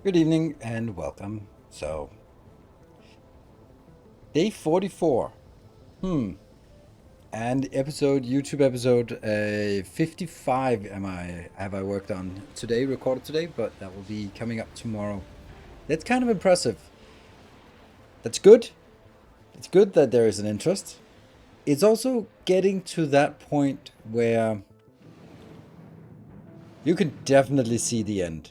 Good evening and welcome. So, day 44. And YouTube episode 55 have I worked on today, recorded today, but that will be coming up tomorrow. That's kind of impressive. That's good. It's good that there is an interest. It's also getting to that point where you can definitely see the end.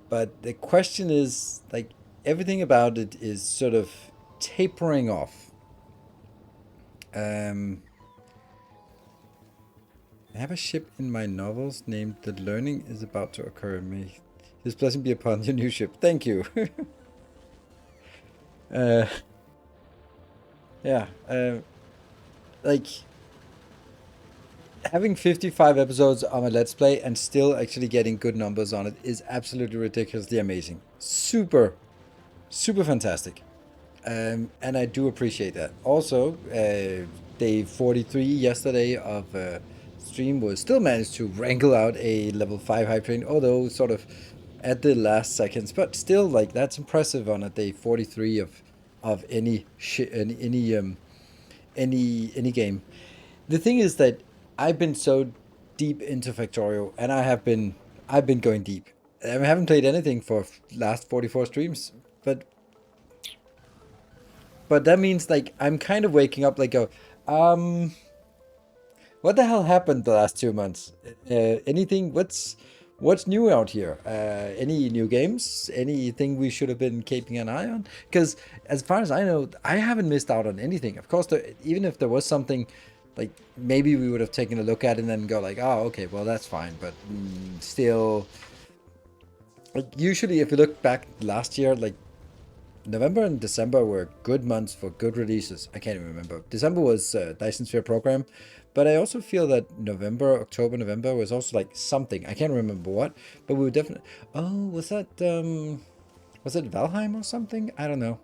But the question is, like, everything about it is sort of tapering off. Um, I have a ship in my novels named The Learning is About to Occur. May his blessing be upon your new ship. Thank you. uh, yeah, like having 55 episodes on a Let's Play and still actually getting good numbers on it is absolutely ridiculously amazing. Super, super fantastic. And I do appreciate that. Also, day 43 yesterday of stream was still managed to wrangle out a level 5 hype train, although sort of at the last seconds, but still, like, that's impressive on a day 43 of any game. The thing is that I've been so deep into Factorio, and I've been going deep. I haven't played anything for last 44 streams, but that means, like, I'm kind of waking up like, um, what the hell happened the last 2 months? Anything? What's new out here? Any new games? Anything we should have been keeping an eye on? Because as far as I know, I haven't missed out on anything. Of course, even if there was something, like, maybe we would have taken a look at it and then go like, oh, okay, well, that's fine. But still, like, usually if you look back last year, like, November and December were good months for good releases. I can't even remember. December was Dyson Sphere Program, but I also feel that November, October, November was also like something. I can't remember what, but we were definitely. Oh, was it Valheim or something? I don't know.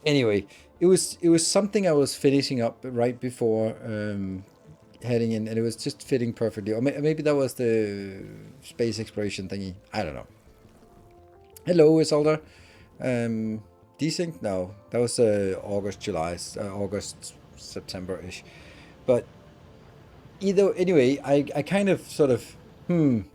Anyway, it was something I was finishing up right before heading in, and it was just fitting perfectly. Or maybe that was the space exploration thingy. I don't know. Hello, Isolde. Um, Desync? No, that was August, July, August, September-ish. But either anyway, I kind of sort of kind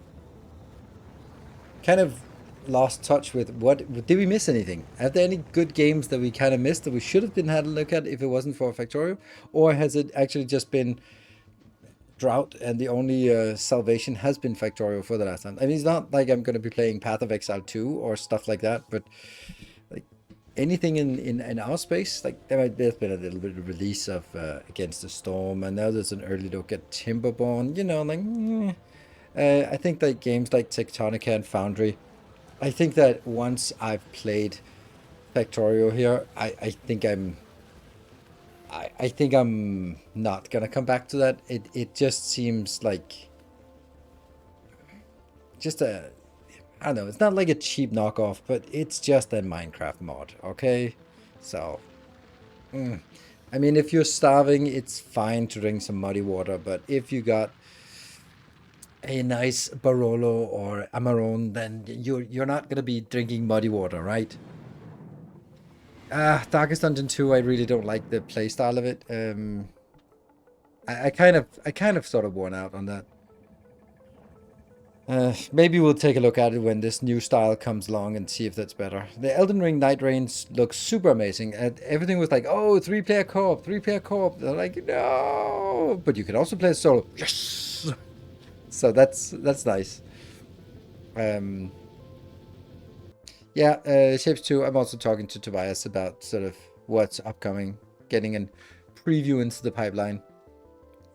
of lost touch with what did we miss anything? Are there any good games that we kind of missed that we should have been had a look at if it wasn't for Factorio, or has it actually just been drought and the only salvation has been Factorio for the last time? I mean, it's not like I'm going to be playing Path of Exile 2 or stuff like that, but like anything in our space, like there's been a little bit of release of Against the Storm, and now there's an early look at Timberborn. I think that games like Tectonica and Foundry, I think that once I've played Factorio here, I think I'm not gonna come back to that. It just seems like just a, I don't know, it's not like a cheap knockoff, but it's just a Minecraft mod, okay? So I mean, if you're starving, it's fine to drink some muddy water, but if you got a nice Barolo or Amarone, then you're not gonna be drinking muddy water, right? Darkest Dungeon 2, I really don't like the play style of it. I kind of sort of worn out on that. Maybe we'll take a look at it when this new style comes along and see if that's better. The Elden Ring Night Rains looks super amazing. And everything was like, oh, three-player co-op, three-player co-op. They're like, no, but you can also play solo. Yes. So that's nice. Um, yeah, Shapes 2. I'm also talking to Tobias about sort of what's upcoming, getting a preview into the pipeline.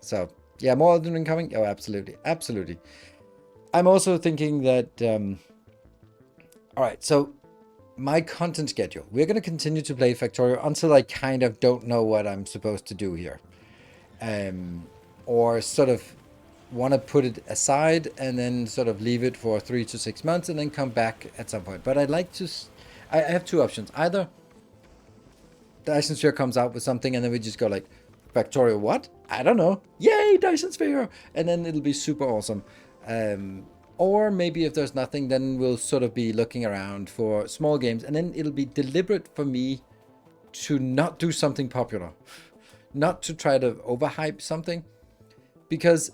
So yeah, more Elden Ring coming. Oh, absolutely, absolutely. I'm also thinking that. All right, so my content schedule. We're going to continue to play Factorio until I kind of don't know what I'm supposed to do here. Or sort of want to put it aside and then sort of leave it for 3 to 6 months and then come back at some point. But I'd like to. I have two options. Either Dyson Sphere comes out with something and then we just go like, Factorio what? I don't know. Yay, Dyson Sphere! And then it'll be super awesome. Or maybe if there's nothing, then we'll sort of be looking around for small games, and then it'll be deliberate for me to not do something popular, not to try to overhype something, because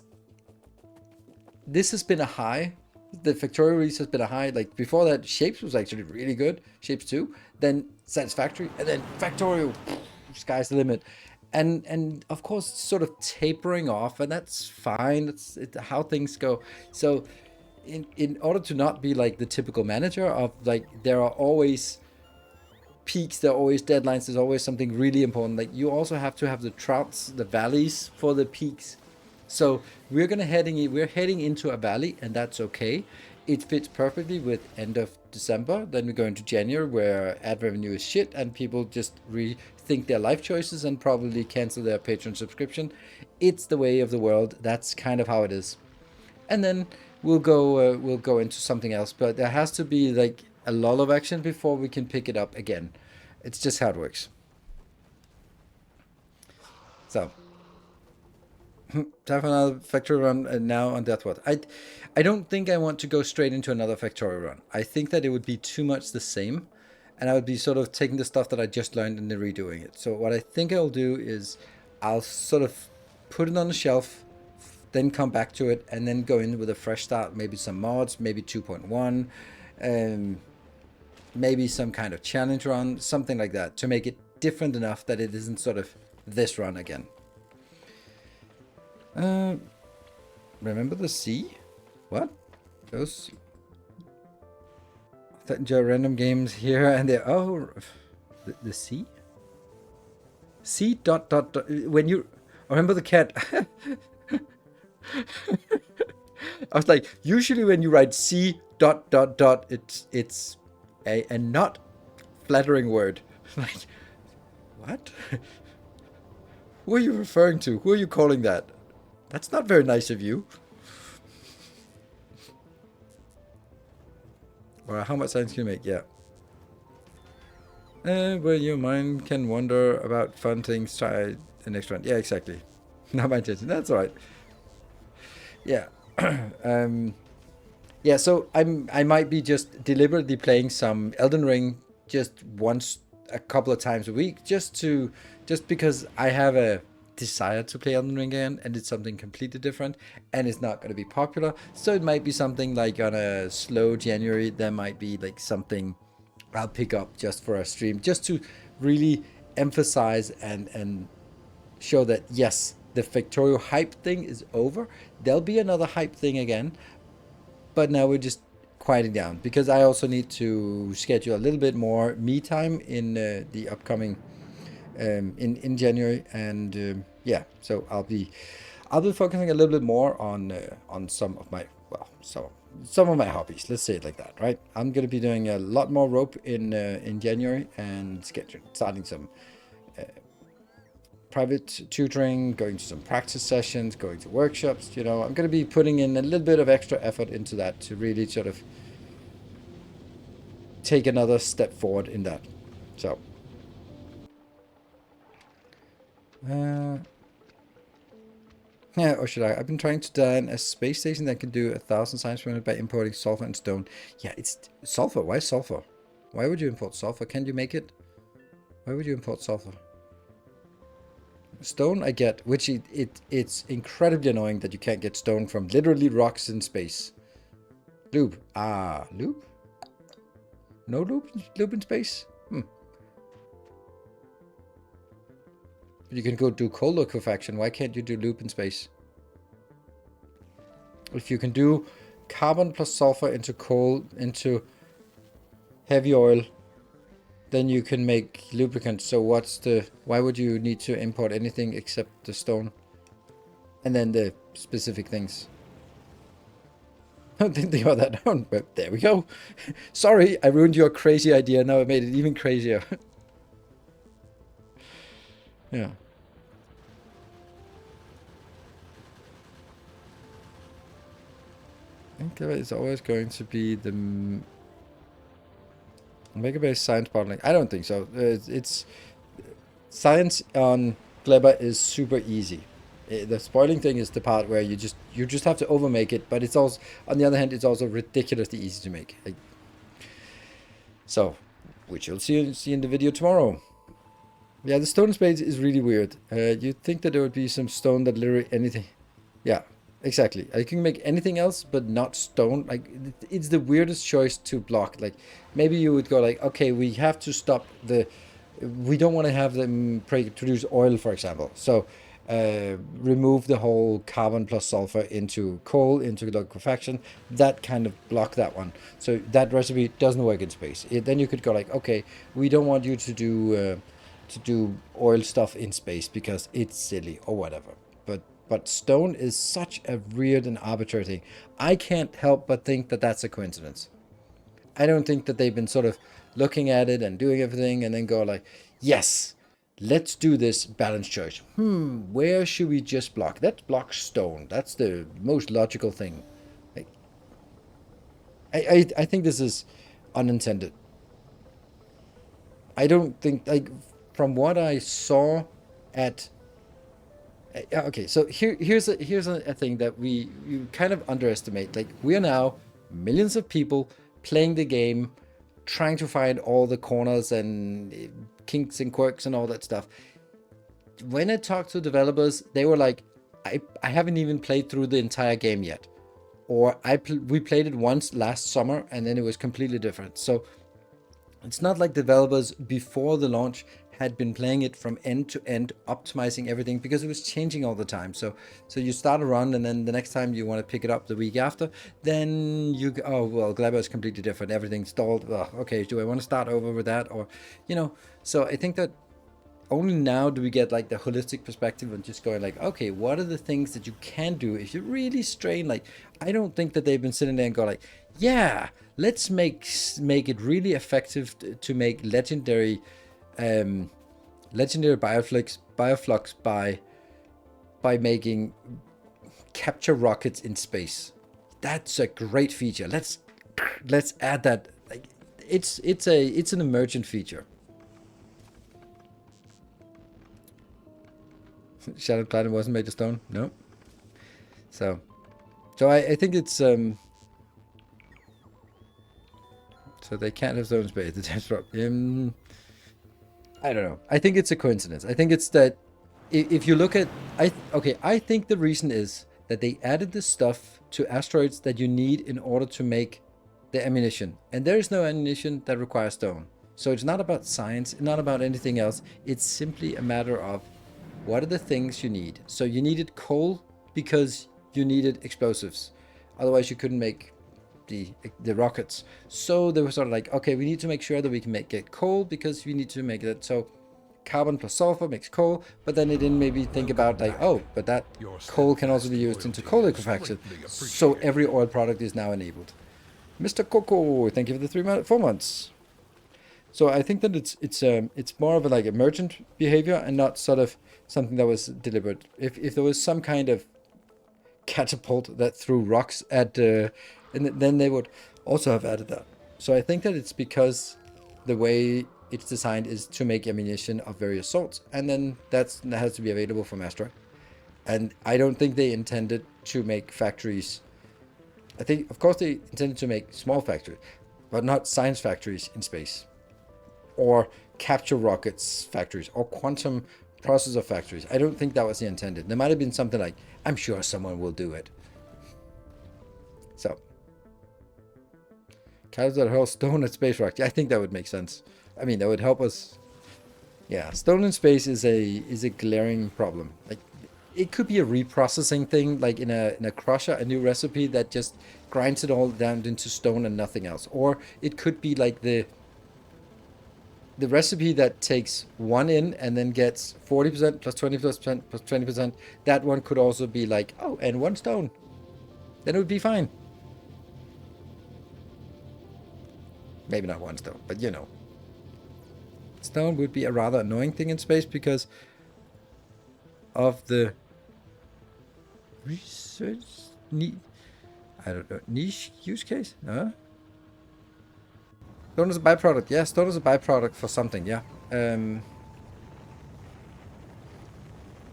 this has been a high. The Factorio release has been a high. Like before that, Shapes was actually really good. Shapes 2, then Satisfactory, and then Factorio, sky's the limit. And of course, sort of tapering off, and that's fine. It's how things go. So in order to not be like the typical manager of like, there are always peaks, there are always deadlines, there's always something really important. Like you also have to have the troughs, the valleys for the peaks. So we're heading into a valley, and that's okay. It fits perfectly with end of December. Then we go into January, where ad revenue is shit, and people just rethink their life choices and probably cancel their Patreon subscription. It's the way of the world. That's kind of how it is. And then we'll go into something else. But there has to be like a lull of action before we can pick it up again. It's just how it works. So. Time for another Factorio run now on Deathwatch. I don't think I want to go straight into another Factorio run. I think that it would be too much the same, and I would be sort of taking the stuff that I just learned and then redoing it. So what I think I'll do is I'll sort of put it on the shelf, then come back to it, and then go in with a fresh start. Maybe some mods, maybe 2.1, maybe some kind of challenge run, something like that, to make it different enough that it isn't sort of this run again. Remember the sea? What? Those random games here and there. Oh, the sea? C dot dot dot. When you remember the cat. I was like, usually when you write C dot dot dot, it's a not flattering word. Like, what? Who are you referring to? Who are you calling that? That's not very nice of you. Or how much science can you make? Yeah. Well, your mind can wander about fun things. Try the next one. Yeah, exactly. Not my intention. That's all right. Yeah. Yeah. So I might be just deliberately playing some Elden Ring just a couple of times a week, just because I have a desire to play Elden Ring again, and it's something completely different, and it's not going to be popular. So it might be something like on a slow January, there might be like something I'll pick up just for a stream, just to really emphasize and show that yes, the Factorio hype thing is over. There'll be another hype thing again, but now we're just quieting down, because I also need to schedule a little bit more me time in the upcoming in January, and yeah, so I'll be focusing a little bit more on some of my some of my hobbies. Let's say it like that, right? I'm gonna be doing a lot more rope in January, and starting some private tutoring, going to some practice sessions, going to workshops. You know, I'm gonna be putting in a little bit of extra effort into that to really sort of take another step forward in that. So. Yeah, or should I? I've been trying to design a space station that can do 1,000 science per minute by importing sulfur and stone. Yeah, it's sulfur. Why sulfur? Why would you import sulfur? Can't you make it? Why would you import sulfur? Stone, I get, which it's incredibly annoying that you can't get stone from literally rocks in space. Loop. Ah, loop? No loop in space? You can go do coal liquefaction. Why can't you do loop in space? If you can do carbon plus sulfur into coal into heavy oil, then you can make lubricant. So why would you need to import anything except the stone? And then the specific things. I didn't think about that down, but there we go. Sorry, I ruined your crazy idea. Now I made it even crazier. Yeah. I think it's always going to be the Megabase science bottleneck. I don't think so. It's science on Gleba is super easy. The spoiling thing is the part where you just have to overmake it, but it's also, on the other hand, it's also ridiculously easy to make. So, which you'll see in the video tomorrow. Yeah, the stone spades is really weird. You'd think that there would be some stone that literally anything. Yeah, exactly. I can make anything else, but not stone. Like, it's the weirdest choice to block. Like, maybe you would go like, okay, we have to stop the. We don't want to have them produce oil, for example. So, remove the whole carbon plus sulfur into coal, into liquefaction. That kind of block that one. So that recipe doesn't work in space. Then you could go like, okay, we don't want you to do oil stuff in space because it's silly or whatever. But stone is such a weird and arbitrary thing. I can't help but think that that's a coincidence. I don't think that they've been sort of looking at it and doing everything and then go like, yes, let's do this balance choice. Where should we just block? Let's block stone. That's the most logical thing. Like, I think this is unintended. I don't think, like, from what I saw at okay, so here's a thing that you kind of underestimate. Like, we are now millions of people playing the game, trying to find all the corners and kinks and quirks and all that stuff. When I talked to developers, they were like, I haven't even played through the entire game yet, or we played it once last summer and then it was completely different. So it's not like developers before the launch had been playing it from end to end, optimizing everything, because it was changing all the time. So you start a run, and then the next time you want to pick it up the week after, then oh well, Glabber is completely different. Everything's stalled. Oh, okay, do I want to start over with that, or So I think that only now do we get like the holistic perspective and just going like, okay, what are the things that you can do if you really strain? Like, I don't think that they've been sitting there and go like, yeah, let's make it really effective to make legendary bioflux by making capture rockets in space. That's a great feature. Let's add that. Like, it's an emergent feature. Shattered Platinum wasn't made of stone? No. So I think it's so they can't have stone space. The test drop. I don't know. I think it's a coincidence. I think it's that if you look at I think the reason is that they added the stuff to asteroids that you need in order to make the ammunition, and there is no ammunition that requires stone. So it's not about science, not about anything else. It's simply a matter of what are the things you need. So you needed coal because you needed explosives. Otherwise you couldn't make the rockets. So they were sort of like, okay, we need to make sure that we can get coal because we need to make it. So carbon plus sulfur makes coal, but then they didn't maybe think about like, oh, but that coal can also be used into coal liquefaction. So every oil product is now enabled. Mr. Coco, thank you for the 4 months. So I think that it's more of a like emergent behavior and not sort of something that was deliberate. If there was some kind of catapult that threw rocks at, and then they would also have added that. So I think that it's because the way it's designed is to make ammunition of various sorts, and then that has to be available from Astra. And I don't think they intended to make factories. I think, of course, they intended to make small factories, but not science factories in space, or capture rockets factories, or quantum processor factories. I don't think that was the intended. There might have been something like, I'm sure someone will do it. So, cows that hurl stone at space rock. I think that would make sense. I mean, that would help us. Yeah, stone in space is a glaring problem. Like, it could be a reprocessing thing, like in a crusher, a new recipe that just grinds it all down into stone and nothing else. Or it could be like the recipe that takes one in and then gets 40% plus 20% plus 20%. That one could also be like, oh, and one stone. Then it would be fine. Maybe not one stone, but stone would be a rather annoying thing in space because of the research need. I don't know, niche use case? No? Stone is a byproduct. Yeah, stone is a byproduct for something, yeah.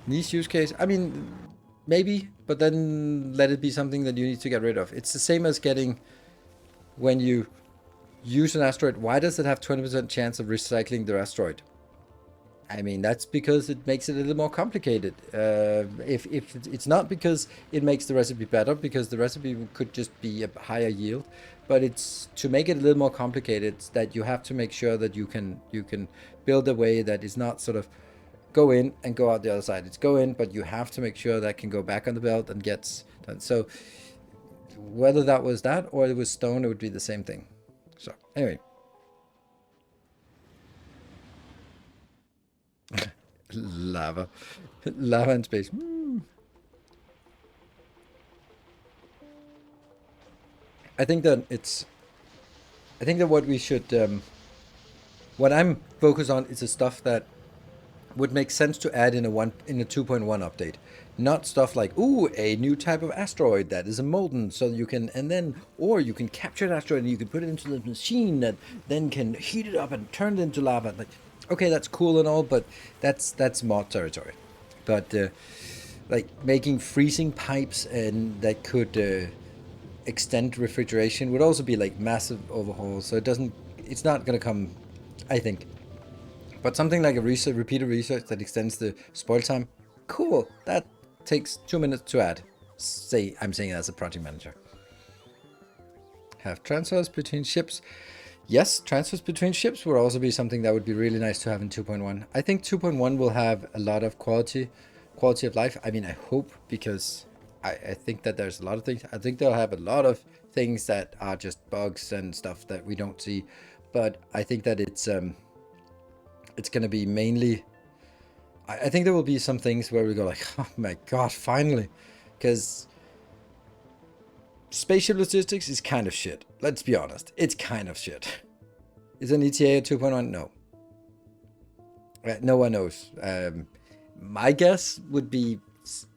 Niche use case. I mean, maybe, but then let it be something that you need to get rid of. It's the same as getting, when you use an asteroid, why does it have 20% chance of recycling the asteroid? I mean, that's because it makes it a little more complicated. If it's not because it makes the recipe better, because the recipe could just be a higher yield, but it's to make it a little more complicated that you have to make sure that you can build a way that is not sort of go in and go out the other side. It's go in, but you have to make sure that can go back on the belt and gets done. So whether that was that or it was stone, it would be the same thing. So anyway. Lava. Lava in space. I think that it's. I think that what we should. What I'm focused on is the stuff that would make sense to add in a 2.1 update. Not stuff like, ooh, a new type of asteroid that is a molten, so you can, and then, or you can capture an asteroid and you can put it into the machine that then can heat it up and turn it into lava. Like, okay, that's cool and all, but that's mod territory. But like making freezing pipes and that could extend refrigeration would also be like massive overhaul. So it's not gonna come, I think. But something like a repeated research that extends the spoil time, cool. That takes 2 minutes to add. I'm saying it as a project manager. Have transfers between ships. Yes, transfers between ships would also be something that would be really nice to have in 2.1. I think 2.1 will have a lot of quality of life. I mean, I hope, because I think that there's a lot of things. I think they'll have a lot of things that are just bugs and stuff that we don't see. But I think that it's going to be mainly. I think there will be some things where we go like, oh my god, finally, because spaceship logistics is kind of shit. Let's be honest, it's kind of shit. Is an ETA at 2.1? No. No one knows. My guess would be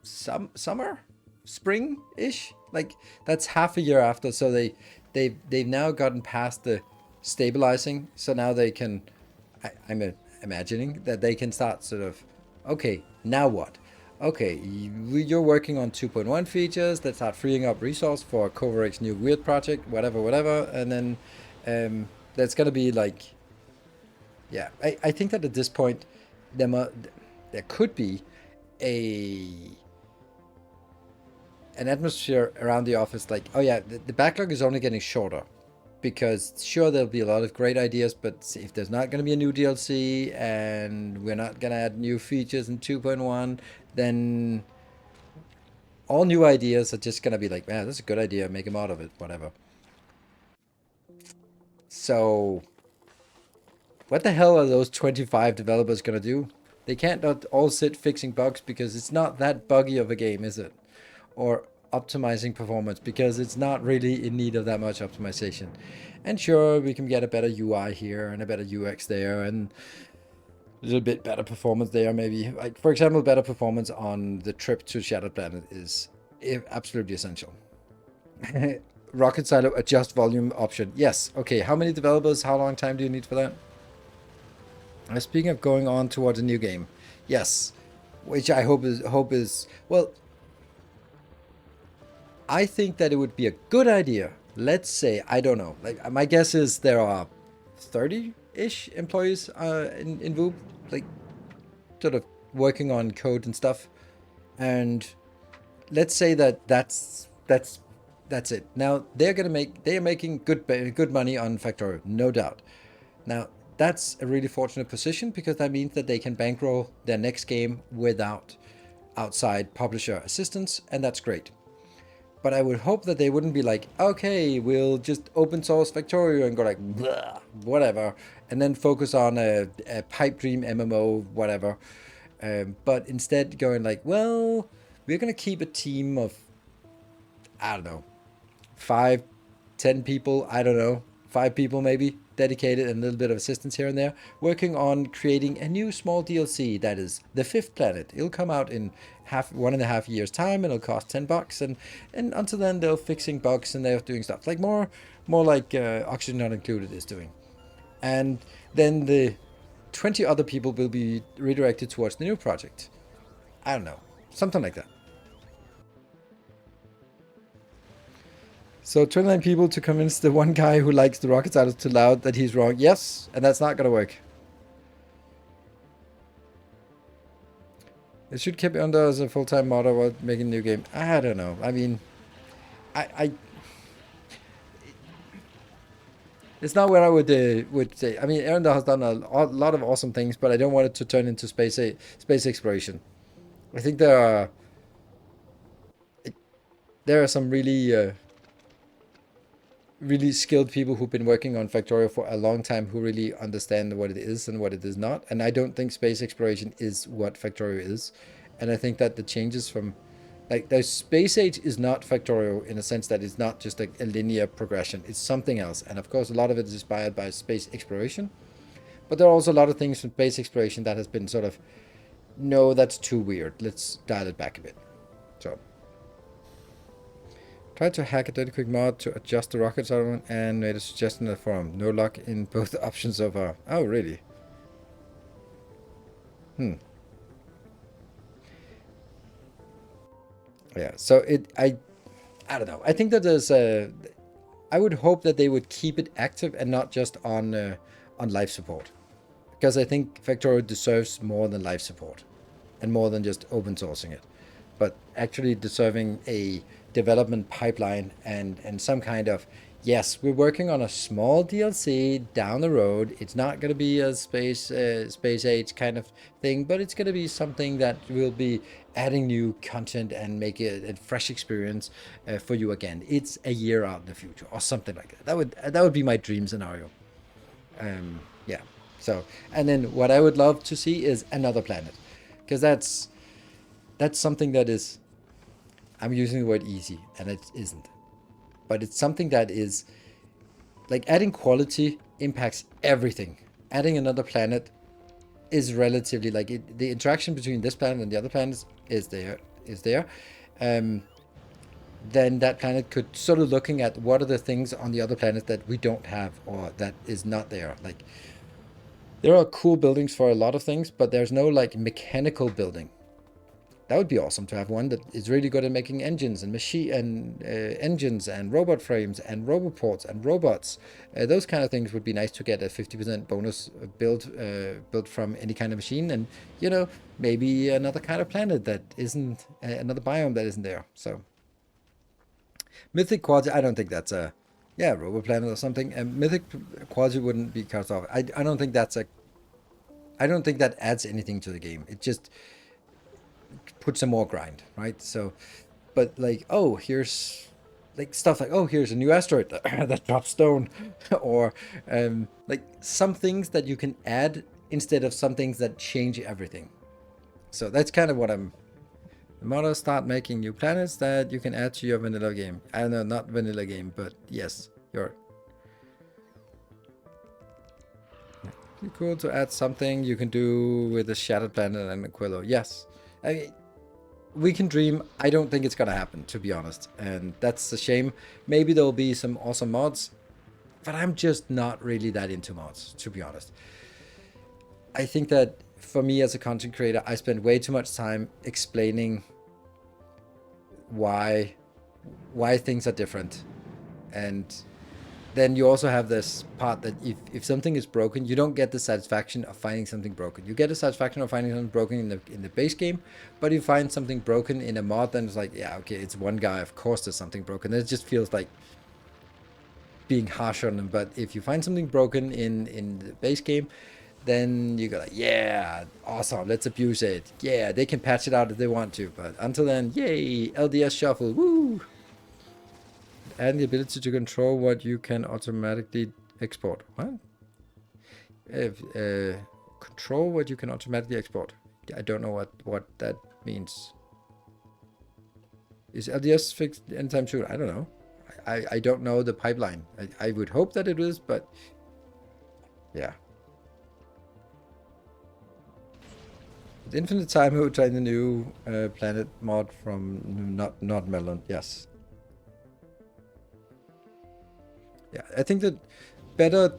summer, spring-ish. Like that's half a year after. So they've now gotten past the stabilizing. So now they can. I'm imagining that they can start sort of. Okay, now what? Okay, you're working on 2.1 features that start freeing up resource for Coverx new weird project, whatever, and then that's gonna be like, yeah. I think that at this point, there could be an atmosphere around the office like, oh yeah, the backlog is only getting shorter. Because sure, there'll be a lot of great ideas, but if there's not going to be a new DLC and we're not going to add new features in 2.1, then all new ideas are just going to be like, man, that's a good idea, make a mod of it, whatever. So, what the hell are those 25 developers going to do? They can't not all sit fixing bugs because it's not that buggy of a game, is it? Or optimizing performance, because it's not really in need of that much optimization. And sure, we can get a better UI here and a better UX there and a little bit better performance there maybe. Like, for example, better performance on the trip to Shattered Planet is absolutely essential. Rocket Silo adjust volume option. Yes. Okay, how many developers, how long time do you need for that? Speaking of going on towards a new game. Yes. Which I hope is well, I think that it would be a good idea. Let's say, I don't know. Like my guess is there are 30-ish employees in VOOP, like sort of working on code and stuff. And let's say that's it. Now they are making good money on Factorio, no doubt. Now that's a really fortunate position because that means that they can bankroll their next game without outside publisher assistance, and that's great. But I would hope that they wouldn't be like, okay, we'll just open source Factorio and go like, blah, whatever, and then focus on a pipe dream MMO, whatever. But instead going like, well, we're going to keep a team of, I don't know, 5, 10 people, I don't know, 5 people maybe, dedicated and a little bit of assistance here and there, working on creating a new small DLC that is the 5th planet. It'll come out in 1.5 years time and it'll cost $10, and until then they're fixing bugs and they're doing stuff like more like Oxygen Not Included is doing. And then the 20 other people will be redirected towards the new project. I don't know. Something like that. So 29 people to convince the one guy who likes the rocket titles too loud that he's wrong. Yes, and that's not gonna work. It should keep under as a full-time model while making a new game. I don't know. I mean, I it's not where I would say. I mean, Arendelle has done a lot of awesome things, but I don't want it to turn into space exploration. I think there are some really really skilled people who've been working on Factorio for a long time who really understand what it is and what it is not. And I don't think space exploration is what Factorio is. And I think that the changes from like the space age is not Factorio in a sense that it's not just like a linear progression. It's something else. And of course, a lot of it is inspired by space exploration. But there are also a lot of things from space exploration that has been sort of, no, that's too weird. Let's dial it back a bit. So tried to hack a dirty quick mod to adjust the rocket settlement and made a suggestion in the forum. No luck in both options so far. Oh, really? Yeah, so I don't know. I think that there's I would hope that they would keep it active and not just on live support. Because I think Factorio deserves more than live support and more than just open sourcing it. But actually deserving a development pipeline and some kind of, yes, we're working on a small DLC down the road. It's not going to be a space age kind of thing, but it's going to be something that will be adding new content and make it a fresh experience for you again. It's a year out in the future or something like that. That would be my dream scenario. Yeah. So, and then what I would love to see is another planet, because that's something that is, I'm using the word easy, and it isn't. But it's something that is, like, adding quality impacts everything. Adding another planet is relatively, like, the interaction between this planet and the other planets is there. Then that planet could sort of looking at what are the things on the other planet that we don't have or that is not there. Like, there are cool buildings for a lot of things, but there's no, like, mechanical building. That would be awesome to have one that is really good at making engines and engines and robot frames and roboports and robots. Those kind of things would be nice to get a 50% bonus built from any kind of machine, and maybe another kind of planet that isn't another biome that isn't there. So mythic quality, I don't think that's a robot planet or something. And mythic quality wouldn't be cut off. I don't think I don't think that adds anything to the game. It just put some more grind, right? So, but like, oh, here's like stuff like, oh, here's a new asteroid that drops stone, or like some things that you can add instead of some things that change everything. So that's kind of what I'm. The modders start making new planets that you can add to your vanilla game. I don't know, not vanilla game, but yes, your. Pretty cool to add something you can do with a shattered planet and a Quillo. Yes, I mean, we can dream. I don't think it's gonna happen, to be honest, and that's a shame. Maybe there'll be some awesome mods, but I'm just not really that into mods, to be honest. I think that for me as a content creator, I spend way too much time explaining why things are different, and then you also have this part that if something is broken, you don't get the satisfaction of finding something broken. You get the satisfaction of finding something broken in the base game, but you find something broken in a mod, then it's like, yeah, okay, it's one guy, of course there's something broken. It just feels like being harsh on them. But if you find something broken in the base game, then you go like, yeah, awesome, let's abuse it. Yeah, they can patch it out if they want to, but until then, yay, LDS shuffle, woo! And the ability to control what you can automatically export. What? Control what you can automatically export. I don't know what that means. Is LDS fixed anytime soon? I don't know. I don't know the pipeline. I would hope that it is, but yeah. With infinite time, who tried the new planet mod from not Melon? Yes. Yeah, I think that better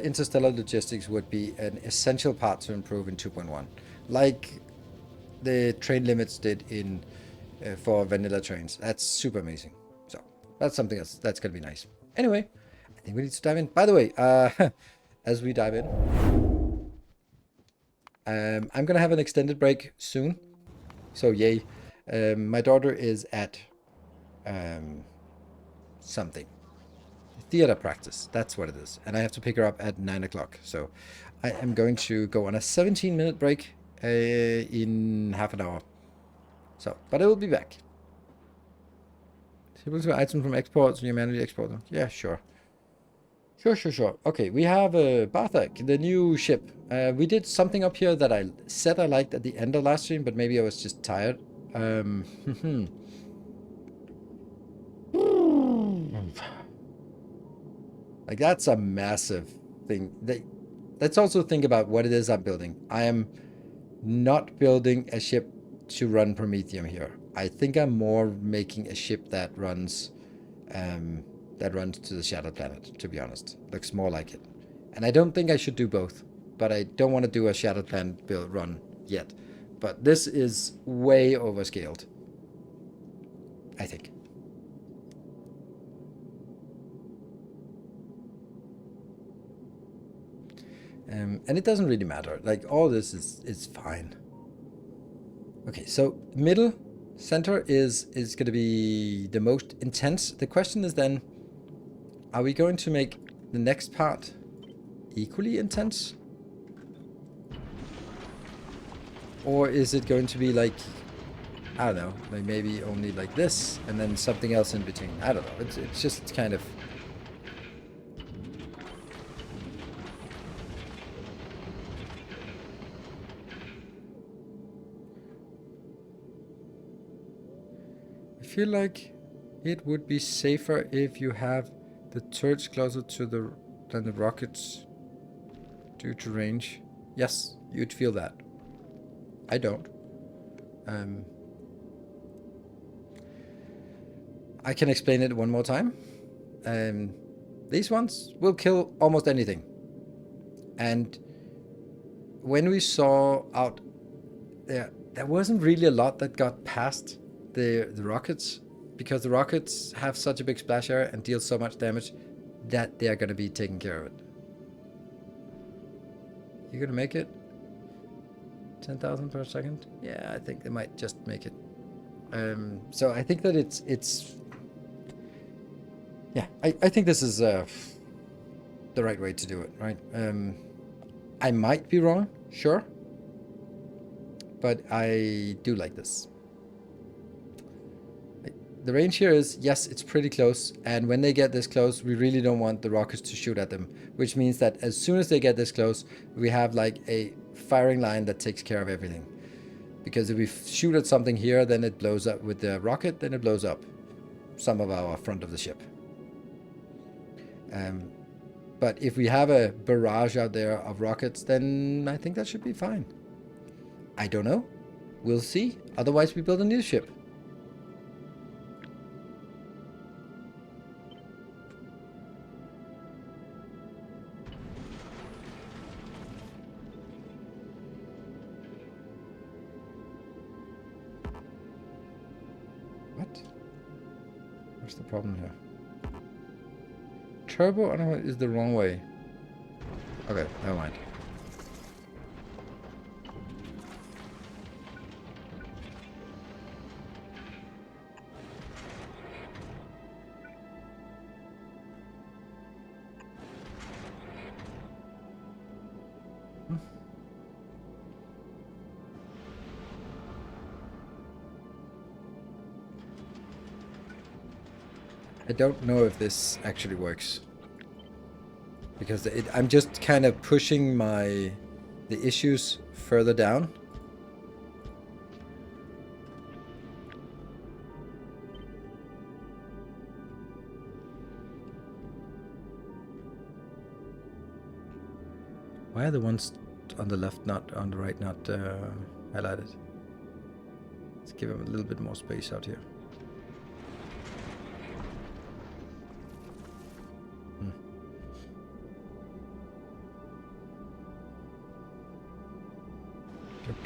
interstellar logistics would be an essential part to improve in 2.1. Like the train limits did in for vanilla trains. That's super amazing. So that's something that's gonna be nice. Anyway, I think we need to dive in. By the way, as we dive in, I'm gonna have an extended break soon. So yay. My daughter is at something. Theater practice. That's what it is. And I have to pick her up at 9 o'clock. So I am going to go on a 17-minute break in half an hour. So, but I will be back. Able to item from exports and you manually export them. Yeah, sure. Sure. Okay, we have Barthak, the new ship. We did something up here that I said I liked at the end of last stream, but maybe I was just tired. Like, that's a massive thing. Let's also think about what it is I'm building. I am not building a ship to run Prometheum here. I think I'm more making a ship that runs to the Shadow Planet, to be honest. Looks more like it. And I don't think I should do both, but I don't want to do a Shadow Planet build run yet. But this is way overscaled, I think. And it doesn't really matter. Like, all this is fine. Okay, so middle center is going to be the most intense. The question is then, are we going to make the next part equally intense? Or is it going to be like, I don't know, like maybe only like this and then something else in between? I don't know. It's just kind of... I feel like it would be safer if you have the turrets closer to than the rockets due to range. Yes, you'd feel that. I don't. I can explain it one more time. These ones will kill almost anything. And when we saw out there wasn't really a lot that got past the rockets, because the rockets have such a big splash area and deal so much damage that they're going to be taking care of it. You gonna make it? 10,000 per second? Yeah, I think they might just make it. So I think that it's yeah, I think this is the right way to do it, right? I might be wrong, sure, but I do like this. The range here is, yes, it's pretty close, and when they get this close, we really don't want the rockets to shoot at them, which means that as soon as they get this close, we have like a firing line that takes care of everything. Because if we shoot at something here, then it blows up with the rocket, then it blows up some of our front of the ship. But if we have a barrage out there of rockets, then I think that should be fine. I don't know. We'll see. Otherwise, we build a new ship. What? What's the problem here? Turbo, I don't know, is the wrong way. Okay, never mind. I don't know if this actually works. Because I'm just kind of pushing the issues further down. Why are the ones on the left not on the right not highlighted? Let's give them a little bit more space out here.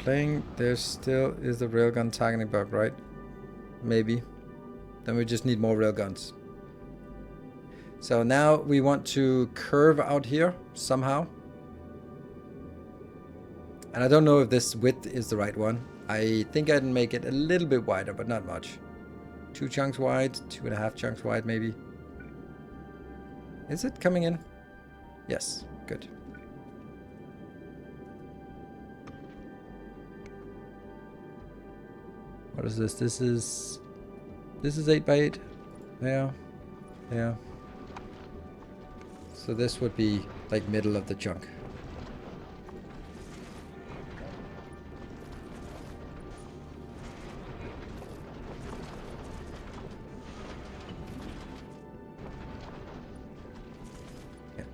playing, there still is the railgun targeting bug, right? Maybe. Then we just need more railguns. So now we want to curve out here somehow. And I don't know if this width is the right one. I think I'd make it a little bit wider, but not much. 2 chunks wide, 2.5 chunks wide maybe. Is it coming in? Yes, good. What is this? This is 8 by 8. Yeah. Yeah. So this would be like middle of the chunk. Yeah.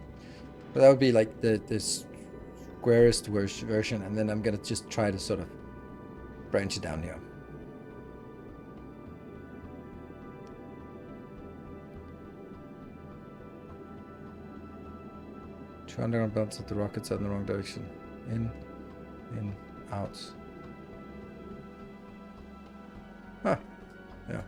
But that would be like the squarest version, and then I'm gonna just try to sort of branch it down here. Underground belts at the rockets are in the wrong direction. In, out. Huh. Yeah.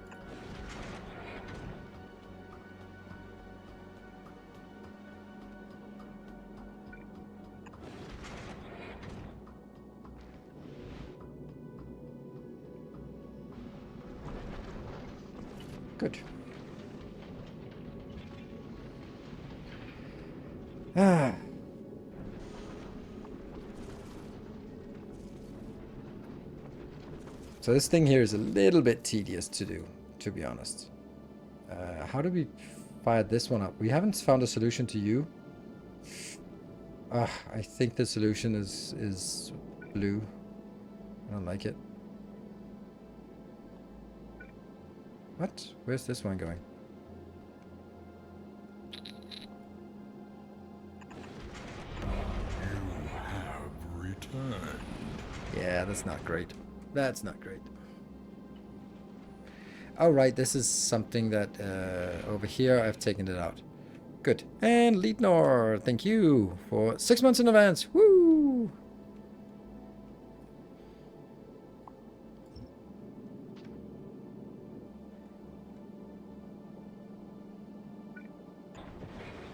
Good. Ah. So this thing here is a little bit tedious to do, to be honest. How do we fire this one up? We haven't found a solution to you. I think the solution is blue. I don't like it. What? Where's this one going? You have returned. Yeah, that's not great. That's not great. Oh, right, this is something that over here I've taken it out. Good. And Leadnor, thank you for 6 months in advance. Woo!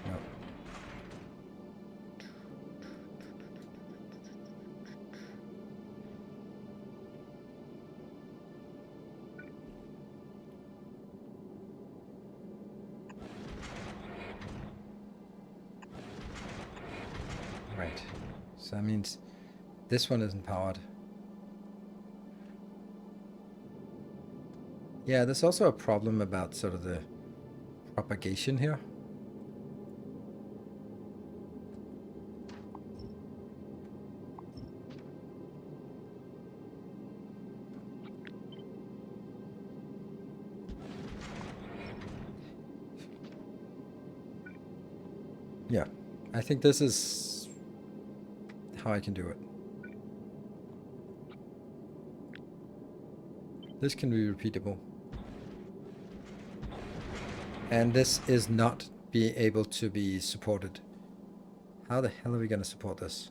No. Right. So that means this one isn't powered. Yeah, there's also a problem about sort of the propagation here. Yeah, I think this is how I can do it. This can be repeatable. And this is not be able to be supported. How the hell are we going to support this?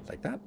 Like that?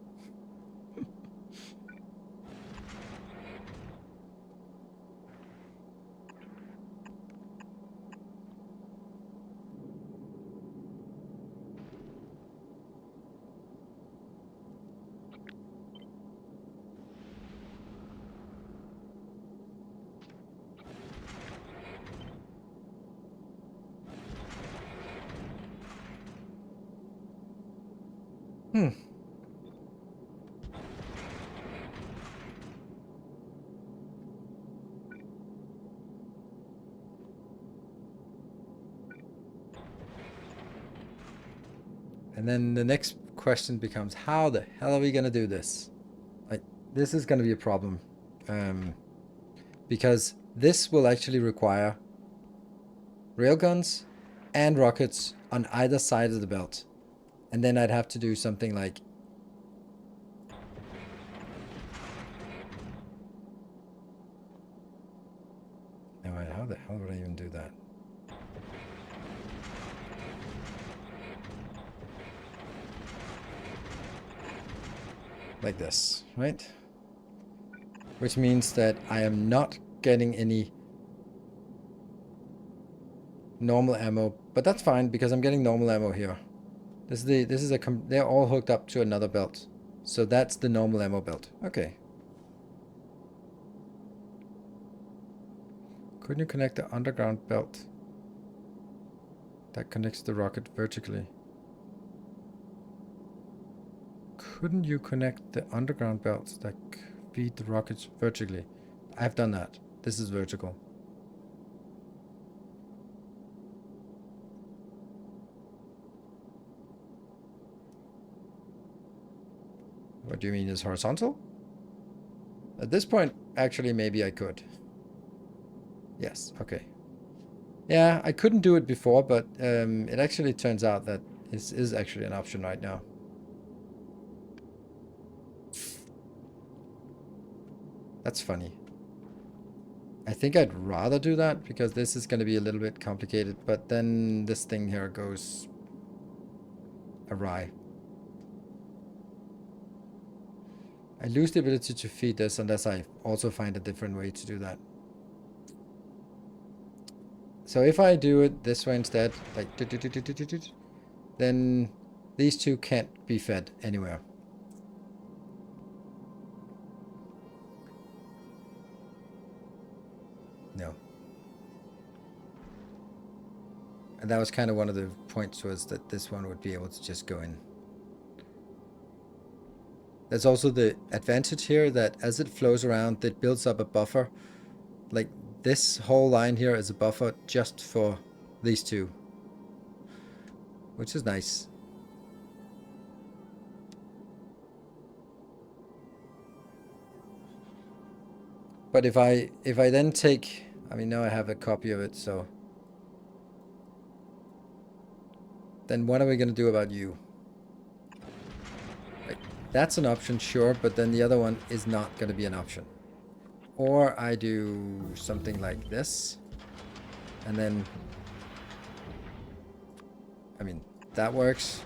And then the next question becomes, how the hell are we going to do this? Like, this is going to be a problem. Because this will actually require railguns and rockets on either side of the belt. And then I'd have to do something like... No, wait, how the hell would do that. Like this, right? Which means that I am not getting any normal ammo, but that's fine because I'm getting normal ammo here. They're all hooked up to another belt. So that's the normal ammo belt. Okay. Couldn't you connect the underground belt that connects the rocket vertically? Couldn't you connect the underground belts that feed the rockets vertically? I've done that. This is vertical. What do you mean is horizontal? At this point, actually, maybe I could. Yes, okay. Yeah, I couldn't do it before, but it actually turns out that this is actually an option right now. That's funny. I think I'd rather do that because this is going to be a little bit complicated, but then this thing here goes awry. I lose the ability to feed this unless I also find a different way to do that. So if I do it this way instead, like then these two can't be fed anywhere. No. And that was kind of one of the points, was that this one would be able to just go in. There's also the advantage here that as it flows around, it builds up a buffer. Like this whole line here is a buffer just for these two, which is nice. But if I then take, I mean, now I have a copy of it, so then what are we going to do about you? Like, that's an option, sure, but then the other one is not going to be an option. Or I do something like this, and then, I mean, that works,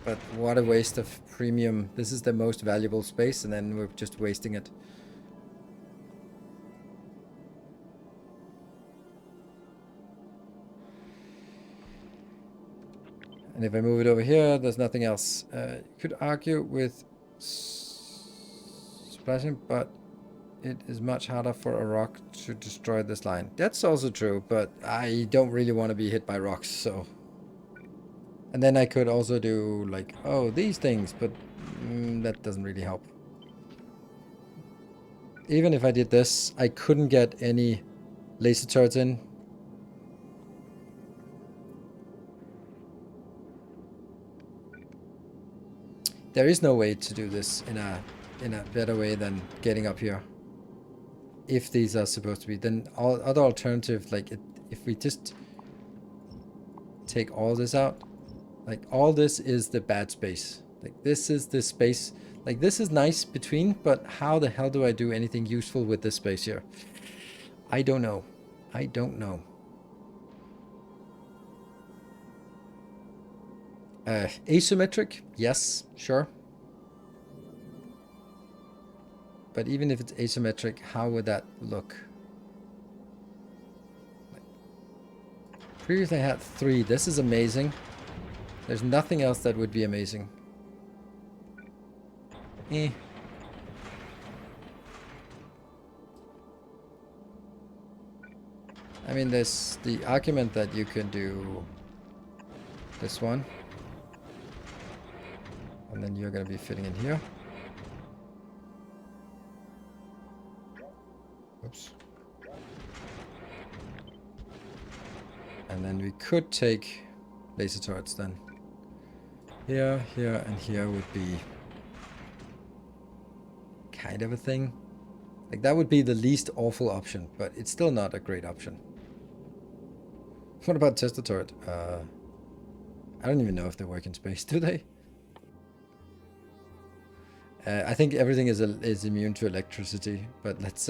but what a waste of premium. This is the most valuable space, and then we're just wasting it. And if I move it over here, there's nothing else. You could argue with splashing, but it is much harder for a rock to destroy this line. That's also true, but I don't really want to be hit by rocks, so. And then I could also do like, oh, these things, but that doesn't really help. Even if I did this, I couldn't get any laser turrets in. There is no way to do this in a better way than getting up here. If these are supposed to be, then all other alternatives, like if we just take all this out, like all this is the bad space. Like this is the space, like this is nice between, but how the hell do I do anything useful with this space here? I don't know. I don't know. Asymmetric? Yes, sure. But even if it's asymmetric, how would that look? Previously I had 3. This is amazing. There's nothing else that would be amazing. Eh. I mean, there's the argument that you can do this one. And then you're going to be fitting in here. Oops. And then we could take laser turrets then. Here, here, and here would be kind of a thing. Like that would be the least awful option, but it's still not a great option. What about tester turret? I don't even know if they work in space, do they? I think everything is immune to electricity, but let's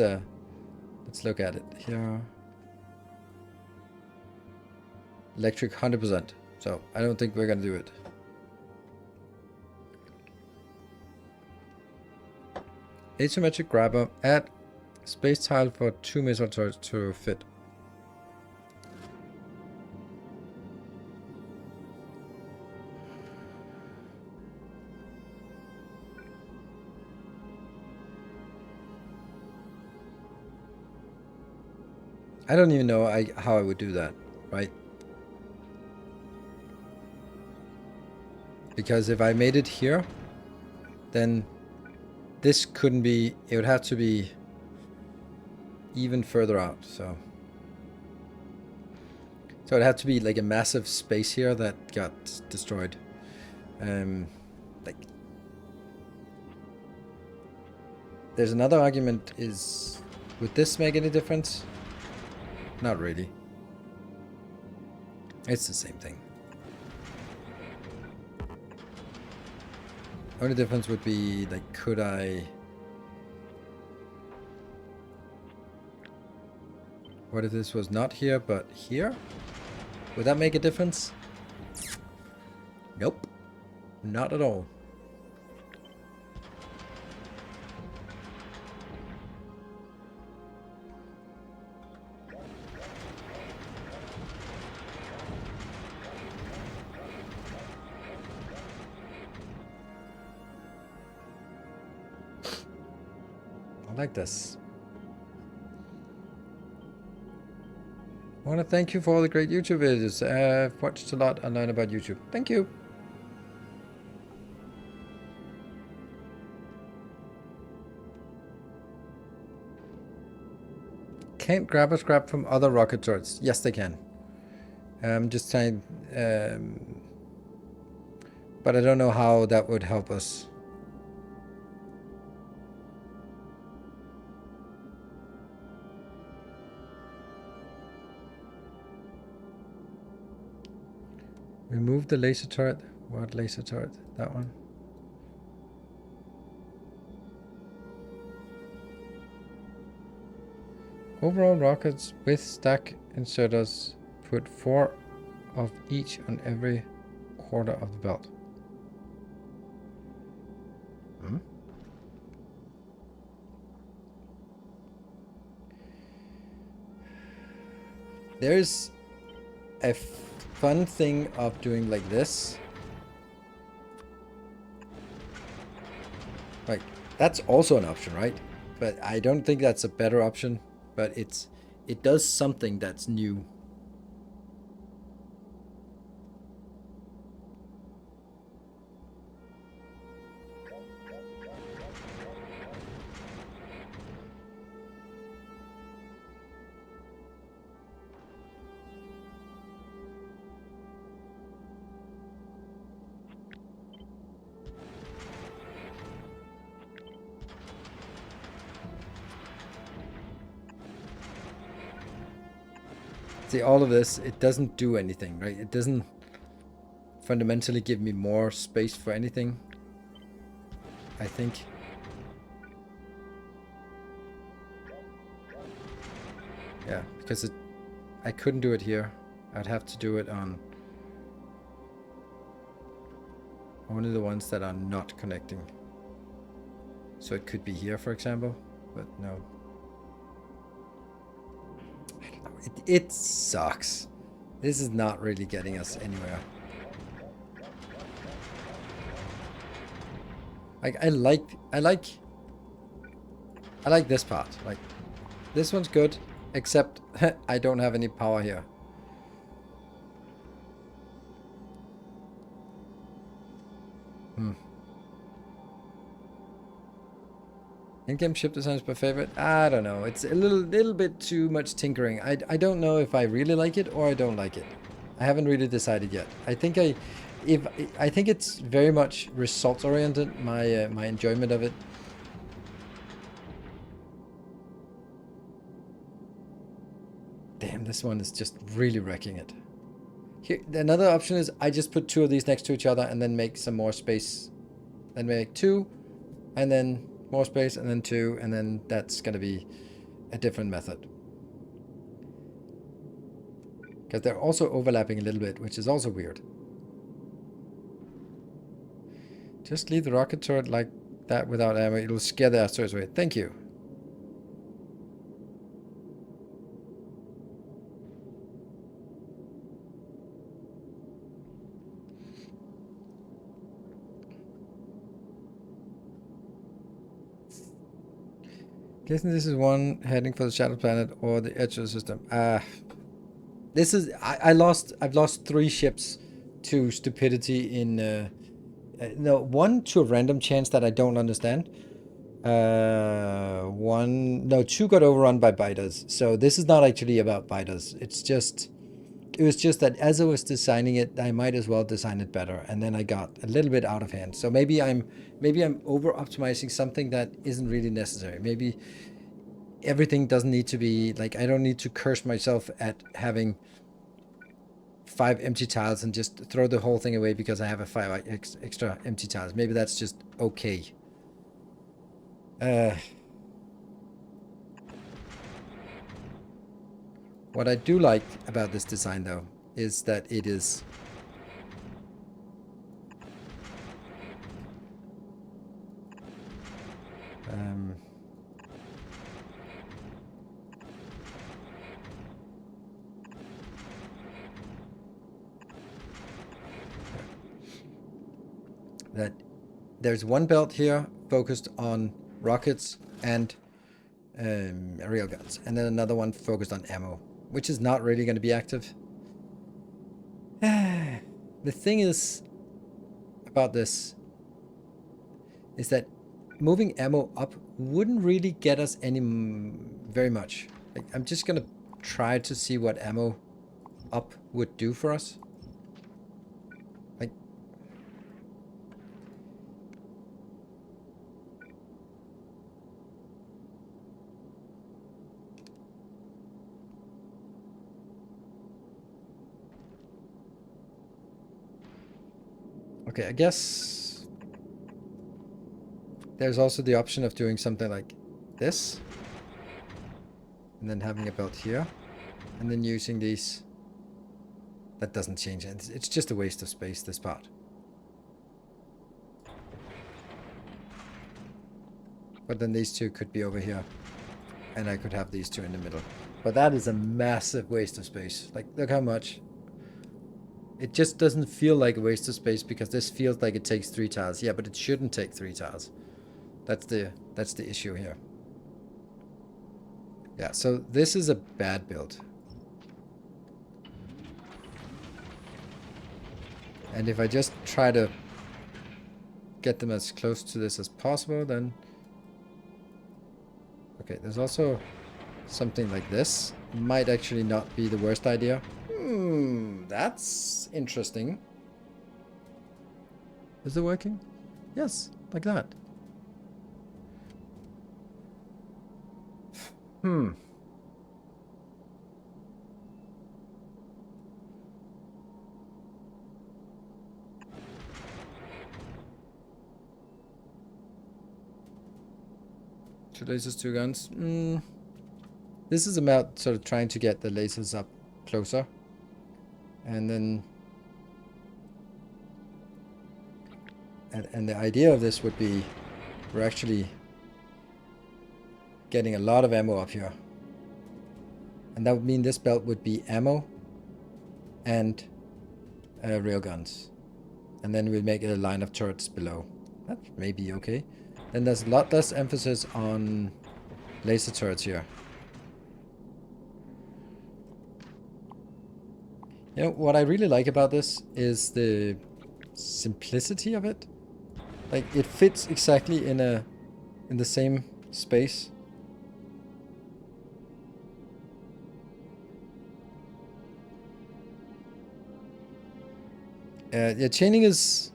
look at it here. Electric 100%. So I don't think we're gonna do it. Asymmetric grabber. Add space tile for 2 missile turrets to fit. I don't even know how I would do that, right? Because if I made it here, then this couldn't be, it would have to be even further out, so it'd have to be like a massive space here that got destroyed. Like, there's another argument is, would this make any difference? Not really. It's the same thing. Only difference would be, like, could I... What if this was not here, but here? Would that make a difference? Nope. Not at all. I like this. I want to thank you for all the great YouTube videos. I've watched a lot and learned about YouTube. Thank you. Can't grab a scrap from other rocket turrets. Yes, they can. Just trying, but I don't know how that would help us. Remove the laser turret. What laser turret? That one. Overall rockets with stack inserters. Put 4 of each on every quarter of the belt. Hmm? There's a fun thing of doing like this. Like, that's also an option, right? But I don't think that's a better option. But it does something that's new. See, all of this, it doesn't do anything, right? It doesn't fundamentally give me more space for anything, I think. Yeah, because I couldn't do it here. I'd have to do it on only the ones that are not connecting. So it could be here, for example, but no. It sucks. This is not really getting us anywhere. Like, I like this part. Like, this one's good, except I don't have any power here. In-game ship designs my favorite? I don't know. It's a little bit too much tinkering. I don't know if I really like it or I don't like it. I haven't really decided yet. I think I think it's very much results oriented. My enjoyment of it. Damn, this one is just really wrecking it. Here, another option is I just put 2 of these next to each other and then make some more space. Then make 2, and then more space, and then 2, and then that's gonna be a different method. Because they're also overlapping a little bit, which is also weird. Just leave the rocket turret like that without ammo. It'll scare the asteroids away. Thank you. Guessing this is one heading for the shadow planet or the edge of the system. This is I've lost 3 ships to stupidity in no, 1 to a random chance that I don't understand. 2 got overrun by biters. So this is not actually about biters. It was just that as I was designing it, I might as well design it better, and then I got a little bit out of hand. So maybe I'm over optimizing something that isn't really necessary. Maybe everything doesn't need to be like, I don't need to curse myself at having 5 empty tiles and just throw the whole thing away because I have a 5 extra empty tiles. Maybe that's just okay. What I do like about this design, though, is that it is that there's one belt here focused on rockets and railguns, and then another one focused on ammo, which is not really going to be active. The thing is about this is that moving ammo up wouldn't really get us any very much. Like, I'm just gonna try to see what ammo up would do for us. Like, okay, I guess there's also the option of doing something like this, and then having a belt here, and then using these. That doesn't change it. It's just a waste of space, this part. But then these 2 could be over here, and I could have these 2 in the middle. But that is a massive waste of space. Like, look how much. It just doesn't feel like a waste of space because this feels like it takes 3 tiles. Yeah, but it shouldn't take 3 tiles. That's the issue here. Yeah, so this is a bad build. And if I just try to get them as close to this as possible, then... Okay, there's also something like this. Might actually not be the worst idea. That's interesting. Is it working? Yes, like that. Two lasers, 2 guns. This is about sort of trying to get the lasers up closer. And then... And the idea of this would be we're actually getting a lot of ammo up here. And that would mean this belt would be ammo and railguns. And then we'll make it a line of turrets below. That may be okay. Then there's a lot less emphasis on laser turrets here. You know, what I really like about this is the simplicity of it. Like, it fits exactly in the same space. Yeah, chaining is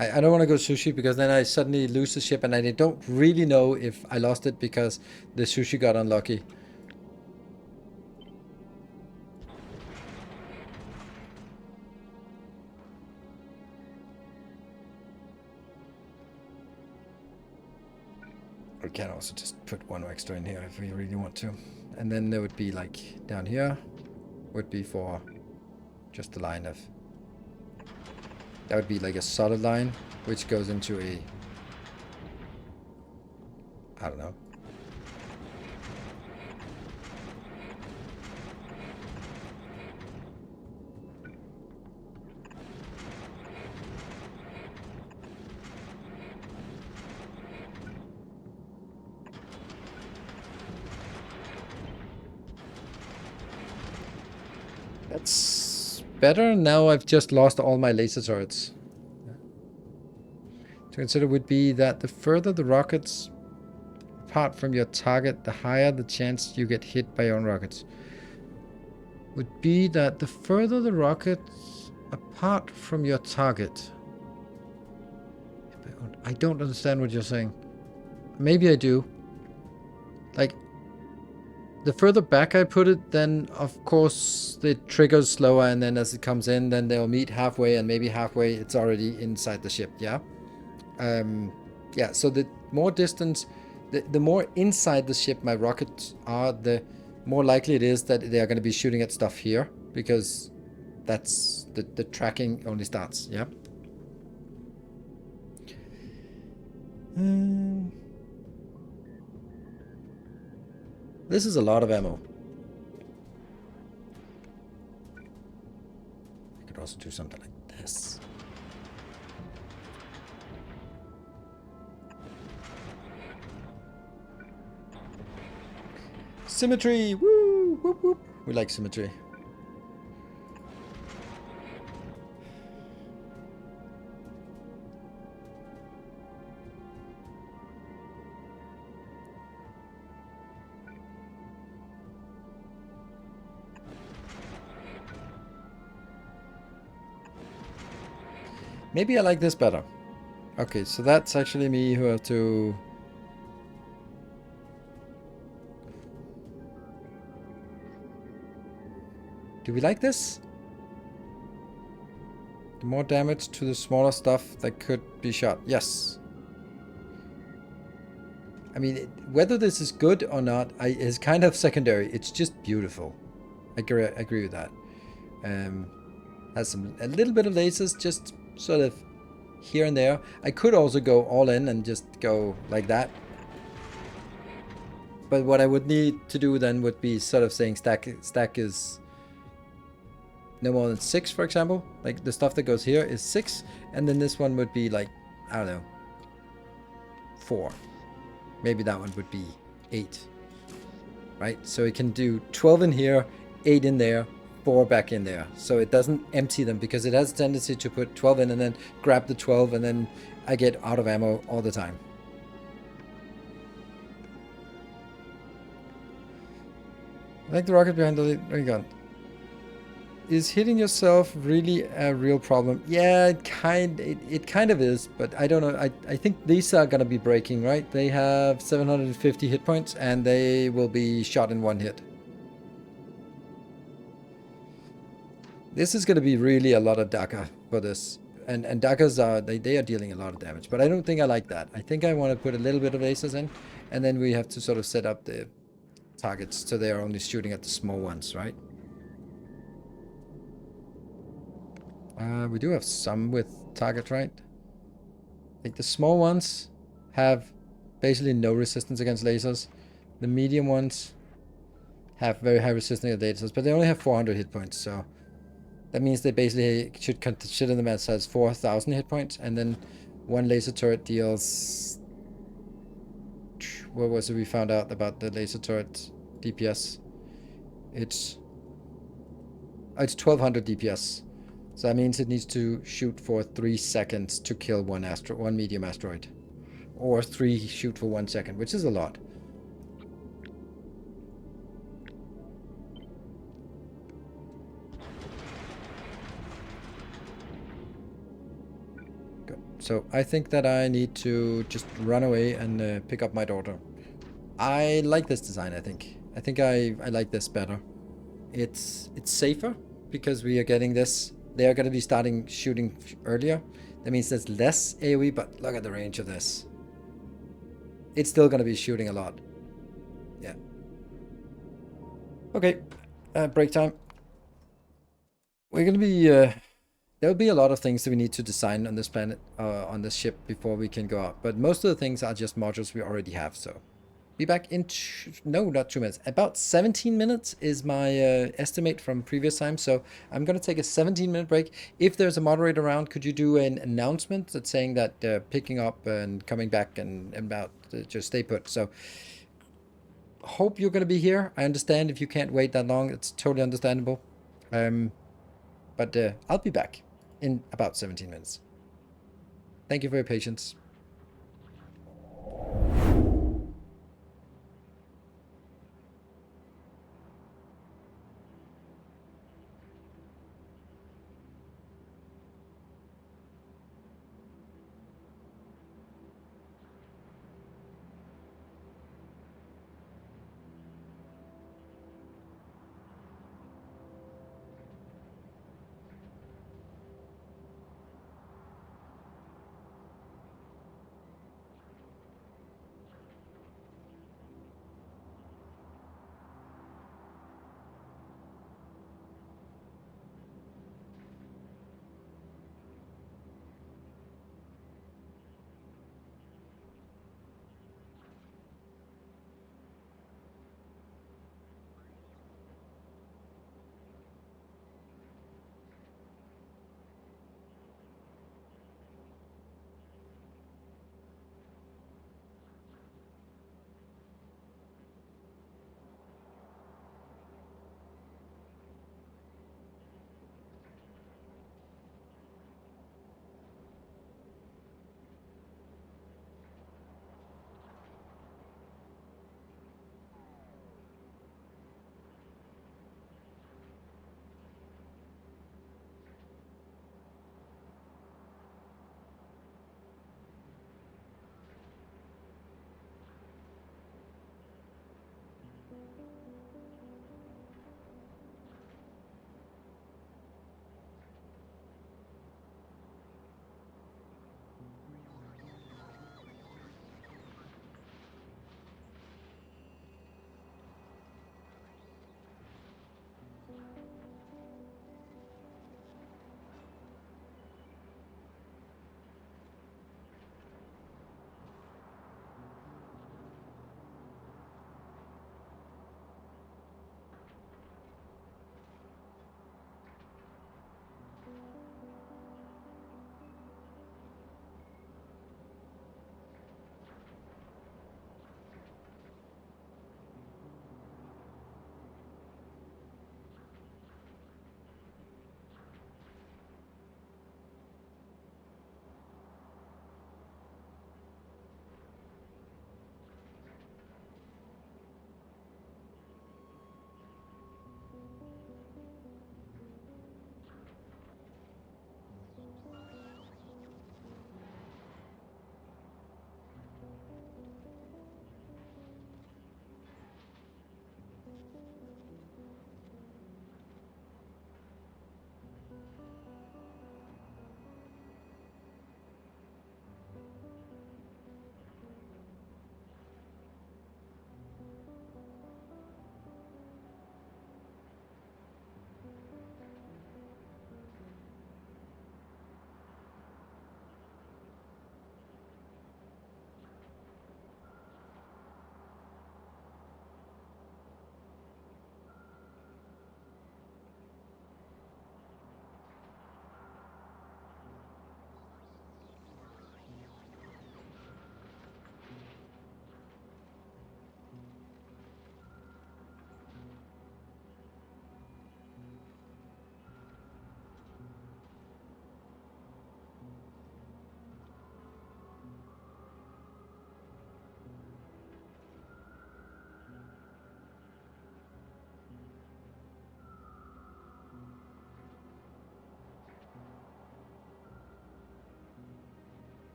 I don't want to go sushi because then I suddenly lose the ship and I don't really know if I lost it because the sushi got unlucky. We can also just put 1 extra in here if we really want to. and then there would be like down here would be for just the line of, that would be like a solid line which goes into a, I don't know. That's better. Now I've just lost all my laser turrets. To consider would be that the further the rockets apart from your target, the higher the chance you get hit by your own rockets. Would be that the further the rockets apart from your target. I don't understand what you're saying. Maybe I do. Like, the further back I put it, then of course it triggers slower, and then as it comes in, then they'll meet halfway, and maybe halfway it's already inside the ship, yeah? Yeah, so the more distance, the more inside the ship my rockets are, the more likely it is that they are going to be shooting at stuff here, because that's the tracking only starts, yeah? This is a lot of ammo. I could also do something like this. Symmetry! Woo! Whoop, whoop. We like symmetry. Maybe I like this better. Okay, so that's actually me who have to... Do we like this? The more damage to the smaller stuff that could be shot. Yes. I mean, whether this is good or not is kind of secondary. It's just beautiful. I agree with that. Has a little bit of lasers, just sort of here and there. I could also go all in and just go like that. But what I would need to do then would be sort of saying stack is no more than 6, for example. Like the stuff that goes here is 6, and then this one would be like, I don't know, 4. Maybe that one would be 8. Right? So it can do 12 in here, 8 in there, 4 back in there. So it doesn't empty them, because it has a tendency to put 12 in and then grab the 12, and then I get out of ammo all the time. I like the rocket behind the gun. Is hitting yourself really a real problem? Yeah, it kind of is, but I don't know. I think these are gonna be breaking, right? They have 750 hit points, and they will be shot in 1 hit. This is gonna be really a lot of DACA for this, and DACAs are they are dealing a lot of damage, but I don't think I like that. I think I want to put a little bit of lasers in, and then we have to sort of set up the targets so they are only shooting at the small ones, right? We do have some with target, right? I think the small ones have basically no resistance against lasers. The medium ones have very high resistance against lasers, but they only have 400 hit points, so that means they basically should consider them as 4,000 hit points, and then one laser turret deals... What was it we found out about the laser turret DPS? It's 1200 DPS. So that means it needs to shoot for 3 seconds to kill one medium asteroid. Or 3 shoot for 1 second, which is a lot. Good. So I think that I need to just run away and pick up my daughter. I like this design, I think. I think I like this better. It's safer because we are getting this. They are going to be starting shooting earlier. That means there's less AoE, but look at the range of this. It's still going to be shooting a lot. Yeah. Okay, break time. We're gonna be, there'll be a lot of things that we need to design on this planet, on this ship before we can go out. But most of the things are just modules we already have, so. Be back in, no, not 2 minutes. About 17 minutes is my estimate from previous time. So I'm going to take a 17-minute break. If there's a moderator around, could you do an announcement that's saying that picking up and coming back and about just stay put. So hope you're going to be here. I understand if you can't wait that long. It's totally understandable. But I'll be back in about 17 minutes. Thank you for your patience.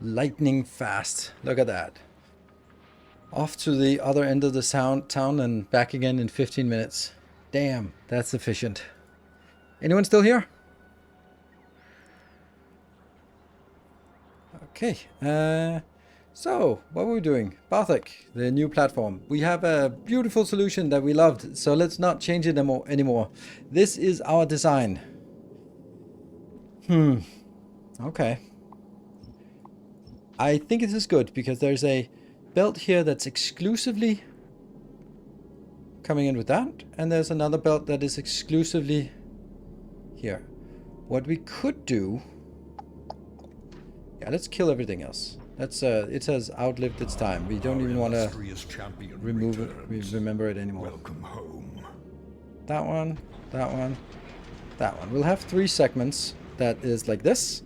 Lightning fast. Look at that. Off to the other end of the town and back again in 15 minutes. Damn, that's efficient. Anyone still here? Okay. So, what were we doing? Bartek, the new platform. We have a beautiful solution that we loved, so let's not change it anymore. This is our design. Okay. I think this is good because there's a belt here that's exclusively coming in with that, and there's another belt that is exclusively here. What we could do... Yeah, let's kill everything else. That's it has outlived its time. We don't even want to remove it. We remember it anymore. Welcome home. That one, that one, that one. We'll have 3 segments that is like this.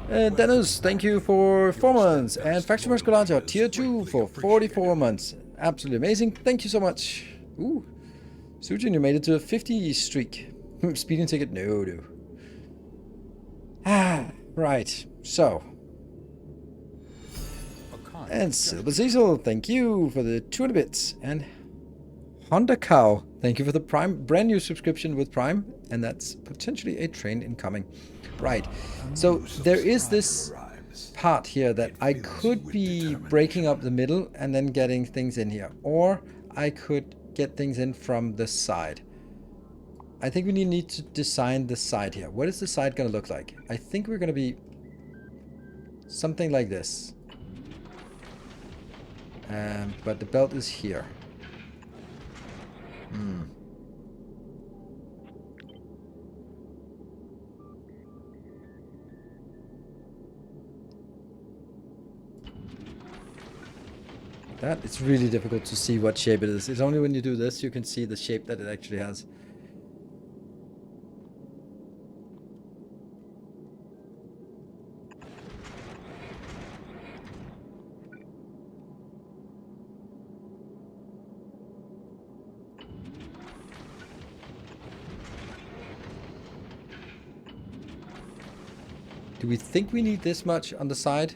Dennis, thank you for 4 months. And Factorio Musculator, tier 2 for 44 months. Absolutely amazing. Thank you so much. Ooh. Sujin, you made it to a 50 streak. Speeding ticket? No. Ah, right. So. And Silver Cecil, thank you for the 200 bits. And Honda Cow, thank you for the brand new subscription with Prime. And that's potentially a train incoming. Right. So there is this part here that I could be breaking up the middle and then getting things in here. Or I could get things in from the side. I think we need to design the side here. What is the side going to look like? I think we're going to be something like this. But the belt is here. That it's really difficult to see what shape it is. It's only when you do this you can see the shape that it actually has. Do we think we need this much on the side?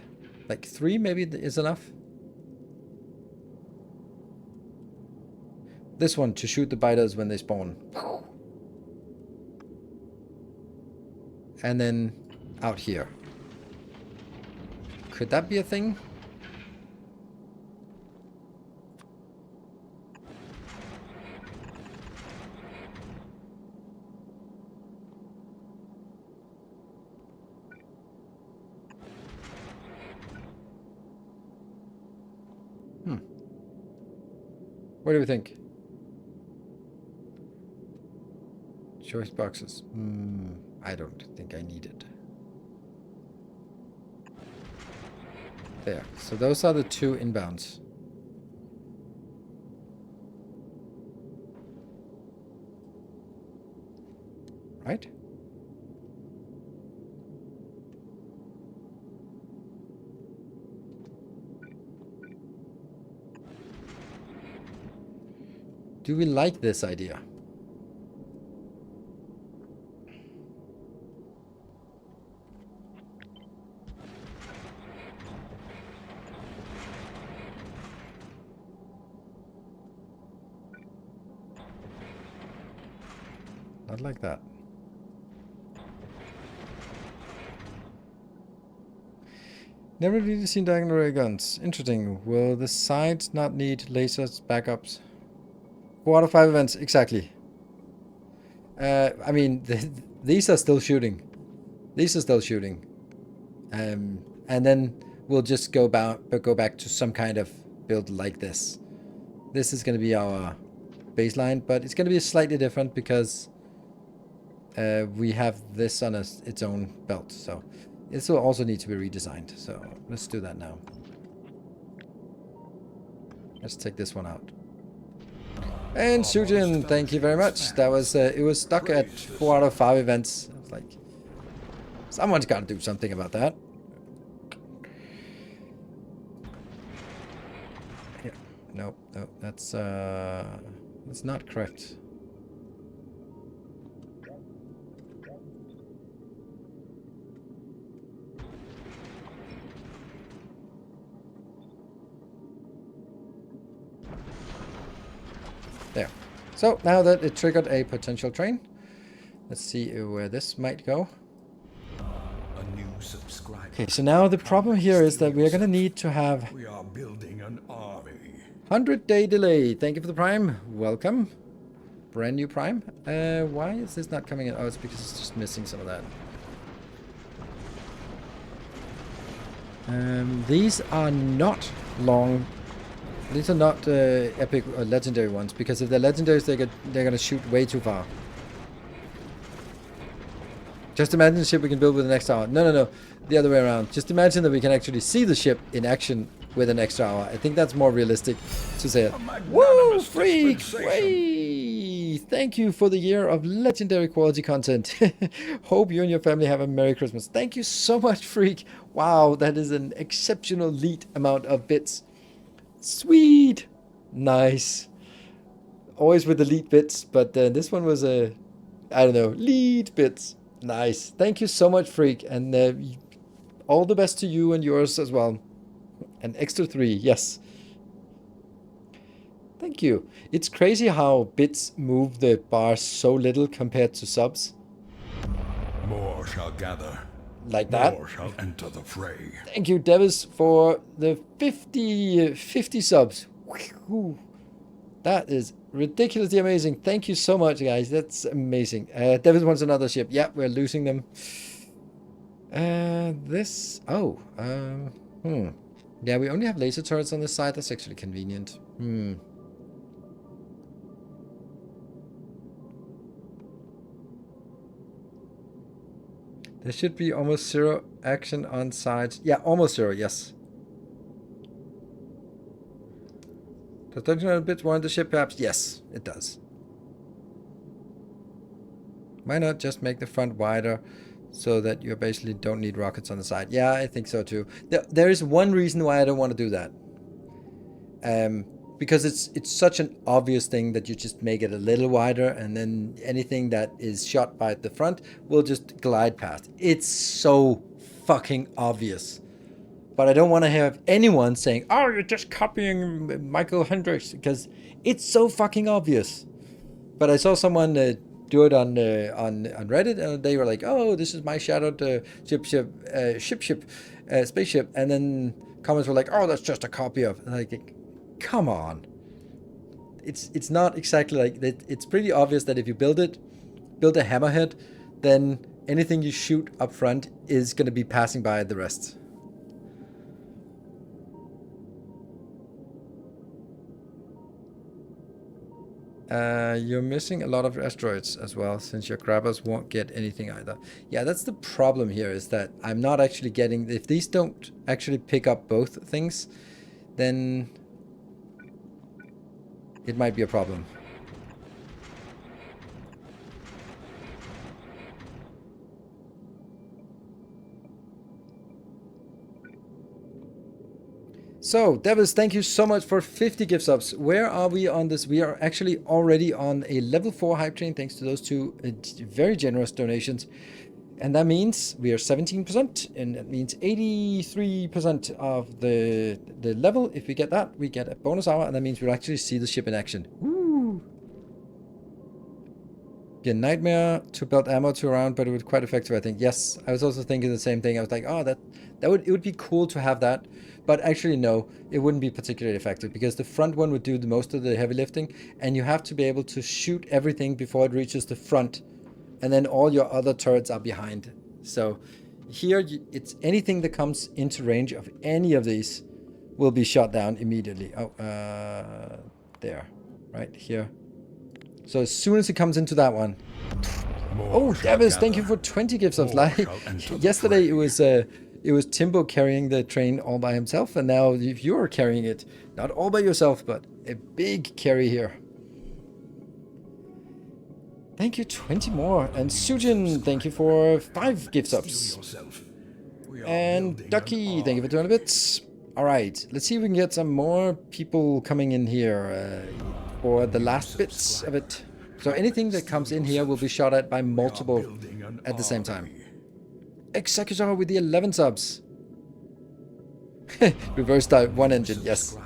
Like 3 maybe is enough? This one to shoot the biters when they spawn. And then out here. Could that be a thing? What do we think? Choice boxes. I don't think I need it. There. So those are the 2 inbounds. Right? Do we like this idea? Not like that. Never really seen diagonal ray guns. Interesting. Will the sides not need lasers backups? 4 out of 5 events, exactly. I mean, these are still shooting. These are still shooting. And then we'll just go back to some kind of build like this. This is going to be our baseline, but it's going to be slightly different because we have this on its own belt. So this will also need to be redesigned. So let's do that now. Let's take this one out. And Sujin, thank you very much. That was it was stuck at 4 out of 5 events. I was like, someone's got to do something about that. Yeah. No, that's not correct. There. So now that it triggered a potential train, let's see where this might go. A new subscriber. Okay, so now the problem here is that we're going to need to have We are building an army. 100-day delay. Thank you for the Prime. Welcome. Brand new Prime. Why is this not coming in? Oh, it's because it's just missing some of that. These are not long. These are not epic or legendary ones, because if they're legendaries, they're gonna shoot way too far. Just imagine the ship we can build with an extra hour. No. The other way around. Just imagine that we can actually see the ship in action with an extra hour. I think that's more realistic to say it. Woo, freak! Way! Thank you for the year of legendary quality content. Hope you and your family have a Merry Christmas. Thank you so much, freak. Wow, that is an exceptional lead amount of bits. Sweet! Nice. Always with the lead bits, but this one was I don't know, lead bits. Nice. Thank you so much, freak, and all the best to you and yours as well. An extra 3, yes. Thank you. It's crazy how bits move the bar so little compared to subs. More shall gather. Like that. More shall enter the fray. Thank you, Devis, for the 50 subs. Whew. That is ridiculously amazing. Thank you so much, guys. That's amazing. Devis wants another ship. Yeah, we're losing them. This... Oh. Yeah, we only have laser turrets on this side. That's actually convenient. There should be almost 0 action on sides. Yeah, almost 0, yes. Does 1300 bits warrant the ship perhaps? Yes, it does. Why not just make the front wider so that you basically don't need rockets on the side? Yeah, I think so too. There is one reason why I don't want to do that. Because it's such an obvious thing that you just make it a little wider, and then anything that is shot by the front will just glide past. It's so fucking obvious. But I don't want to have anyone saying, "Oh, you're just copying Michael Hendricks," because it's so fucking obvious. But I saw someone do it on Reddit, and they were like, "Oh, this is my shadowed spaceship," and then comments were like, "Oh, that's just a copy of." And like, come on. It's not exactly like that. It's pretty obvious that if you build a hammerhead, then anything you shoot up front is going to be passing by the rest. You're missing a lot of asteroids as well, since your grabbers won't get anything either. Yeah, that's the problem here, is that I'm not actually getting... If these don't actually pick up both things, then it might be a problem. So, Devis, thank you so much for 50 gift subs. Where are we on this? We are actually already on a level 4 hype train, thanks to those two very generous donations. And that means we are 17%, and that means 83% of the level. If we get that, we get a bonus hour, and that means we'll actually see the ship in action. Woo! Be a nightmare to build ammo to around, but it would be quite effective, I think. Yes, I was also thinking the same thing. I was like, oh, it would be cool to have that. But actually, no, it wouldn't be particularly effective, because the front one would do the most of the heavy lifting, and you have to be able to shoot everything before it reaches the front, and then all your other turrets are behind. So here, it's anything that comes into range of any of these will be shot down immediately. Oh, there, right here. So as soon as it comes into that one. Oh, Davis, thank you for 20 gifts of life. Yesterday it was Timbo carrying the train all by himself, and now you're carrying it, not all by yourself, but a big carry here. Thank you, 20 more. And Sujin, thank you for 5 gift subs. And Ducky, thank you for 200 bits. Alright, let's see if we can get some more people coming in here for the last bits of it. So anything that comes in here will be shot at by multiple at the same time. Executor with the 11 subs. Reverse dive, 1 engine, yes.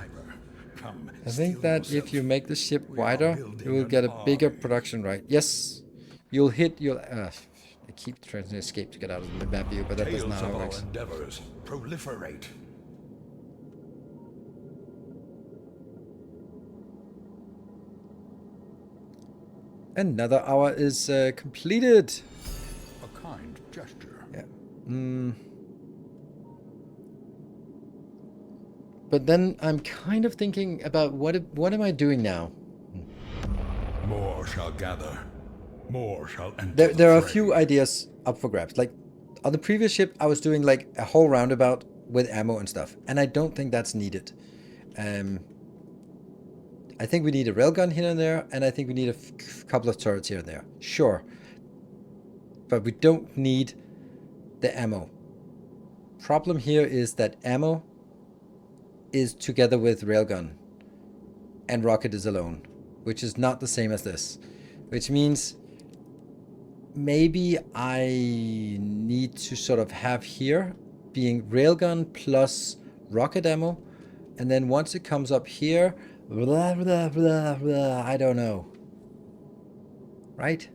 Come, I think that if you make the ship wider, you will get a bigger production right. Yes, you'll hit. I keep trying to escape to get out of the map view, but that does not Tales how of it our works. endeavors proliferate. Another hour is completed. A kind gesture. Yeah. But then I'm kind of thinking about what am I doing now? More shall gather. More shall enter There are a the few fray. ideas up for grabs. Like on the previous ship, I was doing like a whole roundabout with ammo and stuff, and I don't think that's needed. I think we need a railgun here and there, and I think we need a couple of turrets here and there. Sure, but we don't need the ammo. Problem here is that ammo is together with railgun, and rocket is alone, which is not the same as this. Which means maybe I need to sort of have here being railgun plus rocket ammo, and then once it comes up here, blah, blah, blah, blah, I don't know. Right?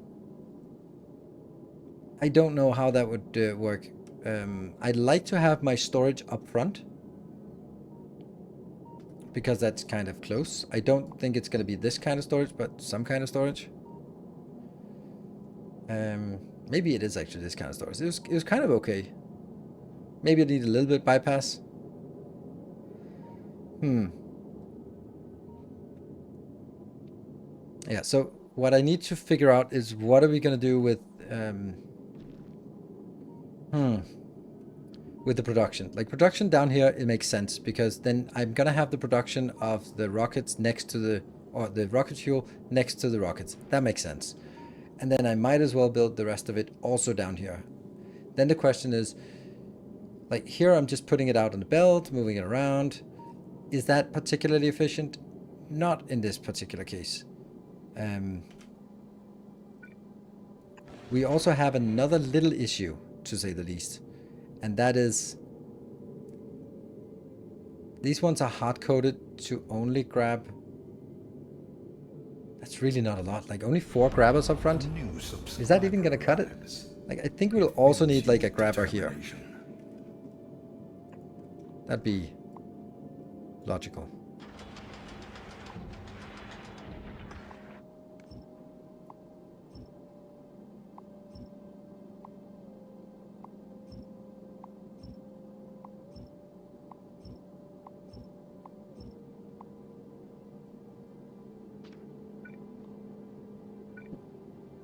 I don't know how that would work. I'd like to have my storage up front, because that's kind of close. I don't think it's going to be this kind of storage, but some kind of storage. Maybe it is actually this kind of storage. It was kind of okay. Maybe I need a little bit bypass. Yeah, so what I need to figure out is what are we going to do with the production. Like production down here, it makes sense because then I'm going to have the production of the rockets next to the, or the rocket fuel next to the rockets. That makes sense. And then I might as well build the rest of it also down here. Then the question is, like here I'm just putting it out on the belt, moving it around. Is that particularly efficient? Not in this particular case. We also have another little issue, to say the least. And that is, these ones are hard-coded to only grab. That's really not a lot. Like only 4 grabbers up front. Is that even gonna cut it? Like I think we'll also need like a grabber here. That'd be logical.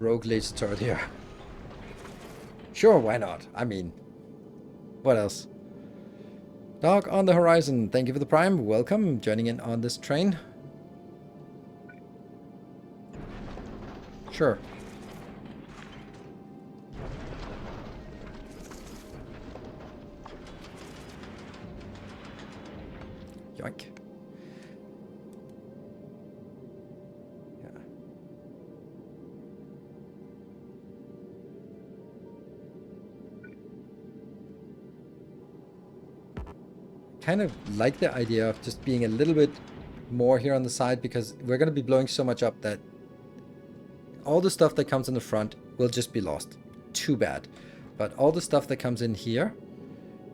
Rogue laser turret here. Sure, why not? I mean, what else? Dog on the horizon, thank you for the prime. Welcome, joining in on this train. Sure. Yoink. Yeah. Kind of like the idea of just being a little bit more here on the side, because we're going to be blowing so much up that all the stuff that comes in the front will just be lost. Too bad. But all the stuff that comes in here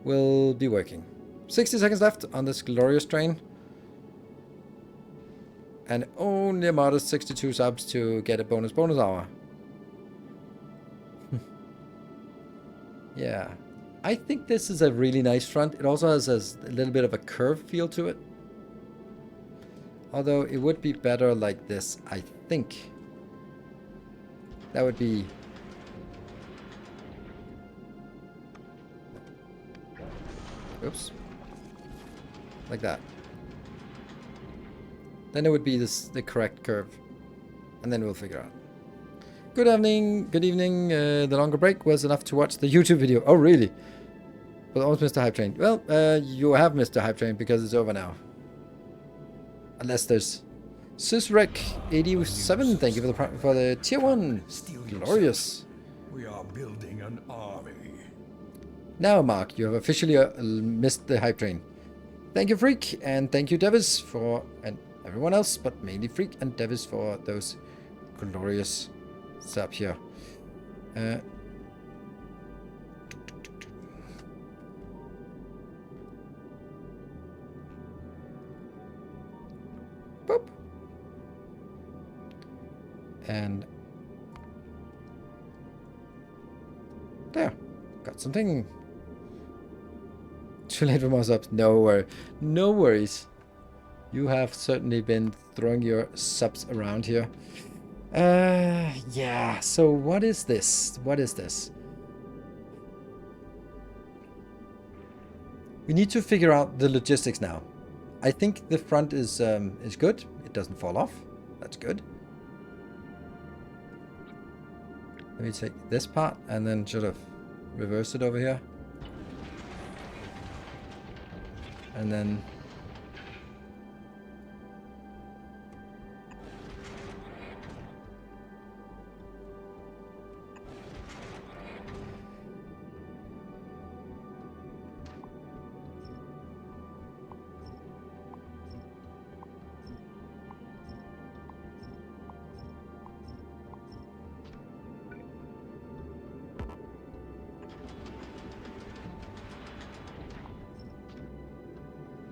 will be working. 60 seconds left on this glorious train. And only a modest 62 subs to get a bonus hour. Yeah. I think this is a really nice front. It also has a little bit of a curved feel to it. Although it would be better like this, I think. That would be... Oops. Like that. Then it would be the correct curve. And then we'll figure out. Good evening. The longer break was enough to watch the YouTube video. Oh, really? But almost missed the hype train. Well, you have missed the hype train because it's over now. Unless there's Sysrec87. Thank you for the tier 1. Glorious. We are building an army. Now, Mark, you have officially missed the hype train. Thank you, Freak, and thank you, Devis, for an everyone else, but mainly Freak and Devis for those glorious subs here. Boop. And there, got something. Too late for more subs. No worries. You have certainly been throwing your subs around here. Yeah. So what is this? What is this? We need to figure out the logistics now. I think the front is good. It doesn't fall off. That's good. Let me take this part and then sort of reverse it over here. And then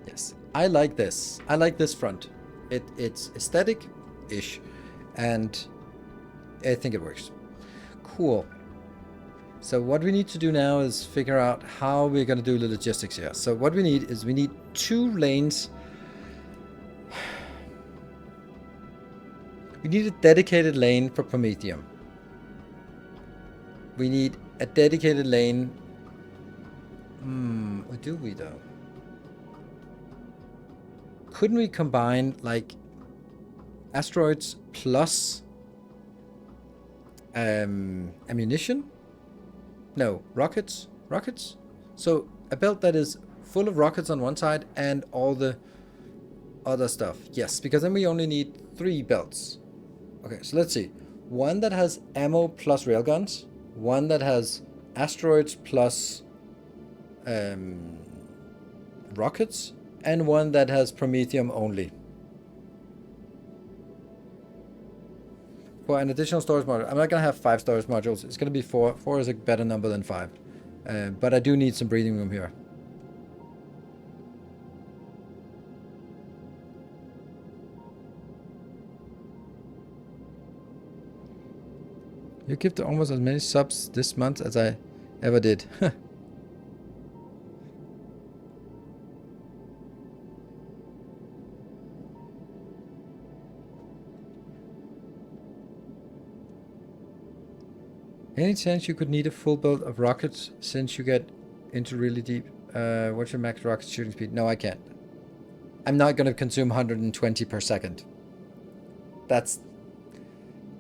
yes, I like this. I like this front. It's aesthetic-ish, and I think it works. Cool. So what we need to do now is figure out how we're going to do the logistics here. So what we need is we need 2 lanes. We need a dedicated lane for Promethium. We need a dedicated lane. Or do we though? Couldn't we combine like asteroids plus ammunition? No, rockets. Rockets. So a belt that is full of rockets on one side and all the other stuff. Yes, because then we only need 3 belts. Okay, so let's see. One that has ammo plus railguns. One that has asteroids plus rockets. And one that has Promethium only. For an additional storage module. I'm not going to have 5 storage modules. It's going to be 4. 4 is a better number than 5. But I do need some breathing room here. You gifted almost as many subs this month as I ever did. Any chance you could need a full build of rockets since you get into really deep? What's your max rocket shooting speed? No, I can't. I'm not going to consume 120 per second. That's...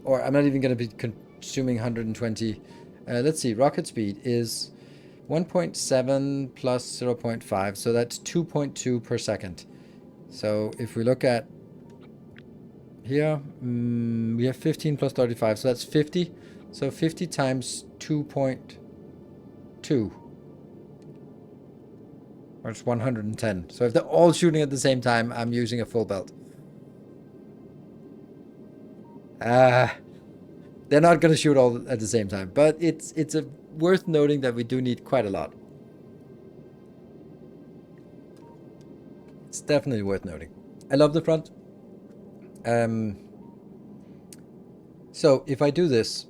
Or I'm not even going to be consuming 120. Let's see. Rocket speed is 1.7 plus 0.5. So that's 2.2 per second. So if we look at here, we have 15 plus 35. So that's 50. So 50 times 2.2. Or it's 110. So if they're all shooting at the same time, I'm using a full belt. They're not going to shoot all at the same time. But it's worth noting that we do need quite a lot. It's definitely worth noting. I love the front. So if I do this...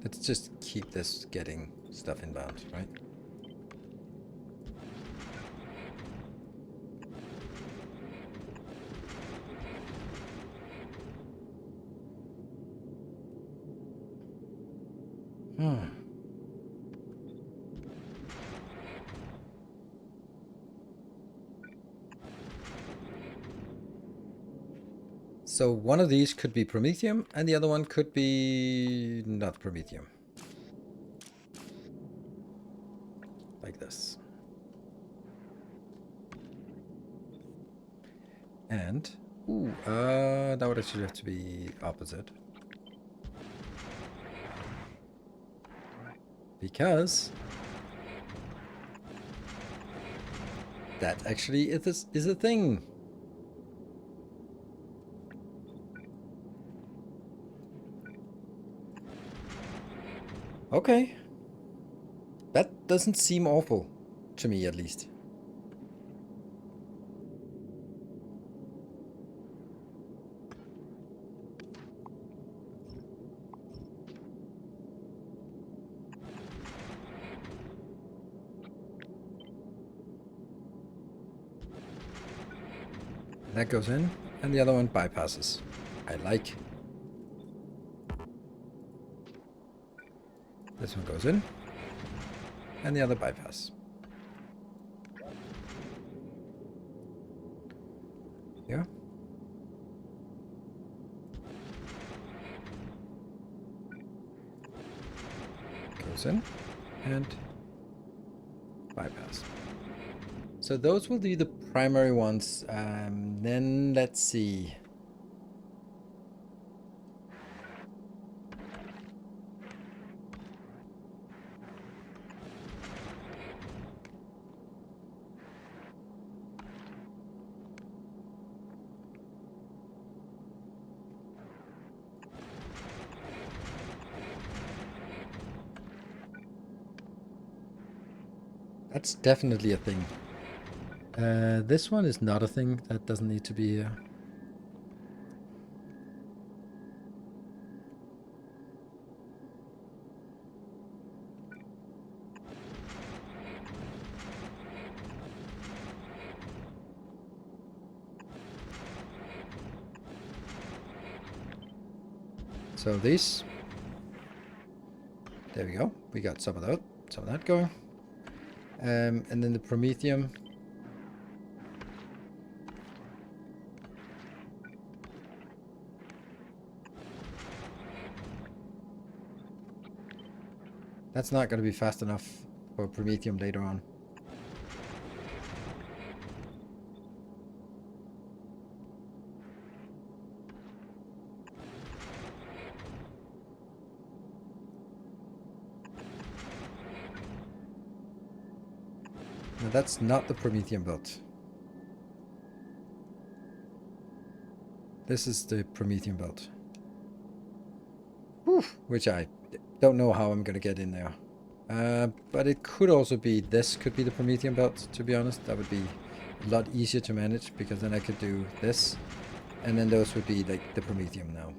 Let's just keep this getting stuff inbound, right? So one of these could be Promethium, and the other one could be not Promethium. Like this. And, that would actually have to be opposite. Because That actually is a thing. Okay. That doesn't seem awful. To me, at least. That goes in, and the other one bypasses. I like. This one goes in, and the other bypass. Yeah. Goes in, and bypass. So those will be the primary ones. Then let's see. That's definitely a thing. This one is not a thing. That doesn't need to be here. So these. There we go. We got some of that going. And then the Promethium. That's not going to be fast enough for Promethium later on. No, that's not the Promethium belt. This is the Promethium belt. Whew, which I don't know how I'm going to get in there. But it could also be, this could be the Promethium belt, to be honest. That would be a lot easier to manage, because then I could do this. And then those would be like the Promethium now.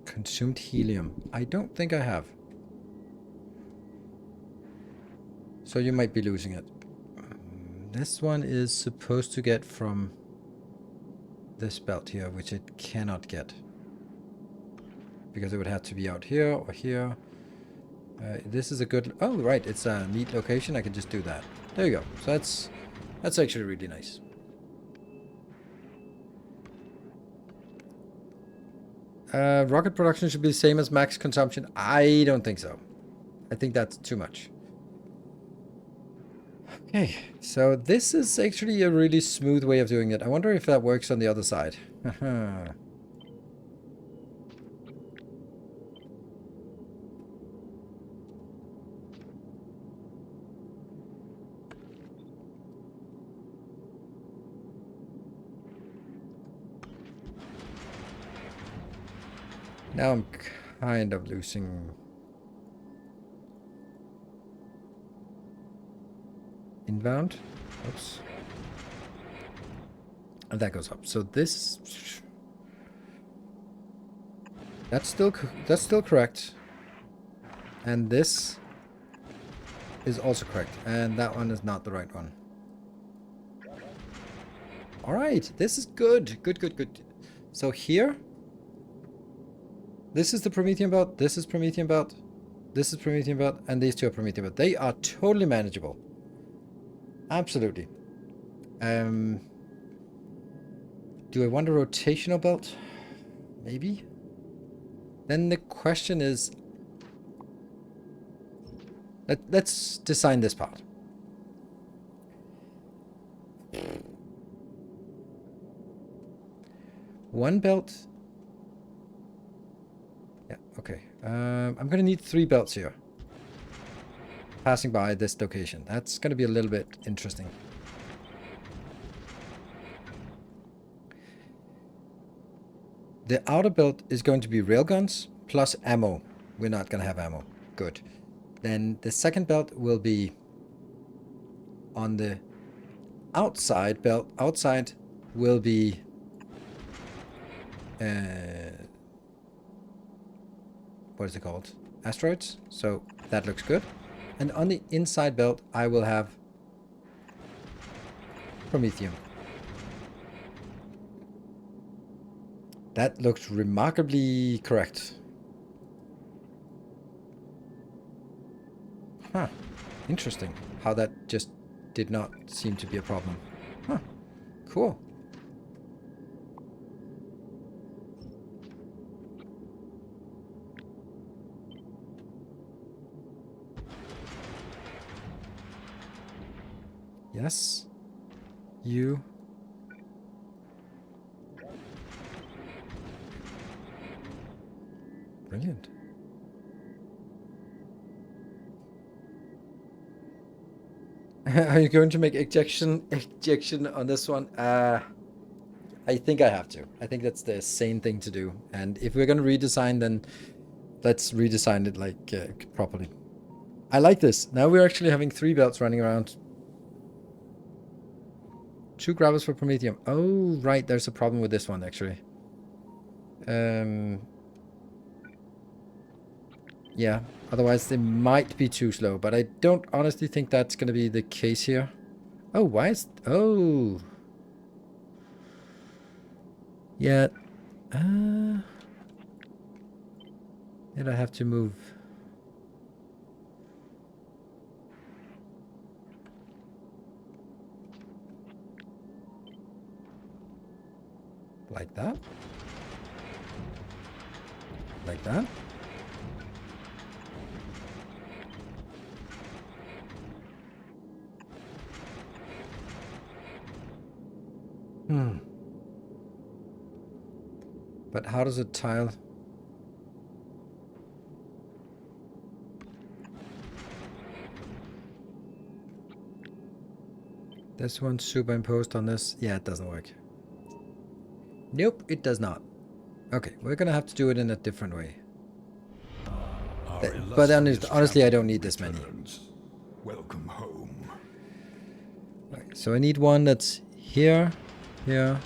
Consumed helium. I don't think I have. So you might be losing it. This one is supposed to get from this belt here, which it cannot get. Because it would have to be out here or here. This is a good... Oh, right. It's a neat location. I can just do that. There you go. So that's actually really nice. Rocket production should be the same as max consumption. I don't think so. I think that's too much. Okay, so this is actually a really smooth way of doing it. I wonder if that works on the other side. Now I'm kind of losing... Inbound. Oops. And that goes up. So this... That's still correct. And this is also correct. And that one is not the right one. Alright, this is good. Good. So here... This is the Promethium belt, this is Promethium belt, this is Promethium belt, and these two are Promethium belt. They are totally manageable. Absolutely. Do I want a rotational belt? Maybe. Then the question is... Let's design this part. One belt... Yeah, okay. I'm gonna need 3 belts here. passing by this location. That's going to be a little bit interesting. The outer belt is going to be railguns plus ammo. We're not going to have ammo. Good. Then the second belt will be on the outside belt. Outside will be what is it called? Asteroids. So that looks good. And on the inside belt, I will have Promethium. That looks remarkably correct. Huh. Interesting how that just did not seem to be a problem. Huh. Cool. Yes. You. Brilliant. Are you going to make ejection on this one? I think I have to. I think that's the sane thing to do. And if we're going to redesign, then let's redesign it like properly. I like this. Now we're actually having 3 belts running around. 2 grabbers for Promethium. Oh, right. There's a problem with this one, actually. Yeah. Otherwise, they might be too slow. But I don't honestly think that's going to be the case here. Oh, why is... Oh. Yeah. Did I have to move... Like that? Like that? But how does it tile? This one's superimposed on this. Yeah, it doesn't work. Nope, it does not. Okay, we're gonna have to do it in a different way. But honestly, I don't need this many. Welcome home. Right, so I need one that's here, here,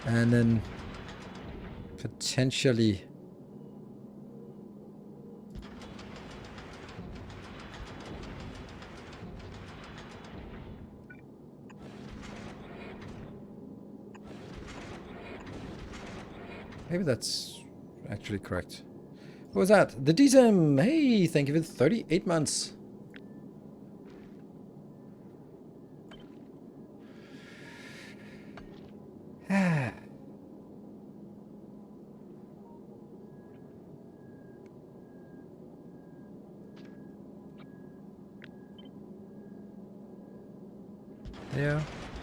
and then potentially... Maybe that's actually correct. What was that? The DSM! Hey, thank you for 38 months.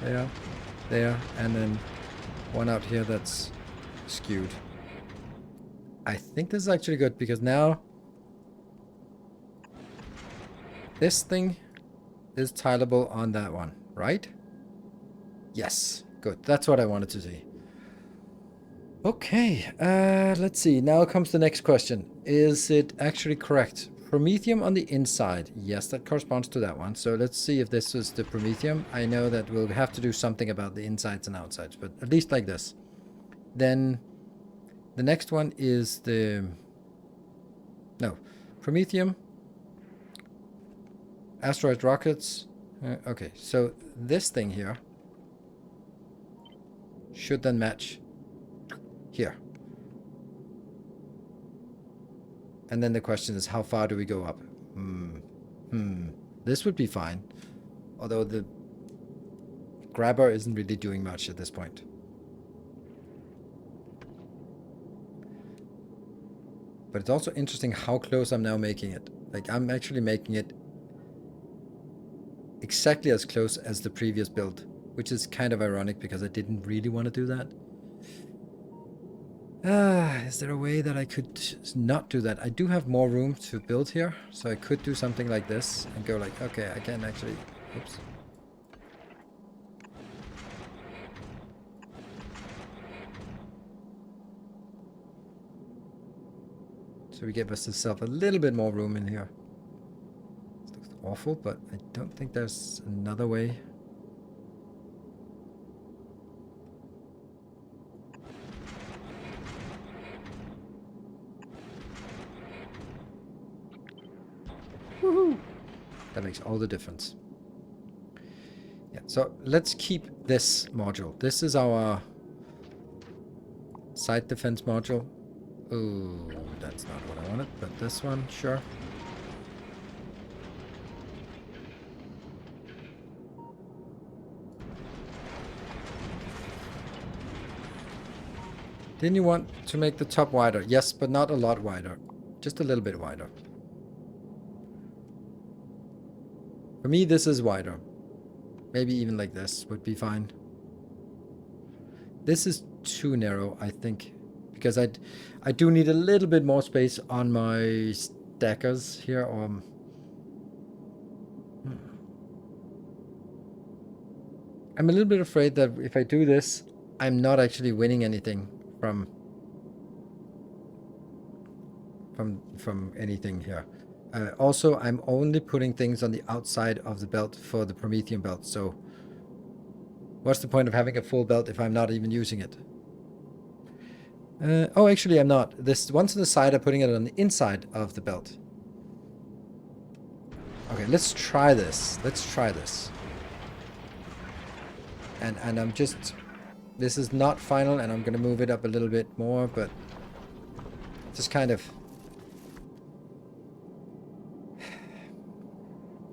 There. There, and then one out here that's skewed. I think this is actually good because now this thing is tileable on that one, right? Yes, good. That's what I wanted to see. Okay, let's see. Now comes the next question. Is it actually correct? Promethium on the inside. Yes, that corresponds to that one. So let's see if this is the Promethium. I know that we'll have to do something about the insides and outsides, but at least like this. Then the next one is the... No. Promethium. Asteroid rockets. Okay, so this thing here should then match here. And then the question is, how far do we go up? This would be fine. Although the grabber isn't really doing much at this point. But it's also interesting how close I'm now making it. Like, I'm actually making it exactly as close as the previous build, which is kind of ironic because I didn't really want to do that. Is there a way that I could not do that? I do have more room to build here, so I could do something like this and go like, okay, I can actually, oops. So we give ourselves a little bit more room in here. This looks awful, but I don't think there's another way. Woohoo! That makes all the difference. Yeah, so let's keep this module. This is our side defense module. Ooh, that's not what I wanted, but this one, sure. Didn't you want to make the top wider? Yes, but not a lot wider. Just a little bit wider. For me, this is wider. Maybe even like this would be fine. This is too narrow, I think. Because I do need a little bit more space on my stackers here. I'm a little bit afraid that if I do this, I'm not actually winning anything from anything here. Also, I'm only putting things on the outside of the belt for the Promethean belt. So what's the point of having a full belt if I'm not even using it? Oh, actually, I'm not. This one's on the side, I'm putting it on the inside of the belt. Okay, let's try this. Let's try this. And I'm just... This is not final, and I'm going to move it up a little bit more, but... Just kind of...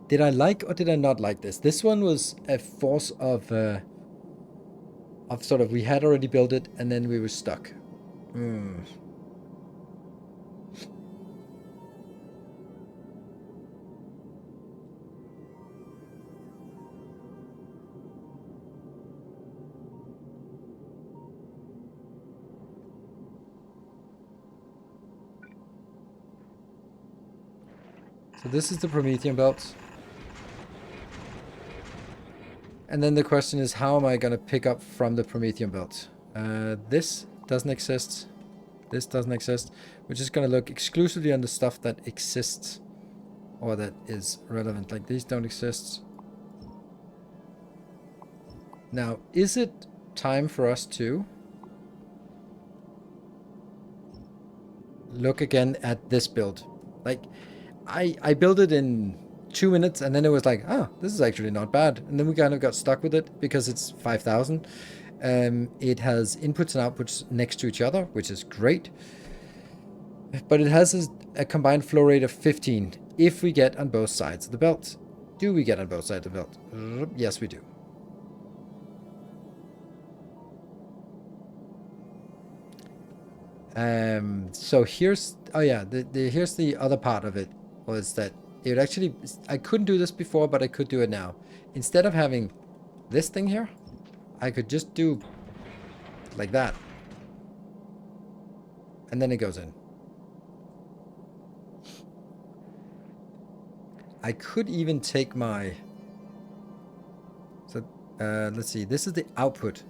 Did I like or did I not like this? This one was a force of sort of... We had already built it, and then we were stuck. So this is the Promethean belt. And then the question is, how am I going to pick up from the Promethean belt? This doesn't exist. This doesn't exist. We're just going to look exclusively on the stuff that exists. Or that is relevant. Like these don't exist. Now, is it time for us to look again at this build? Like, I built it in 2 minutes, and then it was like, oh, this is actually not bad. And then we kind of got stuck with it because it's 5,000. It has inputs and outputs next to each other, which is great. But it has a combined flow rate of 15 if we get on both sides of the belt. Do we get on both sides of the belt? Yes, we do. So here's, oh yeah, here's the other part of it, was that it would actually, I couldn't do this before, but I could do it now. Instead of having this thing here, I could just do like that. And then it goes in. I could even take my, so let's see, this is the output.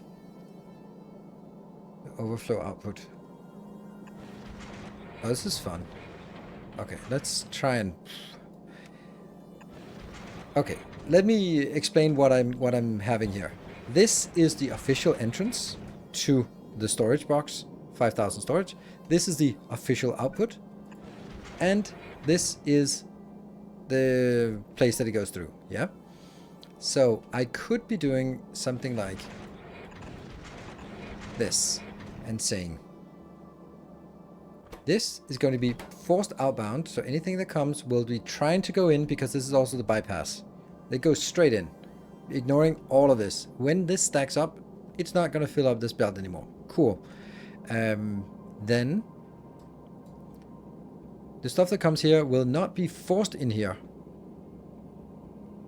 The overflow output. Oh, this is fun. Okay, let's try and... Okay, let me explain what I'm having here. This is the official entrance to the storage box, 5,000 storage. This is the official output. And this is the place that it goes through, yeah? So I could be doing something like this and saying, this is going to be forced outbound, so anything that comes will be trying to go in, because this is also the bypass. It goes straight in, ignoring all of this. When this stacks up, it's not going to fill up this belt anymore. Cool. Then the stuff that comes here will not be forced in here.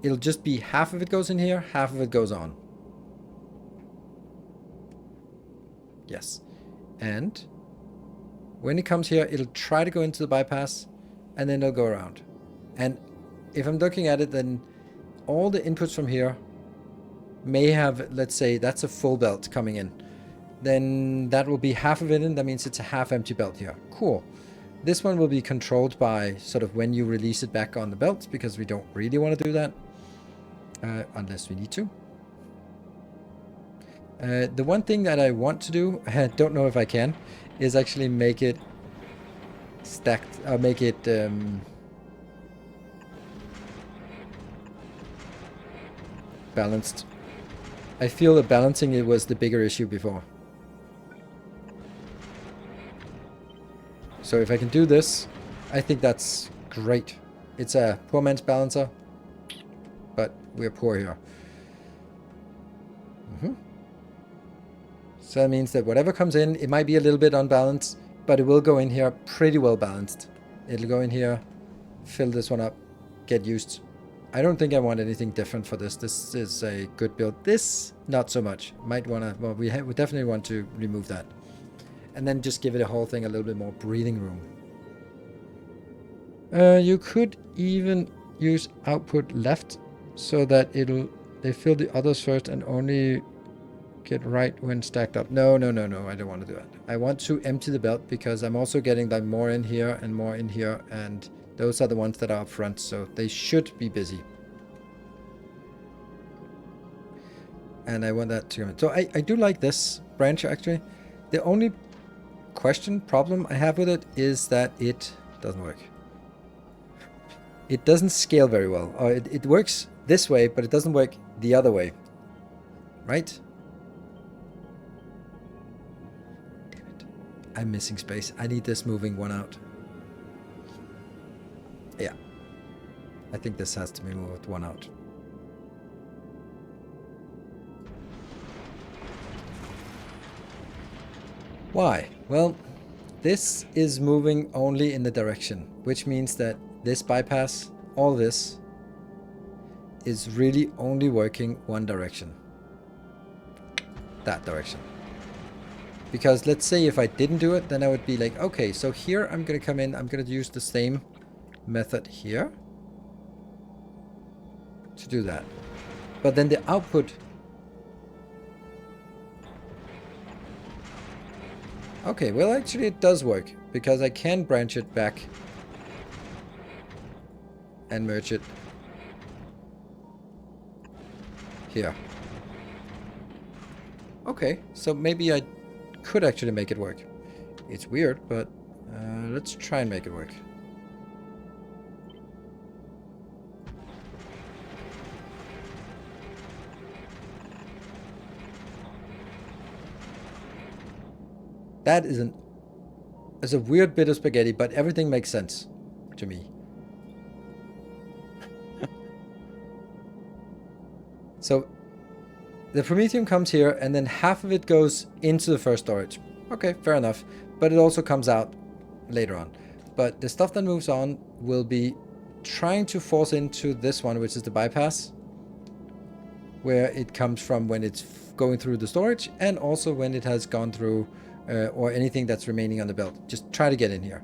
It'll just be half of it goes in here, half of it goes on. Yes. And When it comes here, it'll try to go into the bypass, and then it'll go around. And if I'm looking at it, then all the inputs from here may have, let's say, that's a full belt coming in. Then that will be half of it in. That means it's a half empty belt here. Cool. This one will be controlled by sort of when you release it back on the belt, because we don't really want to do that. Unless we need to. The one thing that I want to do, I don't know if I can, is actually make it stacked, make it balanced. I feel that balancing it was the bigger issue before. So if I can do this, I think that's great. It's a poor man's balancer, but we're poor here. So that means that whatever comes in, it might be a little bit unbalanced, but it will go in here pretty well balanced. It'll go in here, fill this one up, get used. I don't think I want anything different for this. This is a good build. This, not so much. Might want to, well, we definitely want to remove that. And then just give it a whole thing a little bit more breathing room. You could even use output left so that they fill the others first and only get right when stacked up. No, I don't want to do that. I want to empty the belt because I'm also getting like more in here and more in here, and those are the ones that are up front, so they should be busy. And I want that to come in. So I do like this branch actually. The only problem I have with it is that it doesn't work. It doesn't scale very well. Or it works this way, but it doesn't work the other way. Right? Damn it. I'm missing space. I need this moving one out. Yeah. I think this has to be moved one out. Why? Well, this is moving only in the direction, which means that this bypass, all this, is really only working one direction. That direction. Because let's say if I didn't do it, then I would be like, okay, so here I'm going to come in, I'm going to use the same method here to do that. But then the output... Okay, well actually it does work, because I can branch it back and merge it here. Okay, so maybe I could actually make it work. It's weird, but let's try and make it work. That is a weird bit of spaghetti, but everything makes sense to me. So the Prometheum comes here, and then half of it goes into the first storage. Okay, fair enough. But it also comes out later on. But the stuff that moves on will be trying to force into this one, which is the bypass, where it comes from when it's going through the storage, and also when it has gone through or anything that's remaining on the belt. Just try to get in here.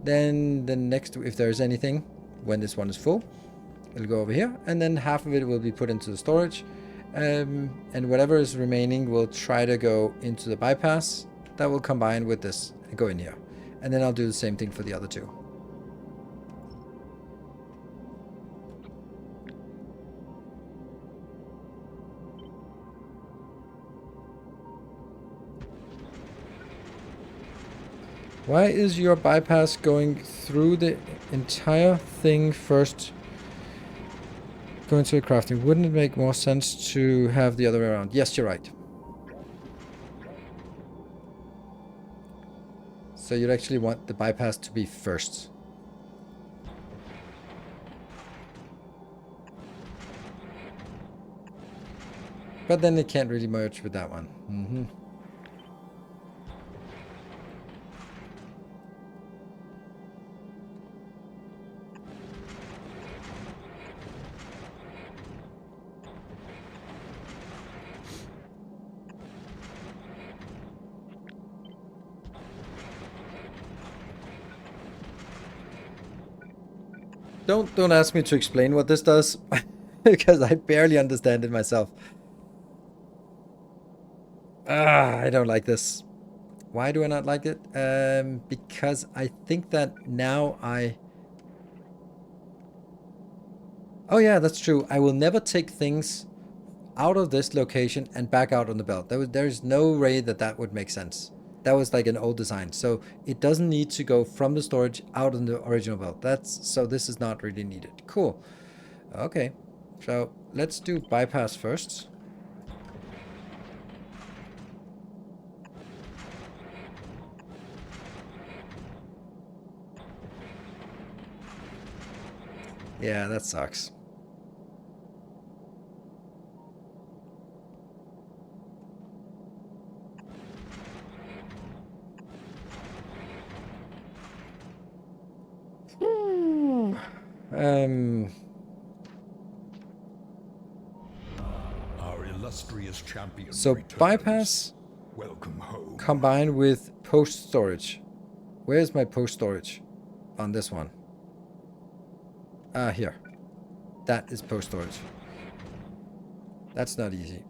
Then the next, if there's anything, when this one is full, it'll go over here, and then half of it will be put into the storage, and whatever is remaining will try to go into the bypass. That will combine with this and go in here, and then I'll do the same thing for the other two. Why is your bypass going through the entire thing first? Going to the crafting. Wouldn't it make more sense to have the other way around? Yes, you're right. So you'd actually want the bypass to be first. But then it can't really merge with that one. Don't ask me to explain what this does, because I barely understand it myself. I don't like this. Why do I not like it? Because I think that now Oh yeah, that's true. I will never take things out of this location and back out on the belt. There's no way that that would make sense. That was like an old design. So it doesn't need to go from the storage out on the original belt. So this is not really needed. Cool. Okay. So let's do bypass first. Yeah, that sucks. Our illustrious champion So returns. bypass Welcome home. combined with post storage. Where's my post storage on this one? Here. That is post storage. That's not easy.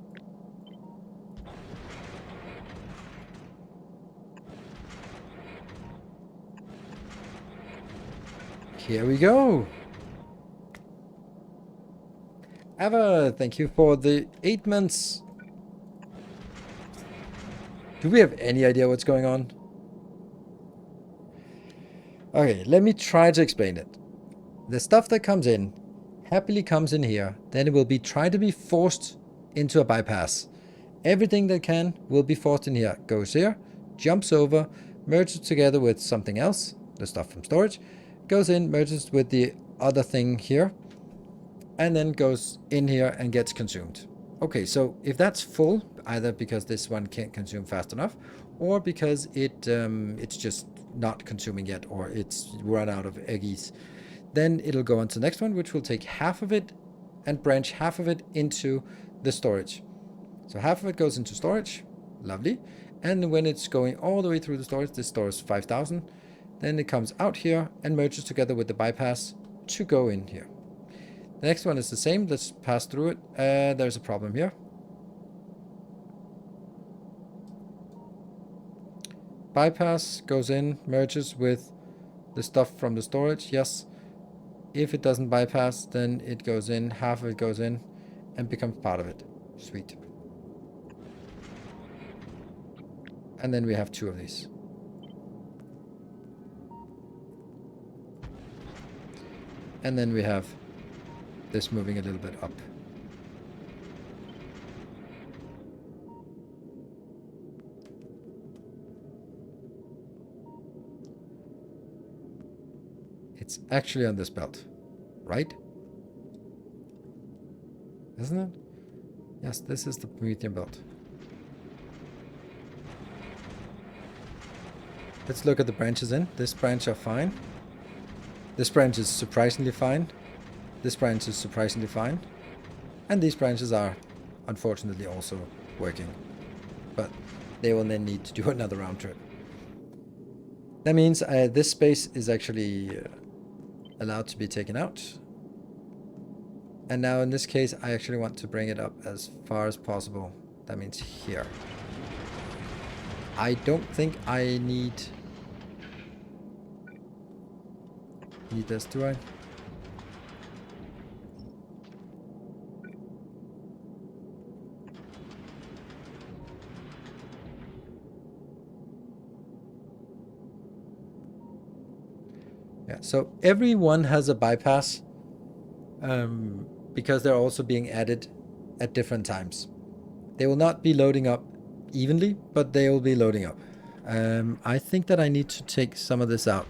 Here we go. Ava, thank you for the 8 months. Do we have any idea what's going on? Okay, let me try to explain it. The stuff that comes in happily comes in here. Then it will be tried to be forced into a bypass. Everything that can will be forced in here. Goes here, jumps over, merges together with something else, the stuff from storage, goes in, merges with the other thing here, and then goes in here and gets consumed. Okay, so if that's full, either because this one can't consume fast enough, or because it's just not consuming yet, or it's run out of eggies, then it'll go on to the next one, which will take half of it and branch half of it into the storage. So half of it goes into storage, lovely. And when it's going all the way through the storage, this stores 5,000. Then it comes out here and merges together with the bypass to go in here. The next one is the same. Let's pass through it. There's a problem here. Bypass goes in, merges with the stuff from the storage. Yes. If it doesn't bypass, then it goes in, half of it goes in and becomes part of it. Sweet. And then we have 2 of these. And then we have this moving a little bit up. It's actually on this belt, right? Isn't it? Yes, this is the medium belt. Let's look at the branches in. This branch are fine. This branch is surprisingly fine. This branch is surprisingly fine. And these branches are unfortunately also working. But they will then need to do another round trip. That means this space is actually allowed to be taken out. And now in this case, I actually want to bring it up as far as possible. That means here. I don't think I need this, do I? Yeah, so everyone has a bypass because they're also being added at different times. They will not be loading up evenly, but they will be loading up. I think that I need to take some of this out.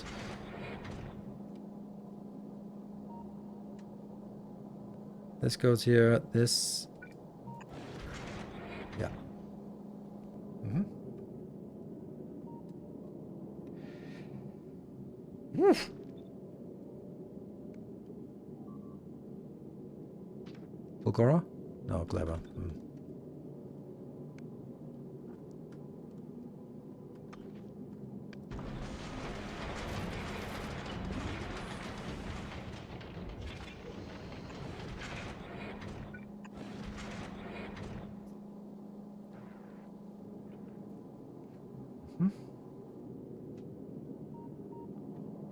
This goes here, this... Yeah. Oof. Fulgora? No, clever.